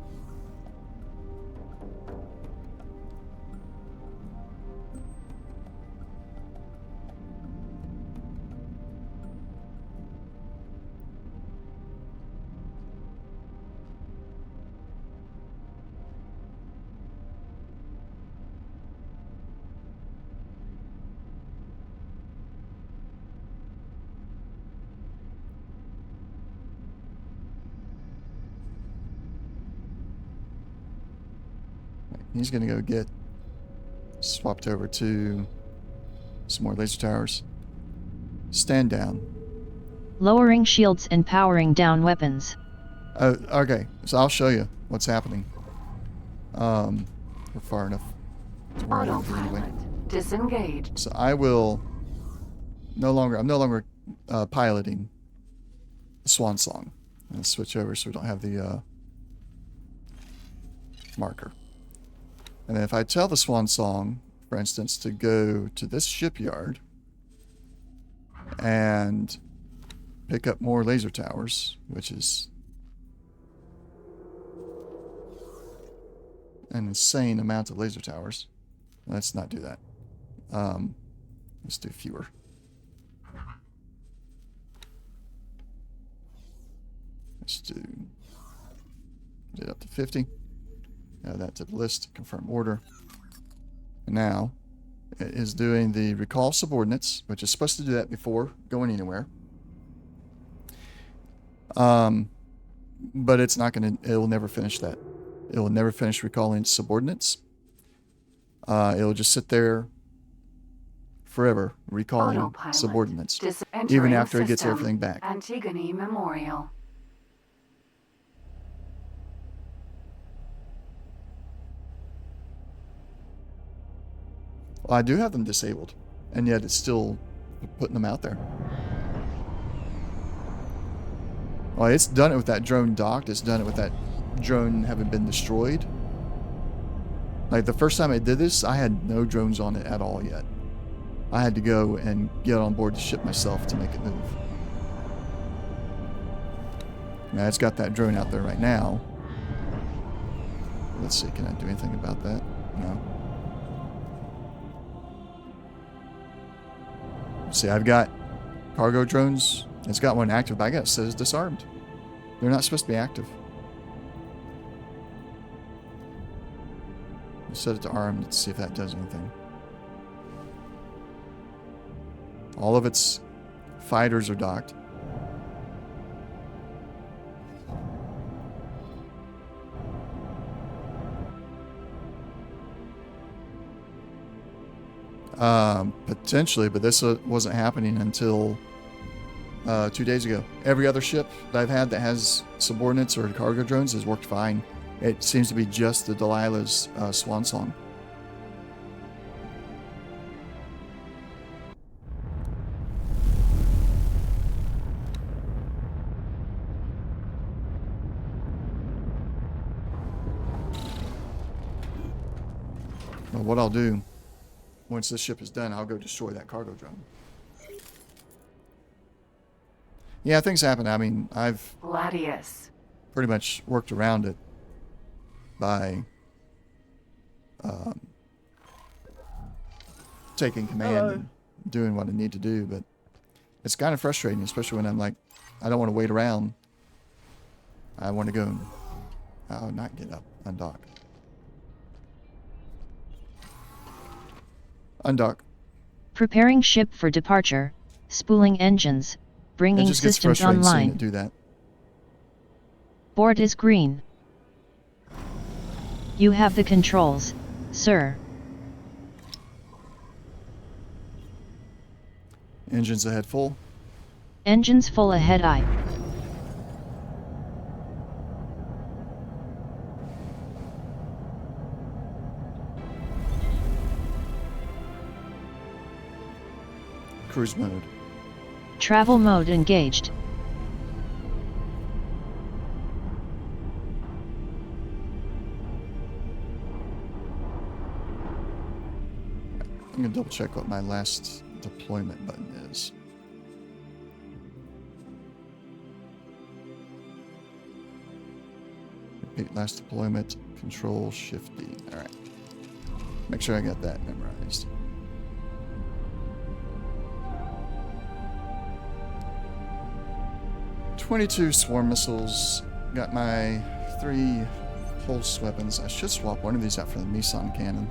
He's going to go get swapped over to some more laser towers. Stand down. Lowering shields and powering down weapons. Okay, so I'll show you what's happening. We're far enough to where I need to be anyway. Autopilot. Disengaged. So I will I'm no longer piloting the swan song. Let's switch over so we don't have the marker. And then if I tell the swan song for instance, to go to this shipyard and pick up more laser towers, which is an insane amount of laser towers. Let's not do that. Let's do fewer. Let's do it up to 50. Add that to the list. Confirm order. And now it is doing the recall subordinates, which is supposed to do that before going anywhere. But it's not going to. It will never finish that. It will never finish recalling subordinates. It will just sit there forever recalling Autopilot. subordinates, Entering even after it gets system. everything back. Antigone Memorial. Well, I do have them disabled, and yet it's still putting them out there. Well, it's done it with that drone docked. It's done it with that drone having been destroyed. Like, the first time I did this, I had no drones on it at all yet. I had to go and get on board the ship myself to make it move. Now, it's got that drone out there right now. Let's see, can I do anything about that? No. See, I've got cargo drones. It's got one active, but I got it says disarmed. They're not supposed to be active. Set it to armed. Let's see if that does anything. All of its fighters are docked. Potentially, but this wasn't happening until 2 days ago. Every other ship that I've had that has subordinates or cargo drones has worked fine. It seems to be just the Delilah's swan song. Well, what I'll do, once this ship is done, I'll go destroy that cargo drone. Yeah, things happen. I mean, I've Gladius. pretty much worked around it by taking command and doing what I need to do, but it's kind of frustrating, especially when I'm like, I don't want to wait around. I want to go and, oh, not get up, undock. Undock. Preparing ship for departure. Spooling engines. It Bringing just gets systems frustrating seeing online. it do that. Board is green. You have the controls, sir. Engines ahead full. Engines full ahead aye. Cruise mode. Travel mode engaged. I'm gonna double check what my last deployment button is. Repeat last deployment, Control Shift D. Alright. Make sure I got that memorized. .22 swarm missiles. Got my 3 pulse weapons. I should swap one of these out for the Meson cannon.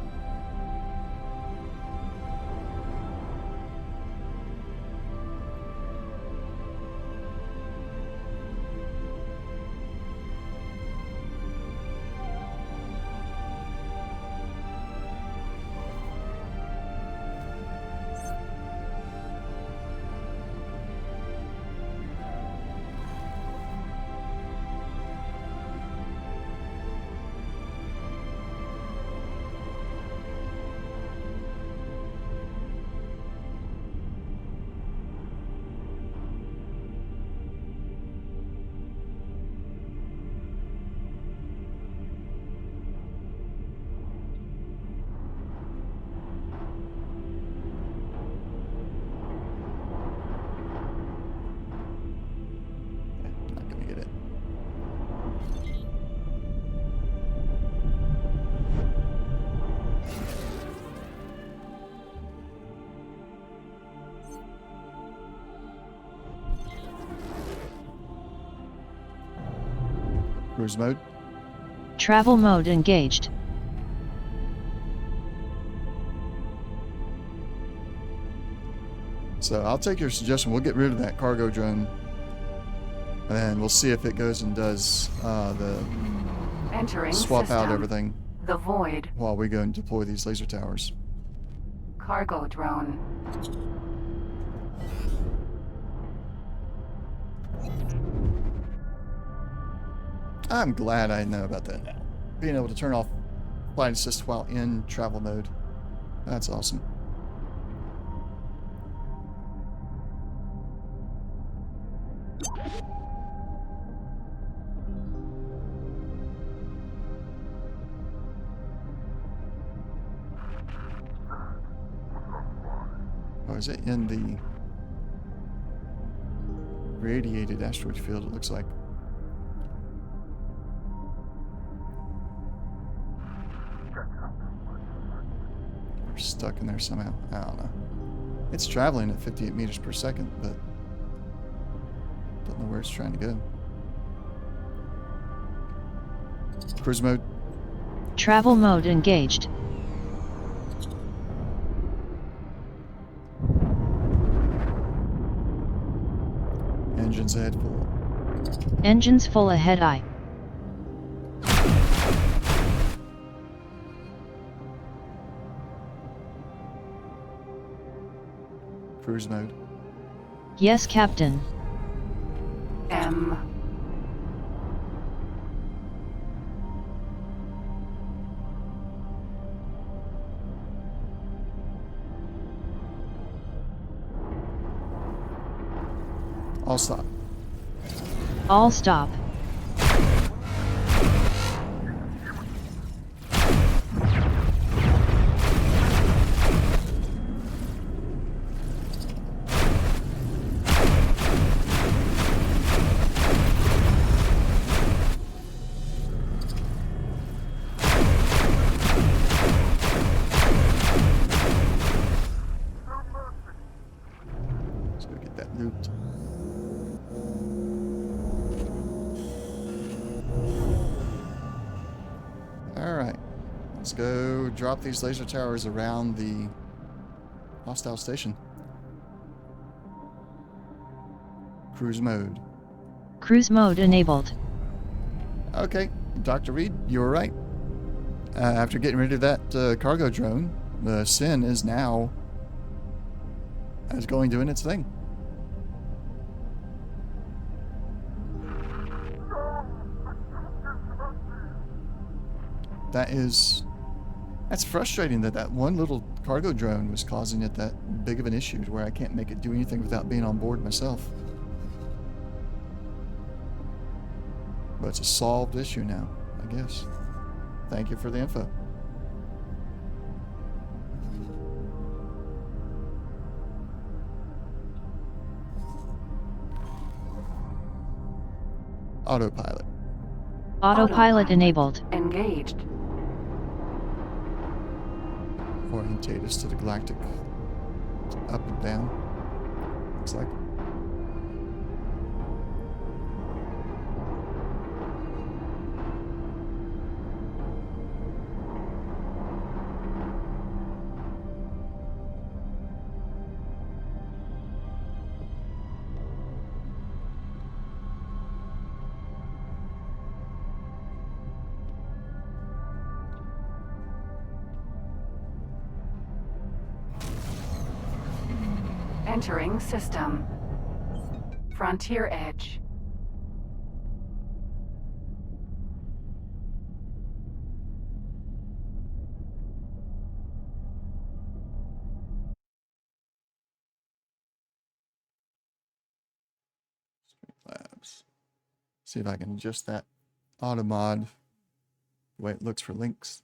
Cruise mode. Travel mode engaged. So I'll take your suggestion. We'll get rid of that cargo drone. And then we'll see if it goes and does the Entering swap system. out everything The Void. while we go and deploy these laser towers. Cargo drone. I'm glad I know about that now. Being able to turn off flight assist while in travel mode. That's awesome. Or is it in the radiated asteroid field, it looks like? We're stuck in there somehow. I don't know. It's traveling at 58 meters per second, but don't know where it's trying to go. Cruise mode. Travel mode engaged. Engines ahead full. Engines full ahead I. Cruise mode. Yes, Captain. M. All stop. All stop. Let's go get that loot. Alright. Let's go drop these laser towers around the hostile station. Cruise mode. Cruise mode enabled. Okay, Dr. Reed, you were right. After getting rid of that cargo drone, the Sin is now going doing its thing. That's frustrating that that one little cargo drone was causing it that big of an issue to where I can't make it do anything without being on board myself. But it's a solved issue now, I guess. Thank you for the info. Autopilot. Autopilot enabled. Engaged. Orientate us to the galactic up and down. Looks like. Entering system. Frontier Edge. Labs. See if I can adjust that auto mod the way it looks for links.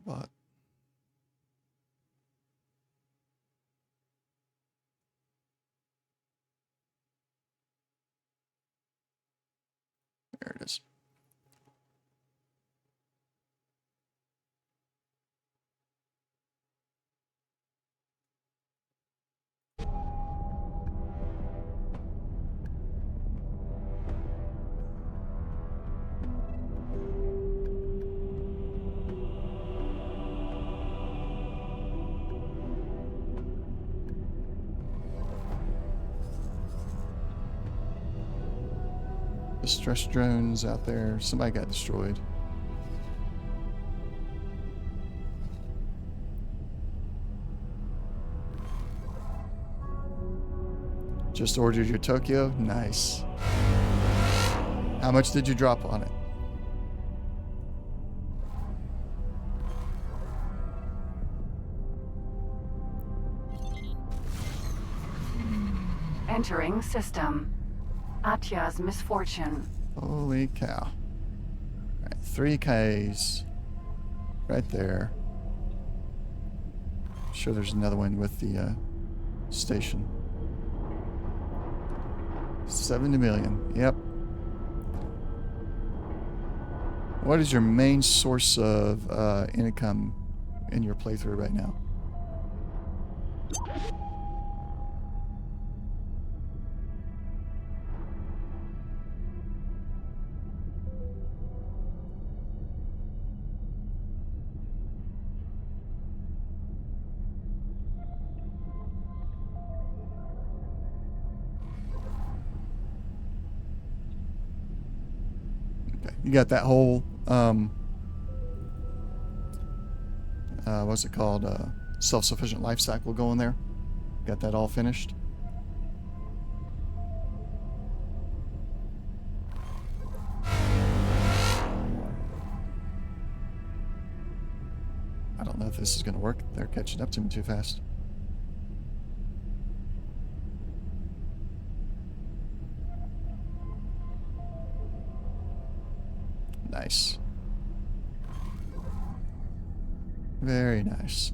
Cloudbot. There it is. Distress drones out there. Somebody got destroyed. Just ordered your Tokyo? Nice. How much did you drop on it? Entering system. Atya's misfortune. Holy cow. Alright, 3 Ks. Right there. Sure there's another one with the station. 70 million. Yep. What is your main source of income in your playthrough right now? You got that whole, what's it called? Self-sufficient life cycle going there. Got that all finished. I don't know if this is going to work. They're catching up to me too fast. Nice. Very nice.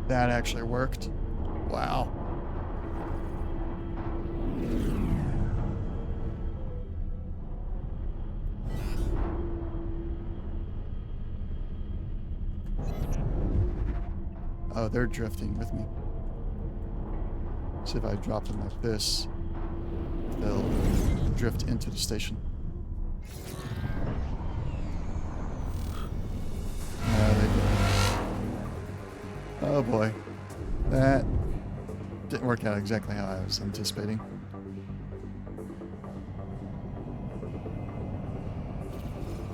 That actually worked. Wow. Oh, they're drifting with me. See if I drop them like this, they'll drift into the station. No, they didn't. Oh boy. That didn't work out exactly how I was anticipating.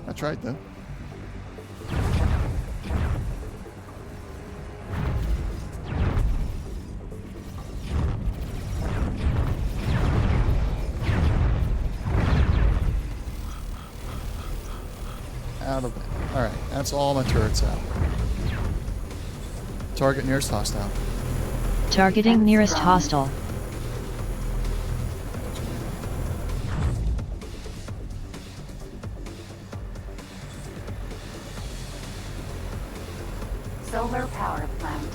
I tried though. Out of it. Alright, that's all my turrets out. Target nearest hostile. Targeting nearest hostile. Solar power plant.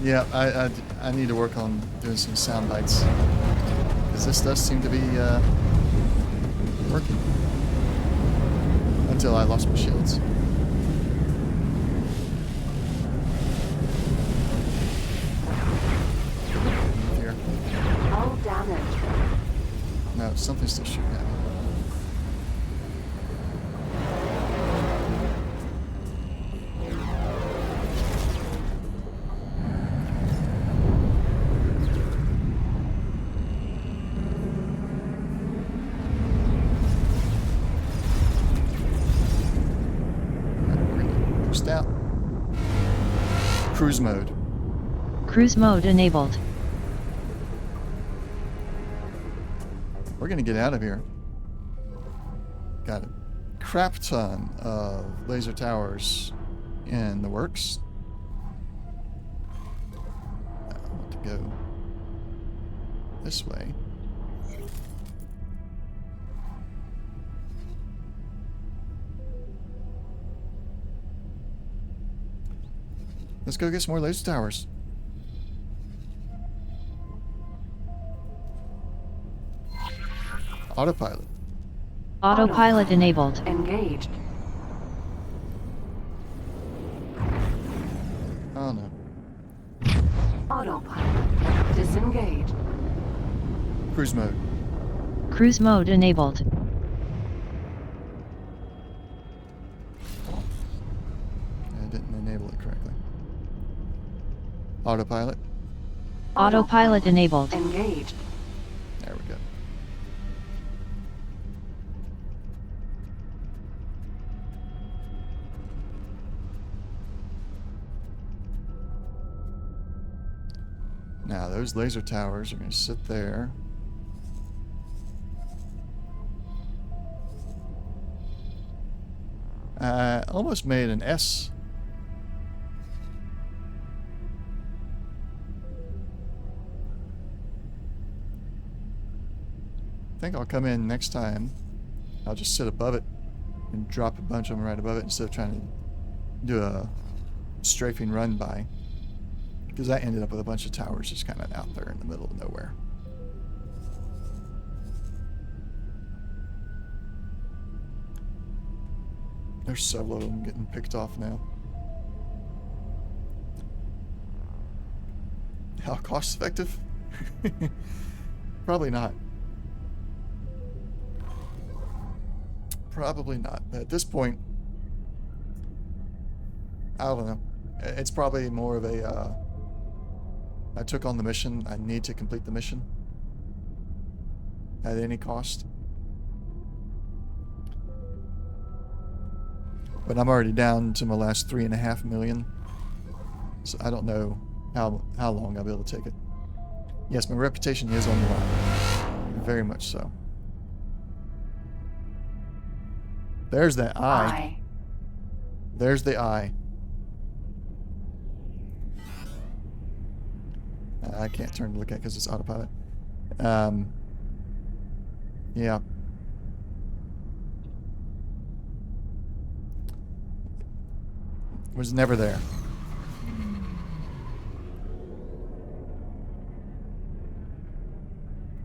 Yeah, I need to work on doing some sound bites. Because this does seem to be working. Until I lost my shields. Here. Hull damage. No, something's still shooting at me. Just out. Cruise mode. Cruise mode enabled. We're gonna get out of here. Got a crap ton of laser towers in the works. I want to go this way. Let's go get some more laser towers. Autopilot. Autopilot enabled. Engaged. Oh no. Autopilot. Disengaged. Cruise mode. Cruise mode enabled. I didn't enable it correctly. Autopilot. Autopilot enabled. Engaged. There we go. Now those laser towers are going to sit there. I almost made an S. I think I'll come in next time. I'll just sit above it and drop a bunch of them right above it instead of trying to do a strafing run by. Because I ended up with a bunch of towers just kind of out there in the middle of nowhere. There's several of them getting picked off now. How cost effective? Probably not. Probably not. But at this point, I don't know. It's probably more of a, I took on the mission. I need to complete the mission at any cost. But I'm already down to my last 3.5 million. So I don't know how long I'll be able to take it. Yes, my reputation is on the line. Very much so. There's that eye. There's the eye. I can't turn to look at it because it's autopilot. Yeah. Was never there.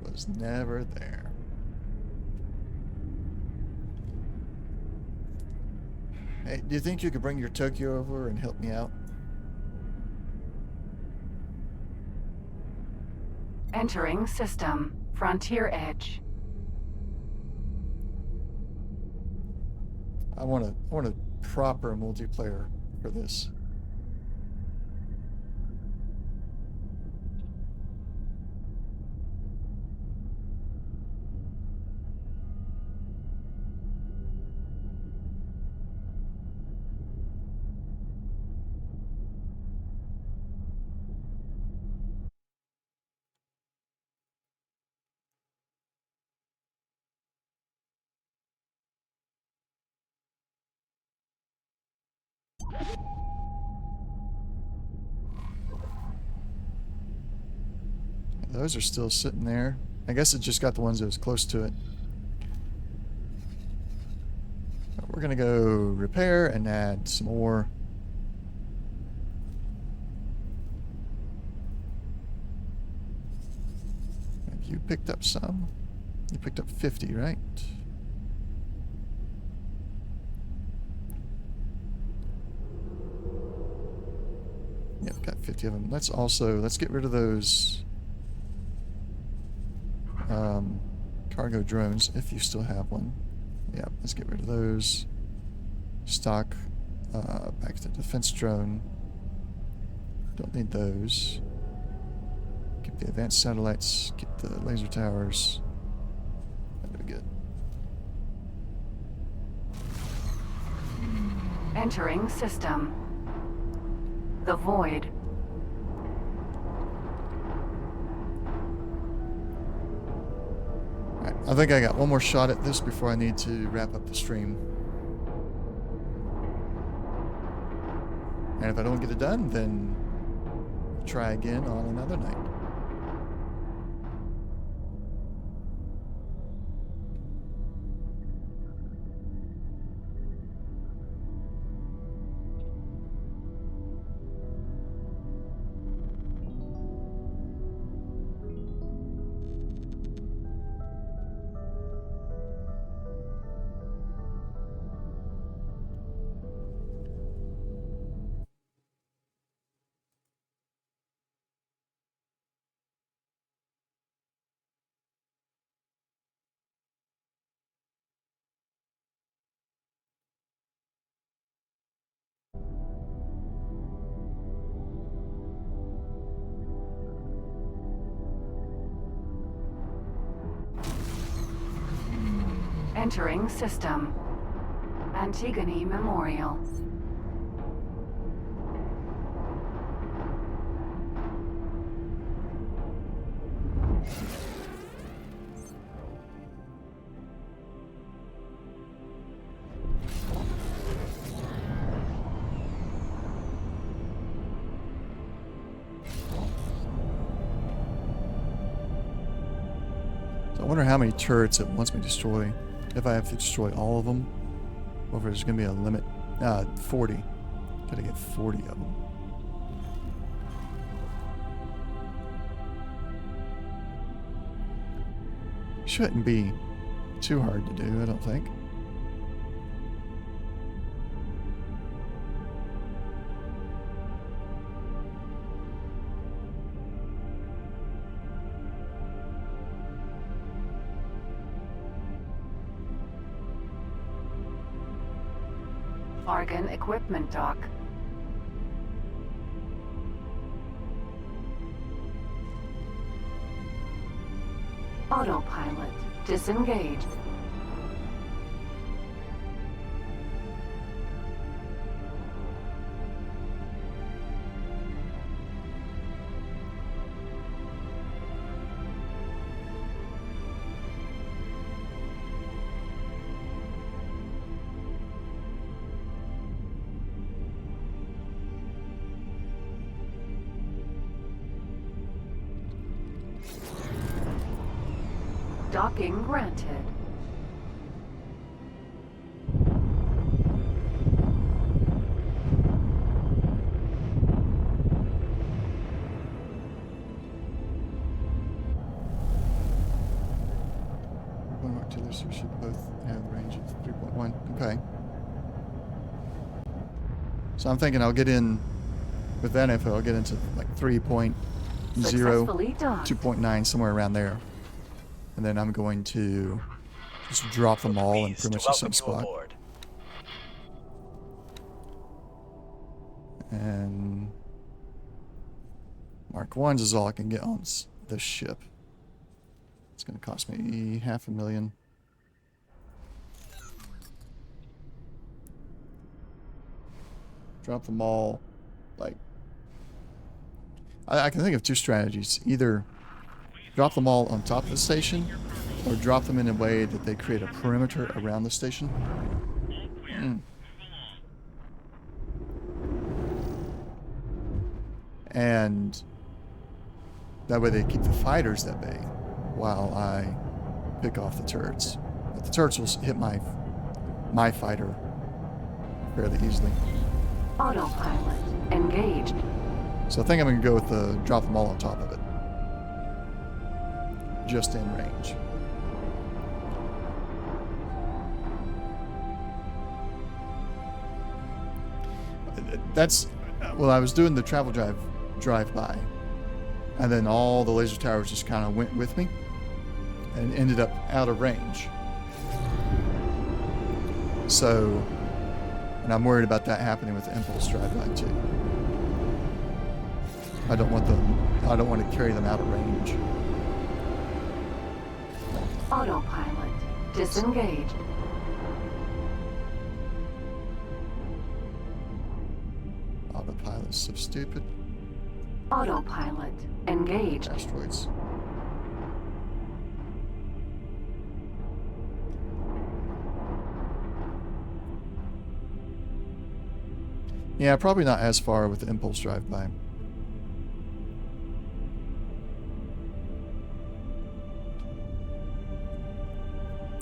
Was never there. Hey, do you think you could bring your Tokyo over and help me out? Entering system. Frontier Edge. I want a proper multiplayer for this. Those are still sitting there. I guess it just got the ones that was close to it. We're gonna go repair and add some more. you picked up some. You picked up 50, right? Yeah, we've got 50 of them. Let's get rid of those cargo drones, if you still have one. Yeah, let's get rid of those. Stock, back to defense drone. Don't need those. Keep the advanced satellites, keep the laser towers. That'd be good. Entering system. The void. Alright, I think I got one more shot at this before I need to wrap up the stream. And if I don't get it done, then try again on another night. Entering system. Antigone Memorial. So I wonder how many turrets it wants me to destroy. If I have to destroy all of them, or if there's going to be a limit. 40. Gotta get 40 of them. Shouldn't be too hard to do, I don't think. Argon equipment dock. Autopilot disengaged. Docking granted. One artillery should both have a range of 3.1. Okay. So I'm thinking I'll get in with that info. I'll get into like 3.0, Successfully docked. 2.9, somewhere around there. And then I'm going to just drop them all in pretty much the same spot. And Mark 1s is all I can get on this ship. It's going to cost me $500,000. Drop them all, like... I can think of two strategies. Either drop them all on top of the station, or drop them in a way that they create a perimeter around the station. And that way they keep the fighters at bay while I pick off the turrets. But the turrets will hit my fighter fairly easily. Autopilot engaged. So I think I'm going to go with the drop them all on top of it. just in range. That's, well, I was doing the travel drive by, and then all the laser towers just kind of went with me and ended up out of range. So, and I'm worried about that happening with the impulse drive by too. I don't want to carry them out of range. Autopilot disengaged. Autopilot's so stupid. Autopilot engaged. Asteroids. Yeah, probably not as far with the impulse drive by.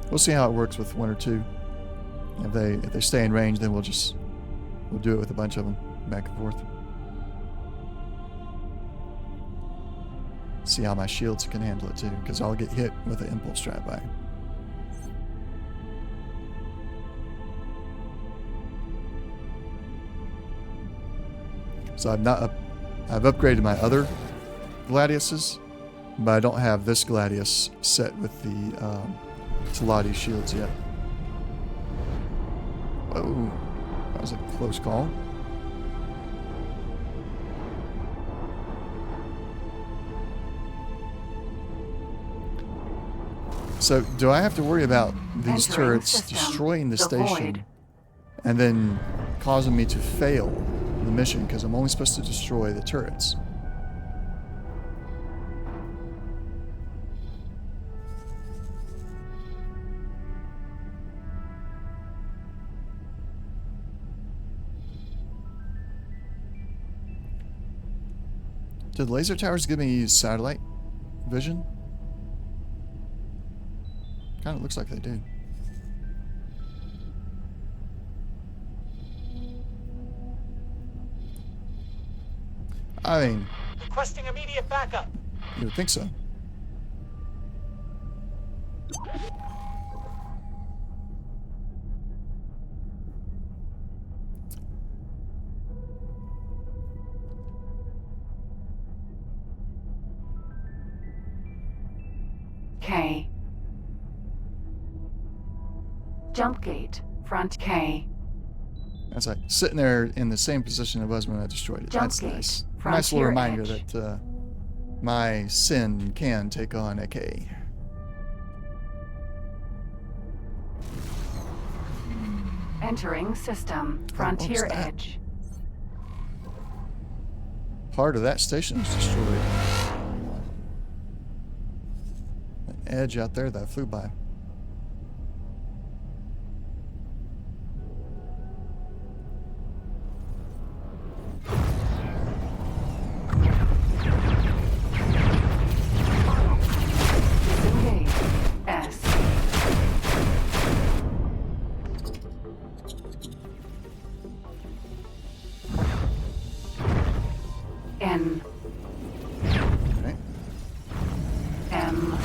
We'll see how it works with one or two. If they stay in range, then we'll do it with a bunch of them back and forth. See how my shields can handle it too, because I'll get hit with the impulse drive by. So I've upgraded my other Gladiuses, but I don't have this Gladius set with the Talati shields yet. Whoa, that was a close call. So, do I have to worry about these Entering turrets system. destroying the The station void. and then causing me to fail the mission because I'm only supposed to destroy the turrets? Did laser towers give me satellite vision? Kind of looks like they do. I mean, Requesting immediate backup. you would think so. K. Jump gate. Front K. That's like sitting there in the same position it was when I destroyed it. Jump That's gate. nice. Nice Frontier little reminder edge. that my sin can take on a K. Entering system. what was Frontier that? edge. Part of that station was destroyed. An edge out there that I flew by. Disengage. S. N. Okay. M.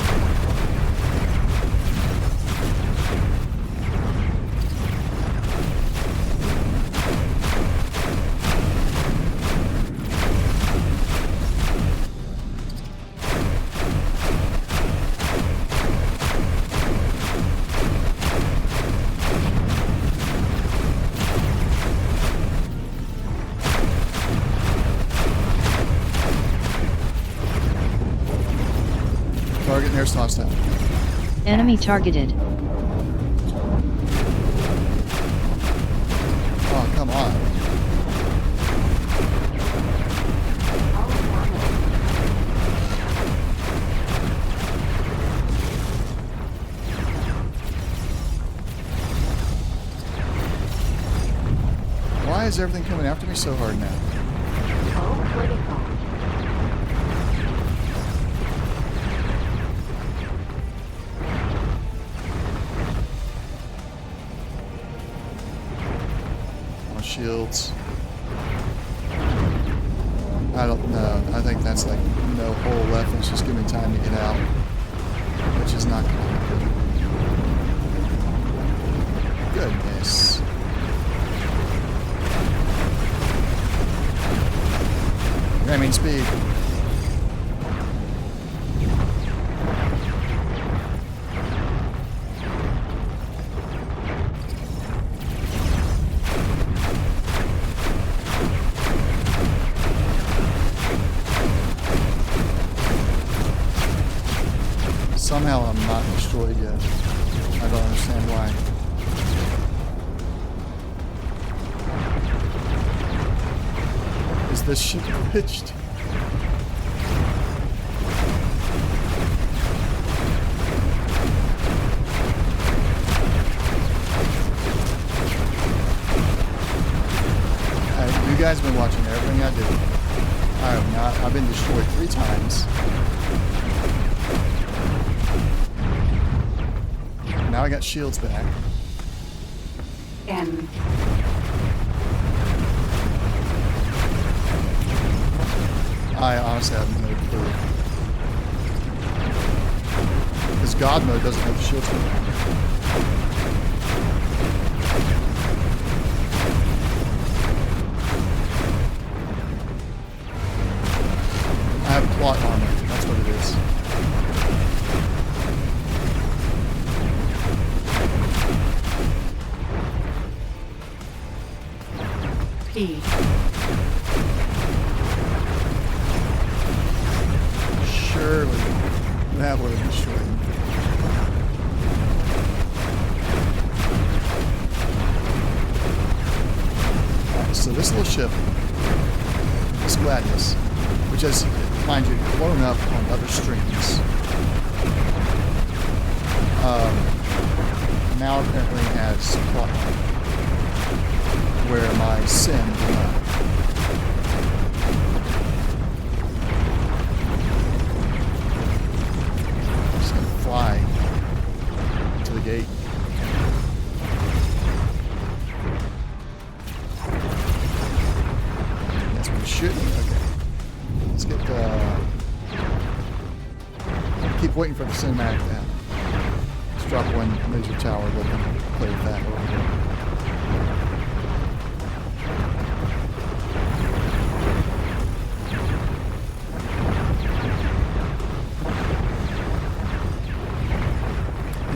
Target nearest hostile. Enemy targeted. Oh, come on. Why is everything coming after me so hard now? O critical. More shields. I don't know. I think that's like no hole left. It's just giving me time to get out. which is not going to happen. Goodness. Ramming speed. Somehow I'm not destroyed yet. I don't understand why. Is this ship pitched? You guys have been watching everything I do. I have not. I've been destroyed 3 times. Now I got shields back. N. I honestly have no clue. Because God mode doesn't have the shields back. I have plot armor. That's what it is. P. Surely that would have destroyed him. Alright, so this little ship, this Gladius, which has, mind you, blown up on other streams, now apparently has plot armor, where my sin did not. Fly to the gate. That's what we're shooting. Okay. Let's get keep waiting for the cinematic to happen. Let's drop one laser tower, let them play with that over here.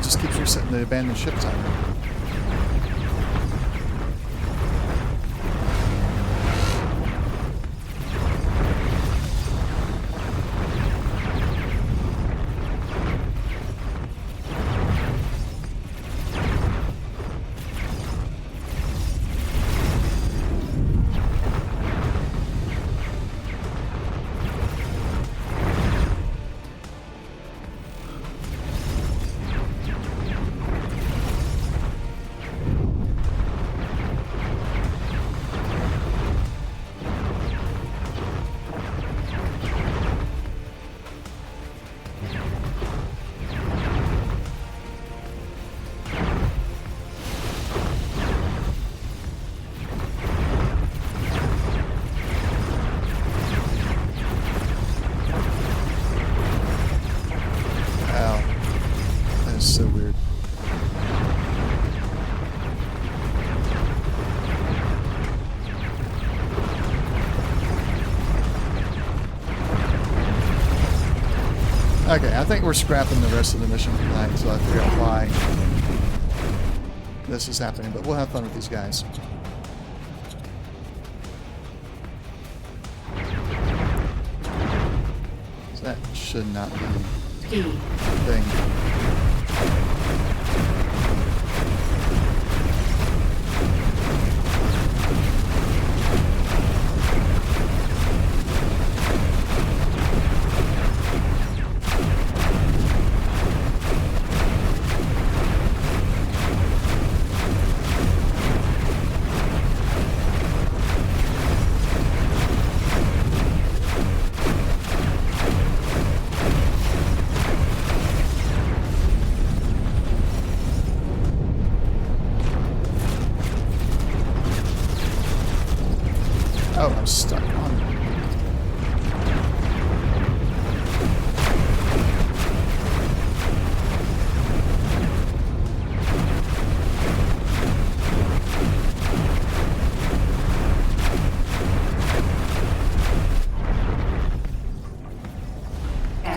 Just keeps resetting the abandoned ship timer. So weird. Okay, I think we're scrapping the rest of the mission tonight until I figure out why this is happening, but we'll have fun with these guys. So that should not be E. a thing.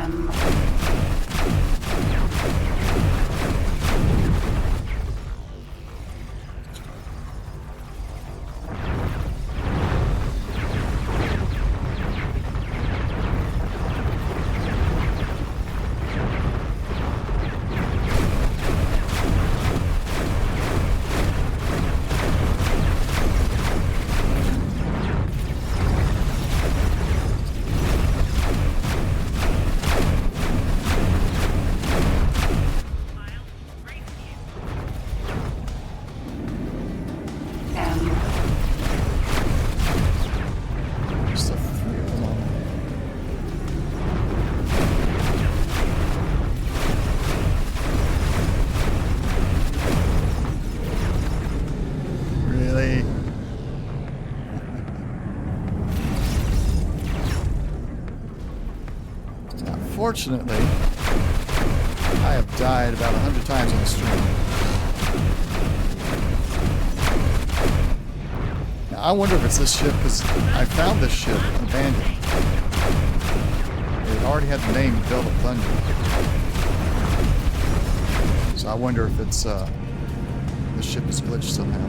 M. Just a few of them on there. Really? Now, fortunately, I have died about 100 times on the stream. Now, I wonder if it's this ship, because I found this ship abandoned. It already had the name Velvet Thunder. So I wonder if it's, the ship is glitched somehow.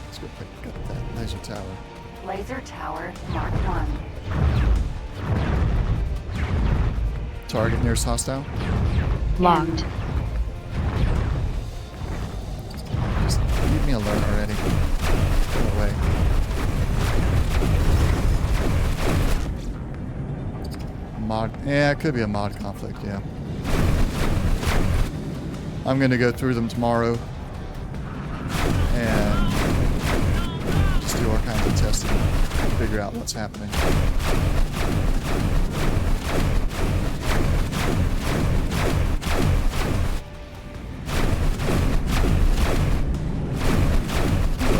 Let's go pick up that laser tower. Laser Tower Mark 1. Target nearest hostile. Locked. Just leave me alone already. Go away. Mod. Yeah, it could be a mod conflict, yeah. I'm gonna go through them tomorrow and just do all kinds of testing to figure out what's happening.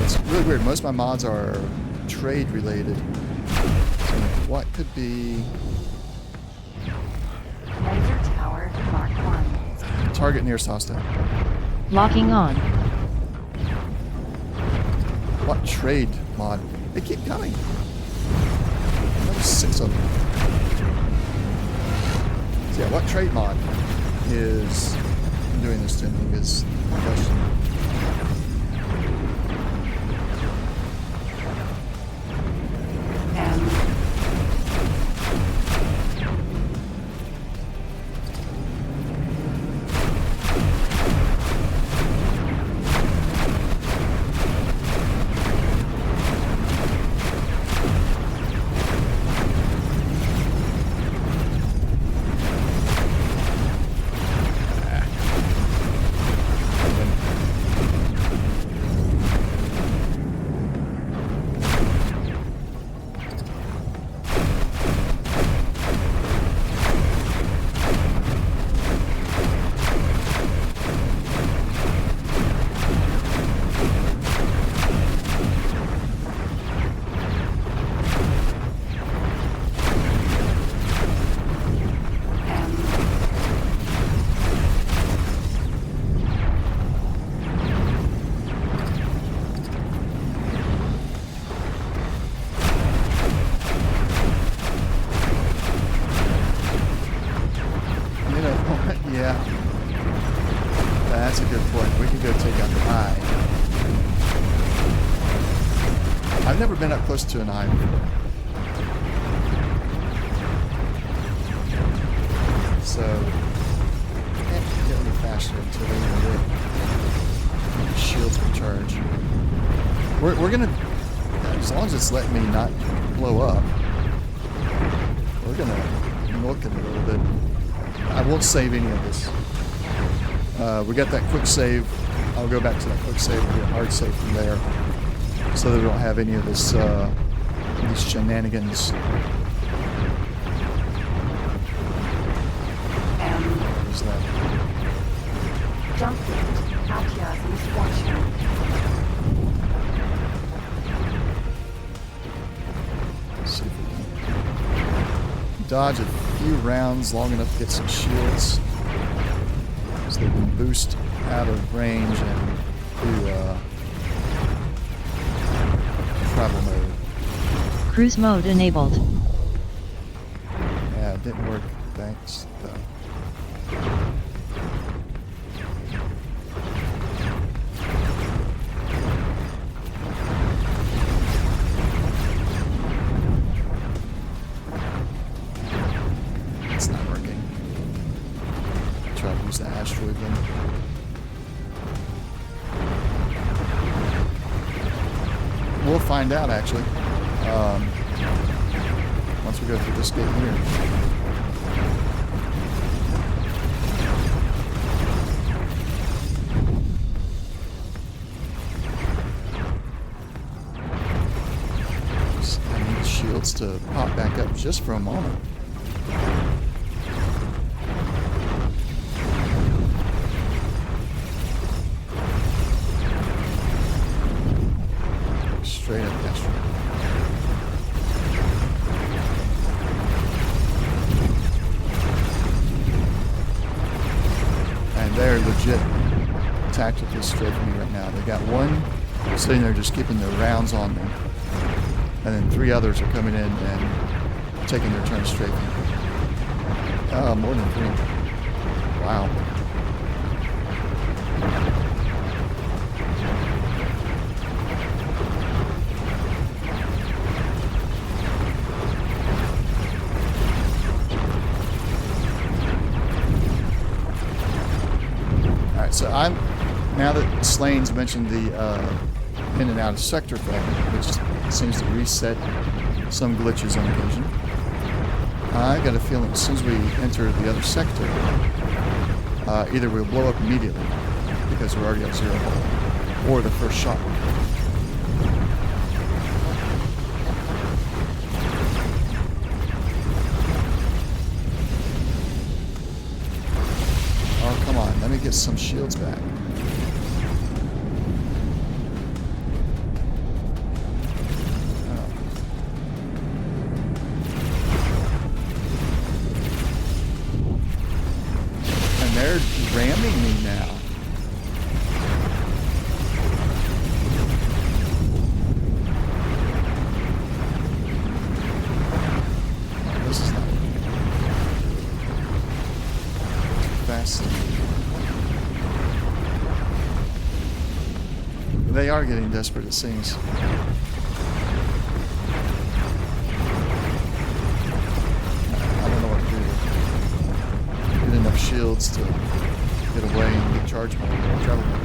It's really weird. Most of my mods are trade related. So what could be Laser Tower Mark 1. target nearest hostile? Locking on. What trade mod? They keep coming. Another 6 of them. So yeah, what trade mod is doing this to me is the question. M. Yeah. That's a good point. We could go take out the eye. I've never been up close to an eye before. So, can't get any faster until they get shields recharge. We're gonna, as long as it's letting me not blow up, we're gonna milk it a little bit. I won't save any of this. We got that quick save. I'll go back to that quick save and get a hard save from there, so that we don't have any of this these shenanigans. What is that? Jump it. Atya's misfortune. Let's see if we can dodge a few rounds long enough to get some shields, so they can boost out of range and to travel mode. Cruise mode enabled. Yeah, it didn't work. Thanks, though. It's not working. Try to use the asteroid again. We'll find out, actually. Once we go through this gate here. I need the shields to pop back up just for a moment. Straight up asteroid. And they're legit tactically strafing me right now. They got one sitting there just keeping their rounds on me. And then 3 others are coming in and taking their turn strafing. More than 3. Wow. So now that Slane's mentioned the in and out of sector thing, which seems to reset some glitches on occasion, I got a feeling as soon as we enter the other sector, either we'll blow up immediately because we're already at 0 hole, or the first shot. Oh, come on. Let me get some shields back. Oh. And they're ramming me now. Oh, this is not fast. They are getting desperate, it seems. I don't know what to do. Get enough shields to get away and get charge mode or travel mode.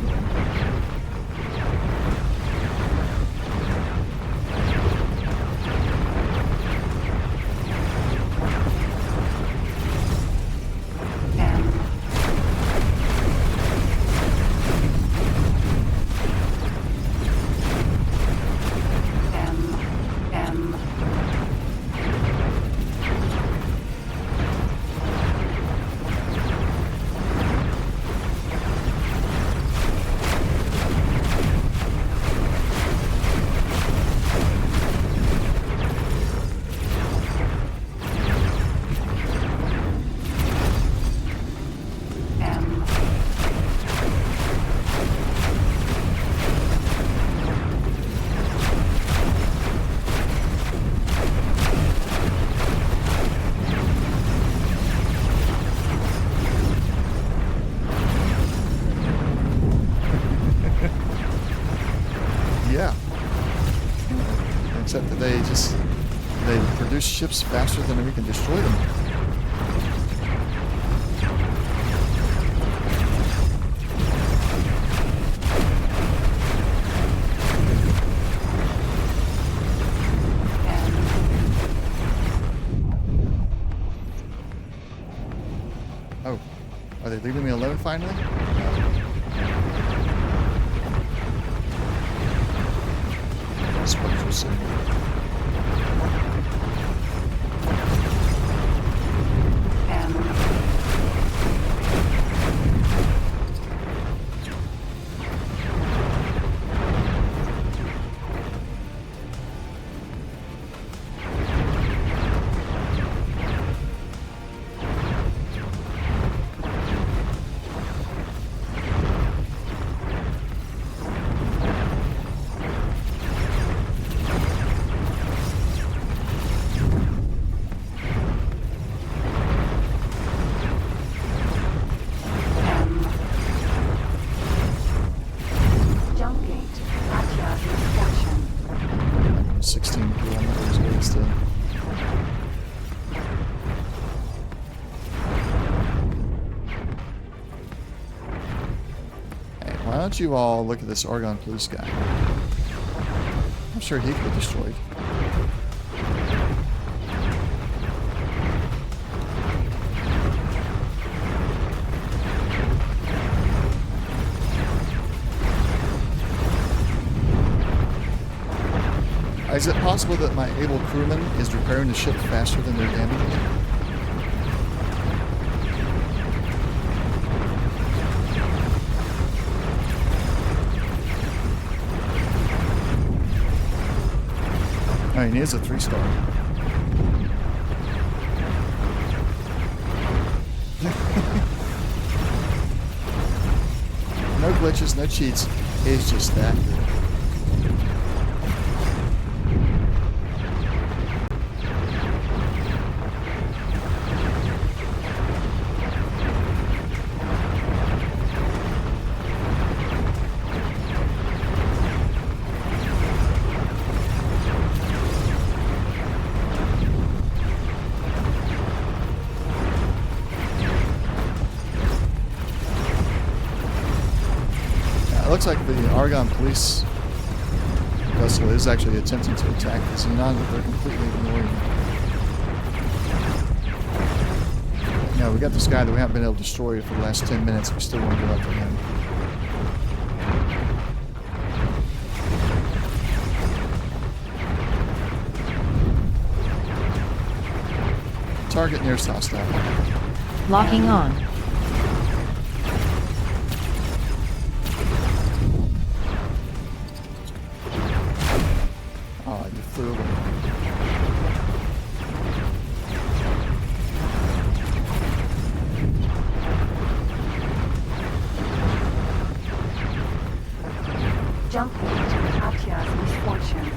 Yeah. Except that they produce ships faster than we can destroy them. Oh, are they leaving me alone finally? I suppose we'll see. 16 kilometers away still. Hey, why don't you all look at this Argon Police guy? I'm sure he could be destroyed. Is it possible that my able crewman is repairing the ship faster than they're damaging it? I mean, he is a 3-star. No glitches, no cheats. It's just that good. It looks like the Argon Police vessel is actually attempting to attack the Xenon, but they're completely ignoring it. Yeah, we got this guy that we haven't been able to destroy for the last 10 minutes. We still want to go after him. Target nearest hostile. Locking on. Oh, you flew away. Jump point. Katya's misfortune.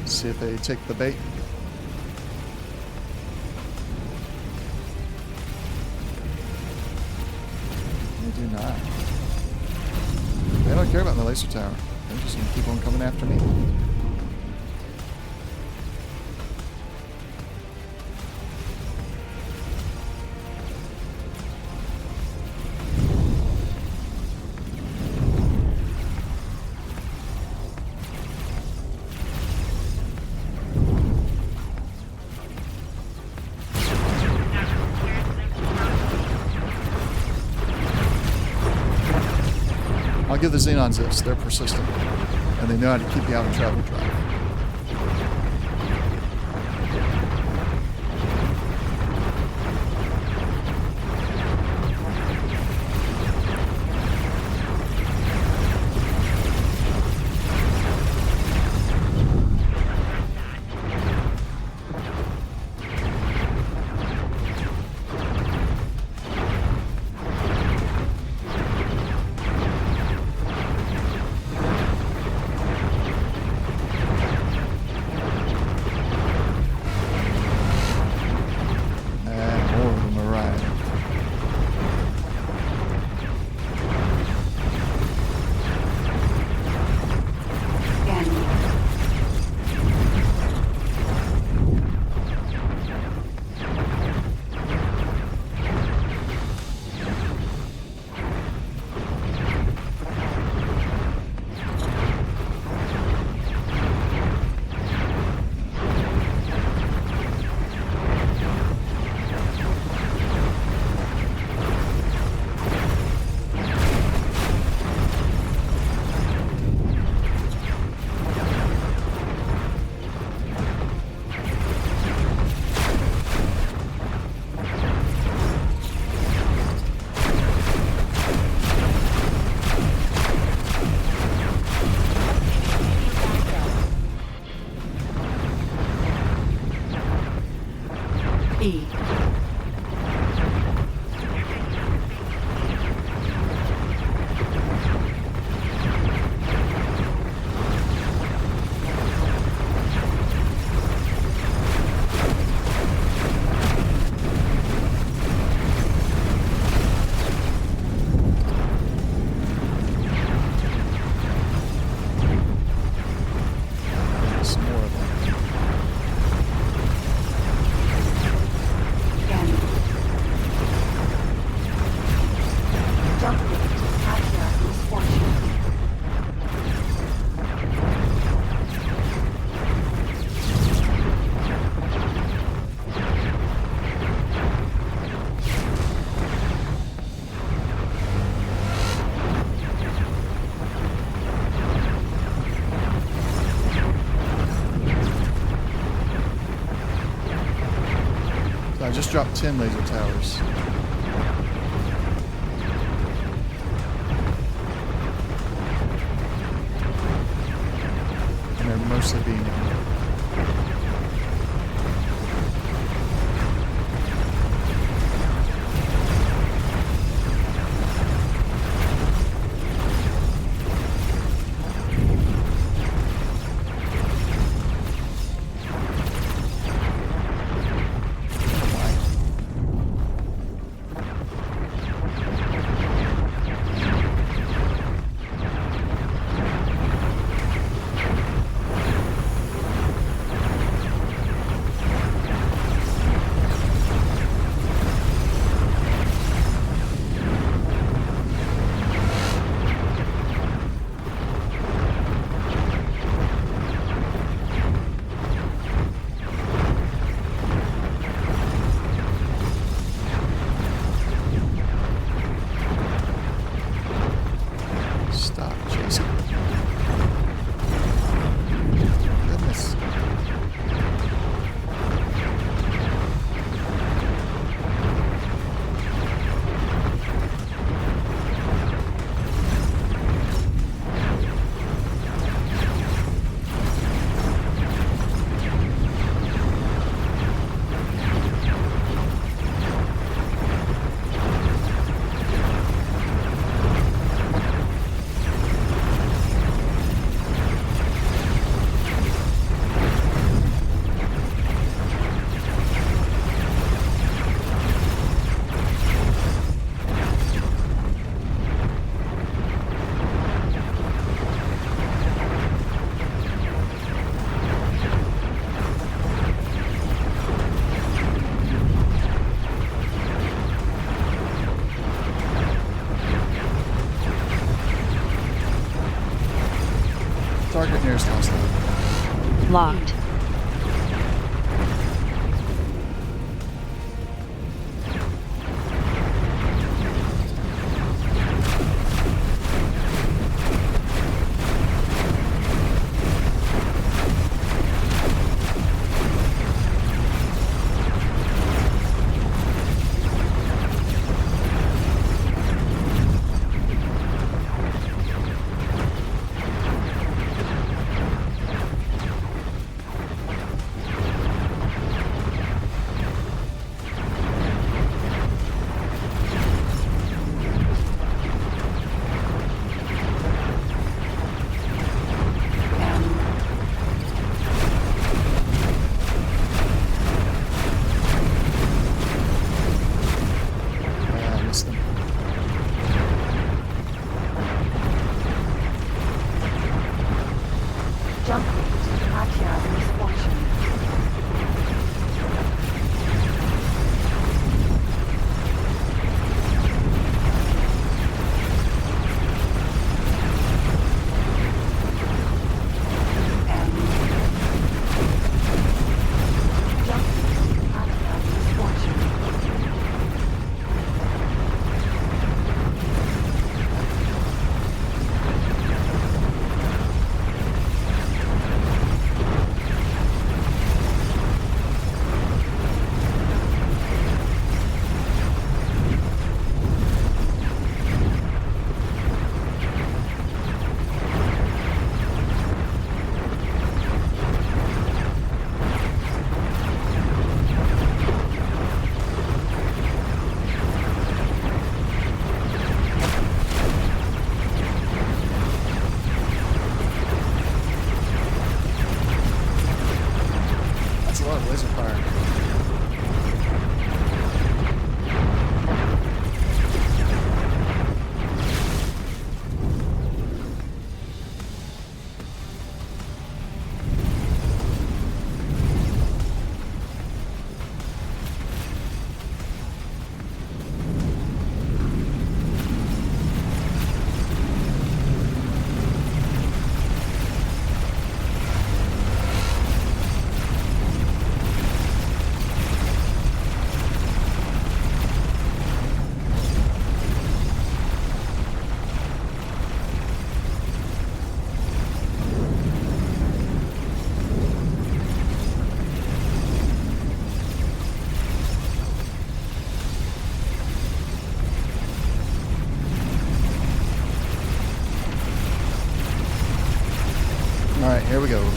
See if they take the bait. They do not. They don't care about my laser tower. They're just gonna keep on coming after me. I'll give the Xenons this. They're persistent. And they know how to keep you out of travel drive. just dropped 10 laser towers. And they're mostly being ignored. Stop chasing. Goodness. Target nearest hostile. Locked.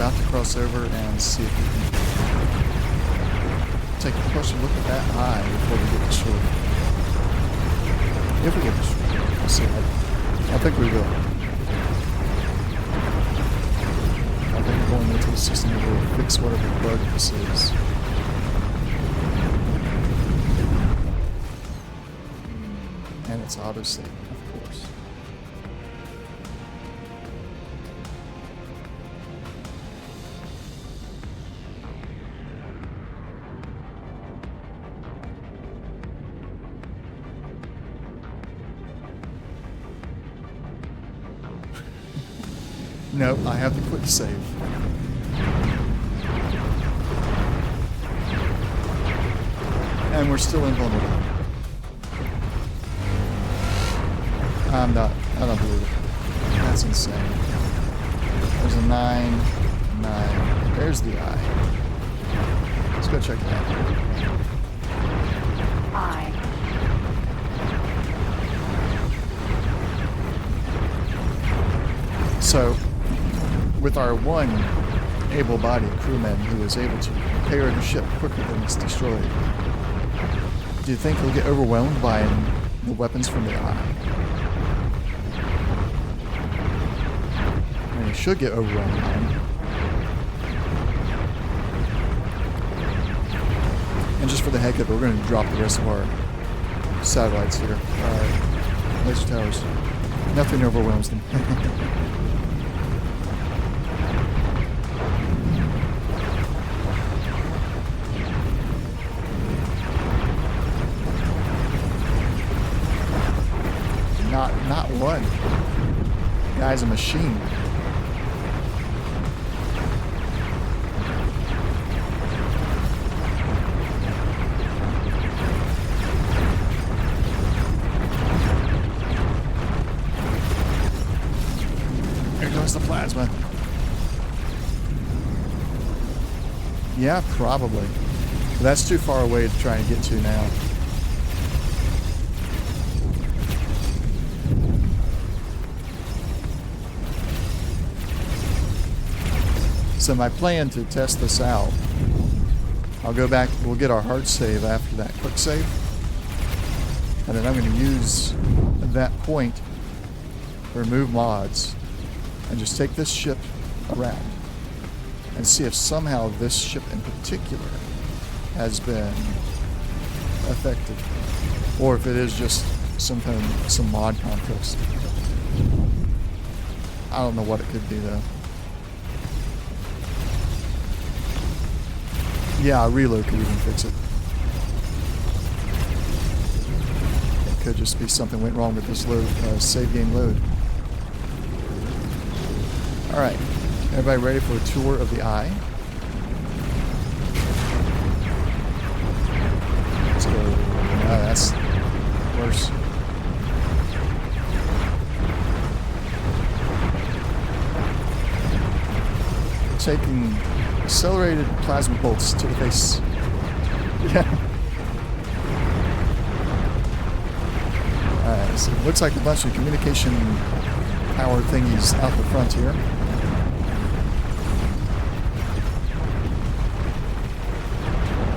about to cross over and see if we can take a closer look at that eye before we get destroyed. If we get destroyed, we'll see. I think we will. I think going into the system will fix whatever bug this is. And it's autosave, of course. Nope, I have the quick save. And we're still invulnerable. I don't believe it. That's insane. There's a 9, 9. There's the eye. Let's go check it out. I. So, with our one able-bodied crewman who is able to repair the ship quicker than it's destroyed, do you think he'll get overwhelmed by the weapons from the eye? I mean, he should get overwhelmed by them. And just for the heck of it, we're going to drop the rest of our satellites here. Laser towers. Nothing overwhelms them. Not one. Guy's a machine. There goes the plasma. Yeah, probably. But that's too far away to try and get to now. So my plan to test this out, I'll go back, we'll get our hard save after that quick save. And then I'm going to use that point, remove mods, and just take this ship around and see if somehow this ship in particular has been affected. Or if it is just some mod conflicts. I don't know what it could be though. Yeah, a reload could even fix it. It could just be something went wrong with this load, save game load. Alright, everybody ready for a tour of the eye? Let's go. That's worse. Taking accelerated plasma bolts to the face. Yeah. Alright, so it looks like a bunch of communication power thingies out the front here.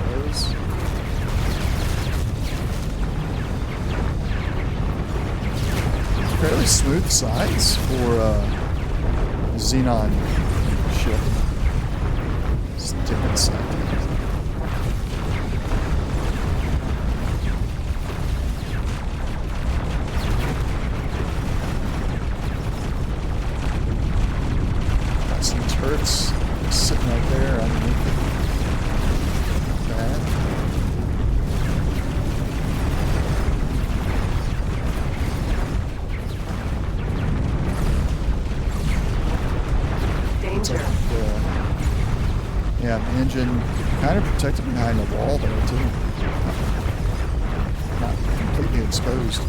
Those. Fairly smooth sides for a Xenon ship. Different side. Got some turrets sitting right there underneath it. Bad. Danger. Yeah, the engine kind of protected behind the wall there too. Not completely exposed.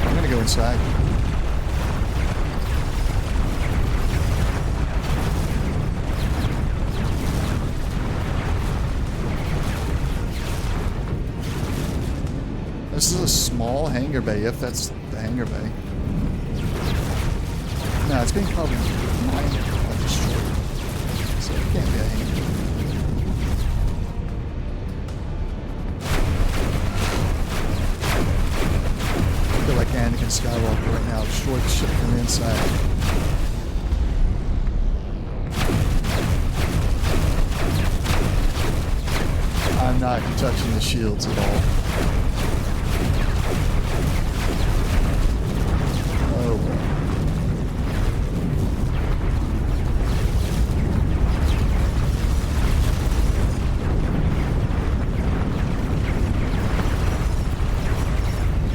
I'm gonna go inside. a small hangar bay, if that's the hangar bay. No, it's being probably mined or destroyed. So it can't be a hangar bay. I feel like Anakin Skywalker right now, destroy the ship from the inside. I'm not touching the shields at all. Oh well.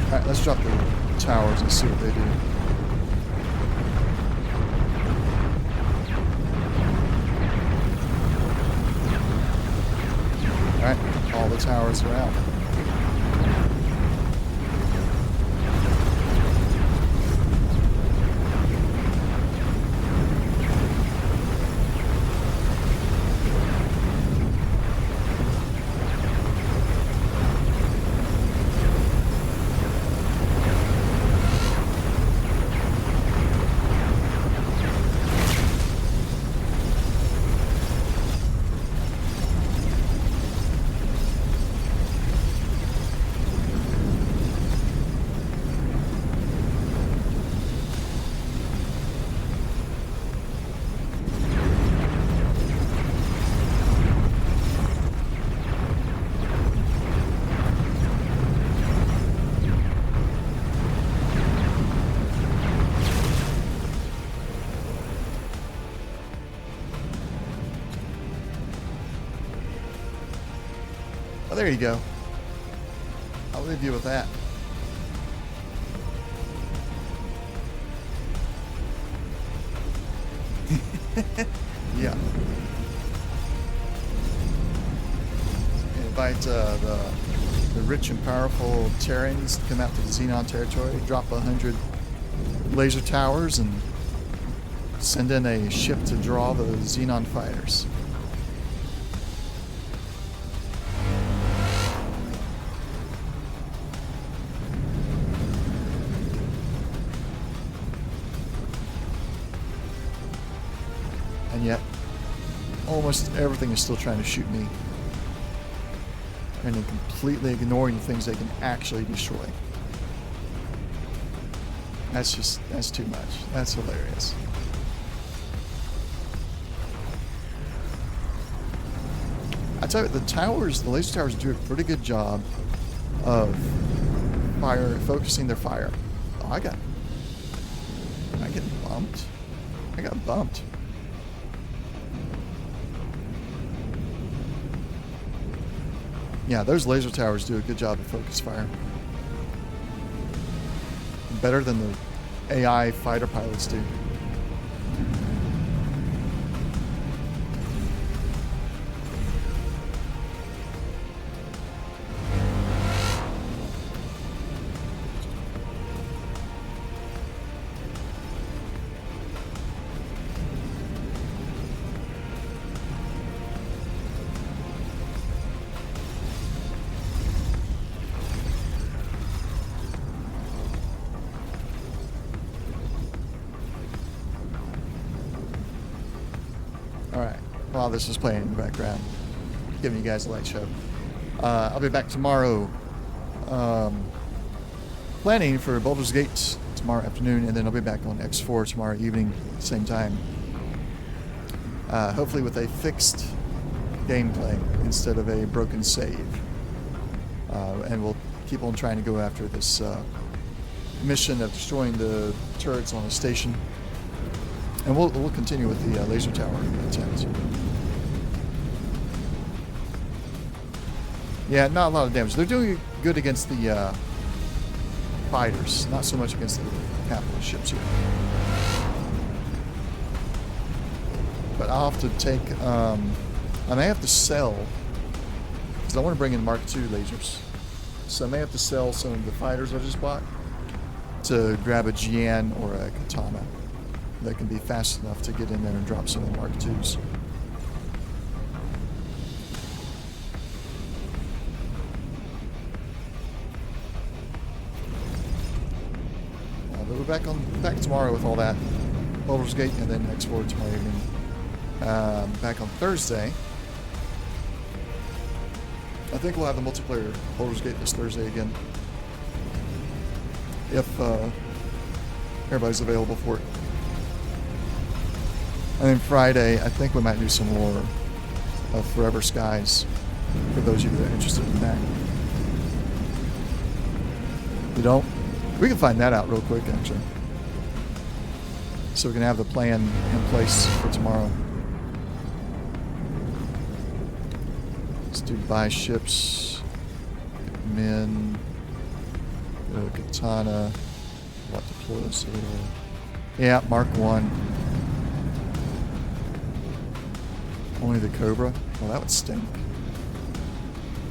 Alright, let's drop the towers and see what they do. Alright, all the towers are out. Well, there you go. I'll leave you with that. Yeah. Invite the rich and powerful Terrans to come out to the Xenon territory, drop 100 laser towers, and send in a ship to draw the Xenon fighters. And yet, almost everything is still trying to shoot me. And then completely ignoring the things they can actually destroy. That's too much. That's hilarious. I tell you, the laser towers do a pretty good job of focusing their fire. Oh, I got bumped. I got bumped. Yeah, those laser towers do a good job of focus fire. Better than the AI fighter pilots do. Alright, while this is playing in the background, giving you guys a light show. I'll be back tomorrow, planning for Baldur's Gate tomorrow afternoon, and then I'll be back on X4 tomorrow evening, same time. Hopefully with a fixed gameplay instead of a broken save. And we'll keep on trying to go after this mission of destroying the turrets on the station. And we'll continue with the laser tower attempt. Yeah, not a lot of damage. They're doing good against the fighters, not so much against the capital ships here. But I'll have to take, I may have to sell, because I want to bring in Mark II lasers. So I may have to sell some of the fighters I just bought to grab a Jian or a Katana that can be fast enough to get in there and drop some of the Mark IIs. back tomorrow with all that. Baldur's Gate, and then explore tomorrow evening. Back on Thursday. I think we'll have the multiplayer Baldur's Gate this Thursday again. If everybody's available for it. And then Friday, I think we might do some more of Forever Skies for those of you that are interested in that. You don't? We can find that out real quick, actually. So we can have the plan in place for tomorrow. Let's do buy ships, men, katana, what deploys. Yeah, Mark 1. Only the Cobra? Well, that would stink.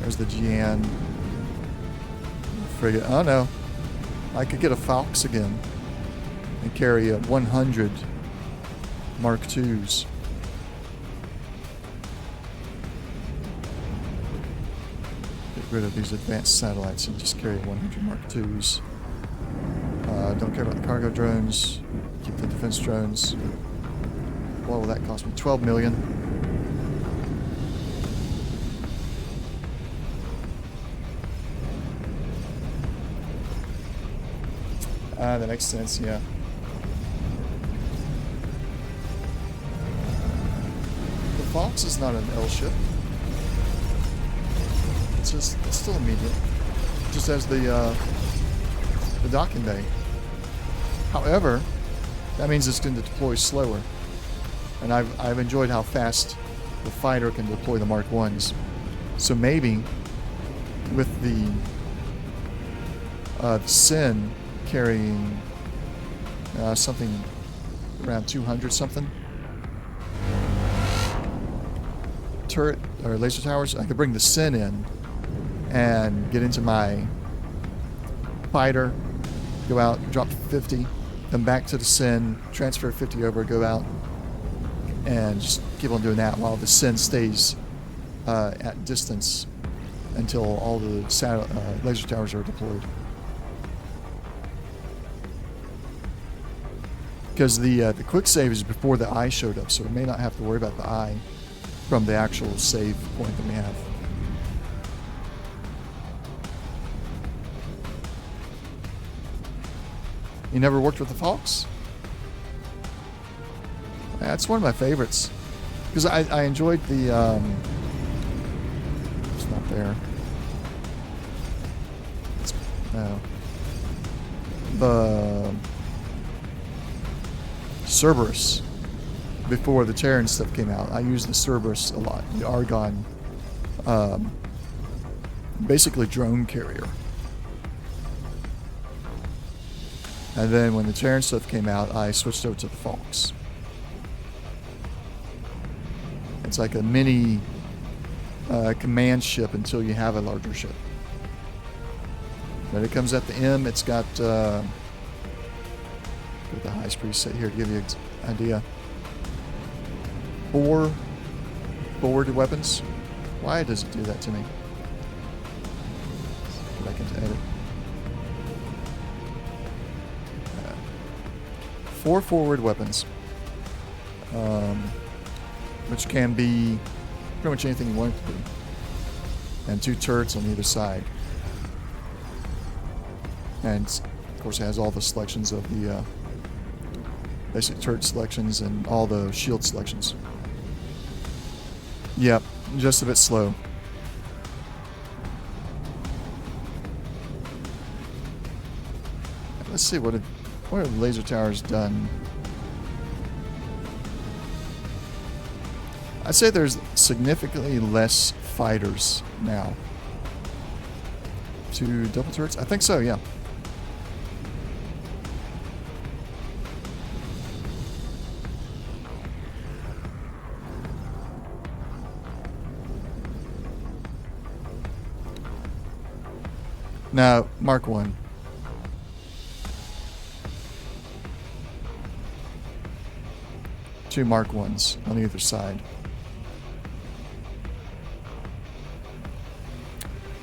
There's the Jian frigate. Oh no. I could get a Falx again and carry 100 Mark IIs. Get rid of these advanced satellites and just carry 100 Mark IIs. Don't care about the cargo drones. Keep the defense drones. What will that cost me? 12 million. That makes sense, yeah. The Fox is not an L ship. It's still a medium. Just as the docking bay. However, that means it's going to deploy slower. And I've enjoyed how fast the fighter can deploy the Mark 1s. So maybe with the Sin carrying something around 200 something turret or laser towers, I could bring the Sin in and get into my fighter, go out, drop 50, come back to the Sin, transfer 50 over, go out, and just keep on doing that while the Sin stays at distance until all the laser towers are deployed. Because the quick save is before the eye showed up, so we may not have to worry about the eye from the actual save point that we have. You never worked with the Fox? That's one of my favorites. Because I enjoyed the... it's not there. No. The... Cerberus. Before the Terran stuff came out, I used the Cerberus a lot. The Argon. Basically drone carrier. And then when the Terran stuff came out, I switched over to the Fox. It's like a mini command ship until you have a larger ship. When it comes at the M, it's got the highest preset here to give you an idea. 4 forward weapons. Why does it do that to me? Go back into edit. 4 forward weapons. Which can be pretty much anything you want it to be. And 2 turrets on either side. And of course it has all the selections of the basic turret selections and all the shield selections. Yep, just a bit slow. Let's see, what have laser towers done? I'd say there's significantly less fighters now. 2 double turrets? I think so, yeah. Now, Mark 1. Two Mark 1s on either side.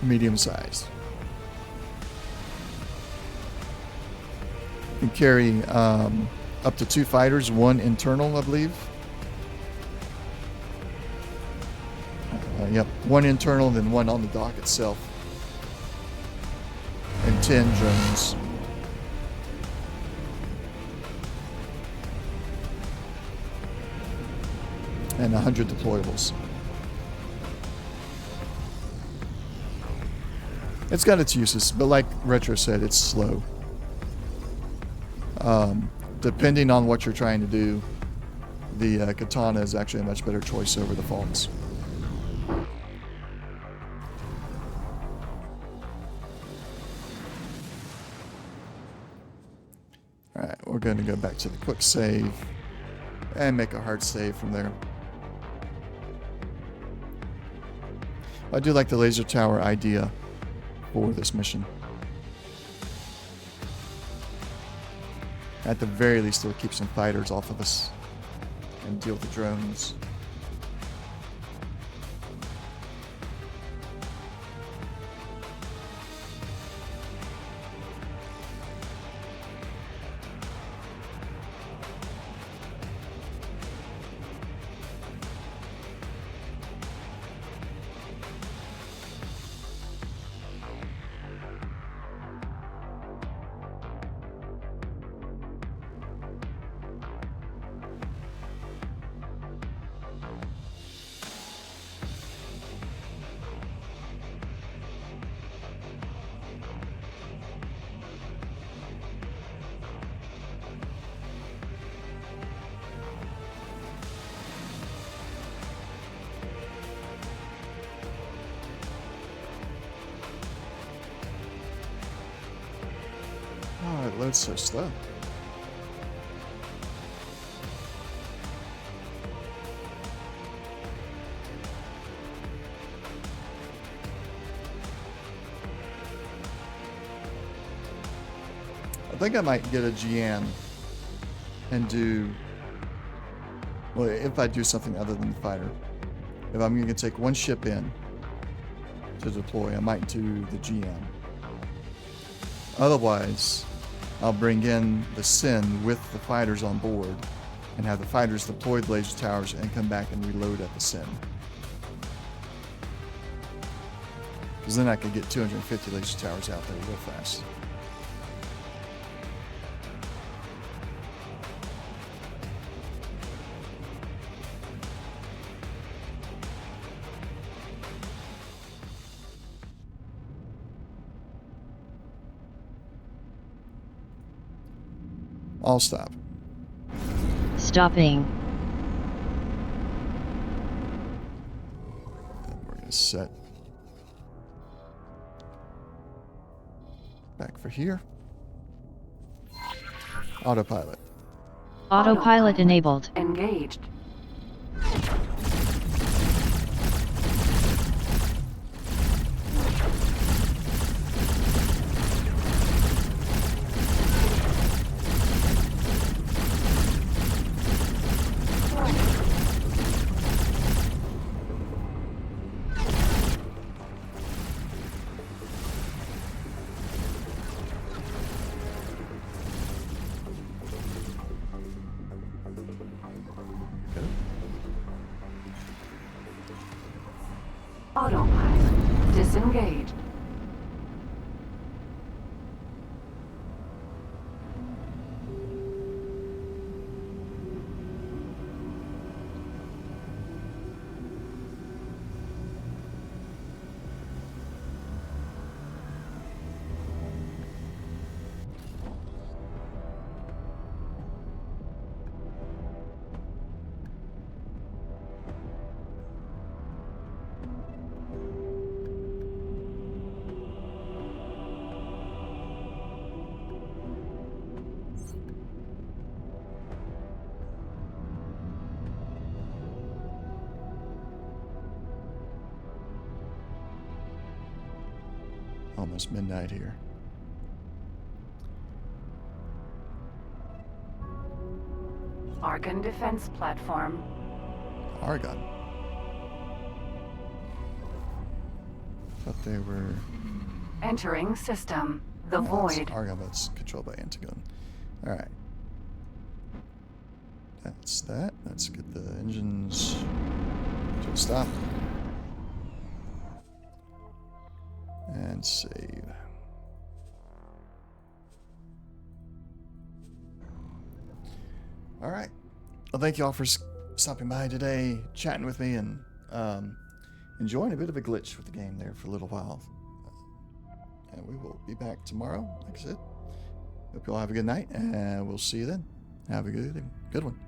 Medium sized. can carry up to 2 fighters, 1 internal, I believe. Yep, 1 internal, then 1 on the dock itself. And 10 drones. And 100 deployables. It's got its uses, but like Retro said, it's slow. Depending on what you're trying to do, the katana is actually a much better choice over the Falks. Alright, we're going to go back to the quick save and make a hard save from there. I do like the laser tower idea for this mission. At the very least, it'll keep some fighters off of us and deal with the drones. Oh, it loads so slow. I think I might get a GM and do, well, if I do something other than the fighter. If I'm going to take 1 ship in to deploy, I might do the GM. Otherwise, I'll bring in the Sin with the fighters on board and have the fighters deploy the laser towers and come back and reload at the Sin. Because then I could get 250 laser towers out there real fast. I'll stop. Stopping. We're going to set back for here. Autopilot. Autopilot enabled. Engaged. Autopilot disengaged. Almost midnight here. Argon defense platform. Argon. Thought they were... Entering system. The Oh, it's void. Argon, but it's controlled by Antagon. Alright. That's that. Let's get the engines to a stop. And save. Alright. Well, thank you all for stopping by today, chatting with me, and enjoying a bit of a glitch with the game there for a little while. And we will be back tomorrow, like I said. Hope you all have a good night, and we'll see you then. Have a good one.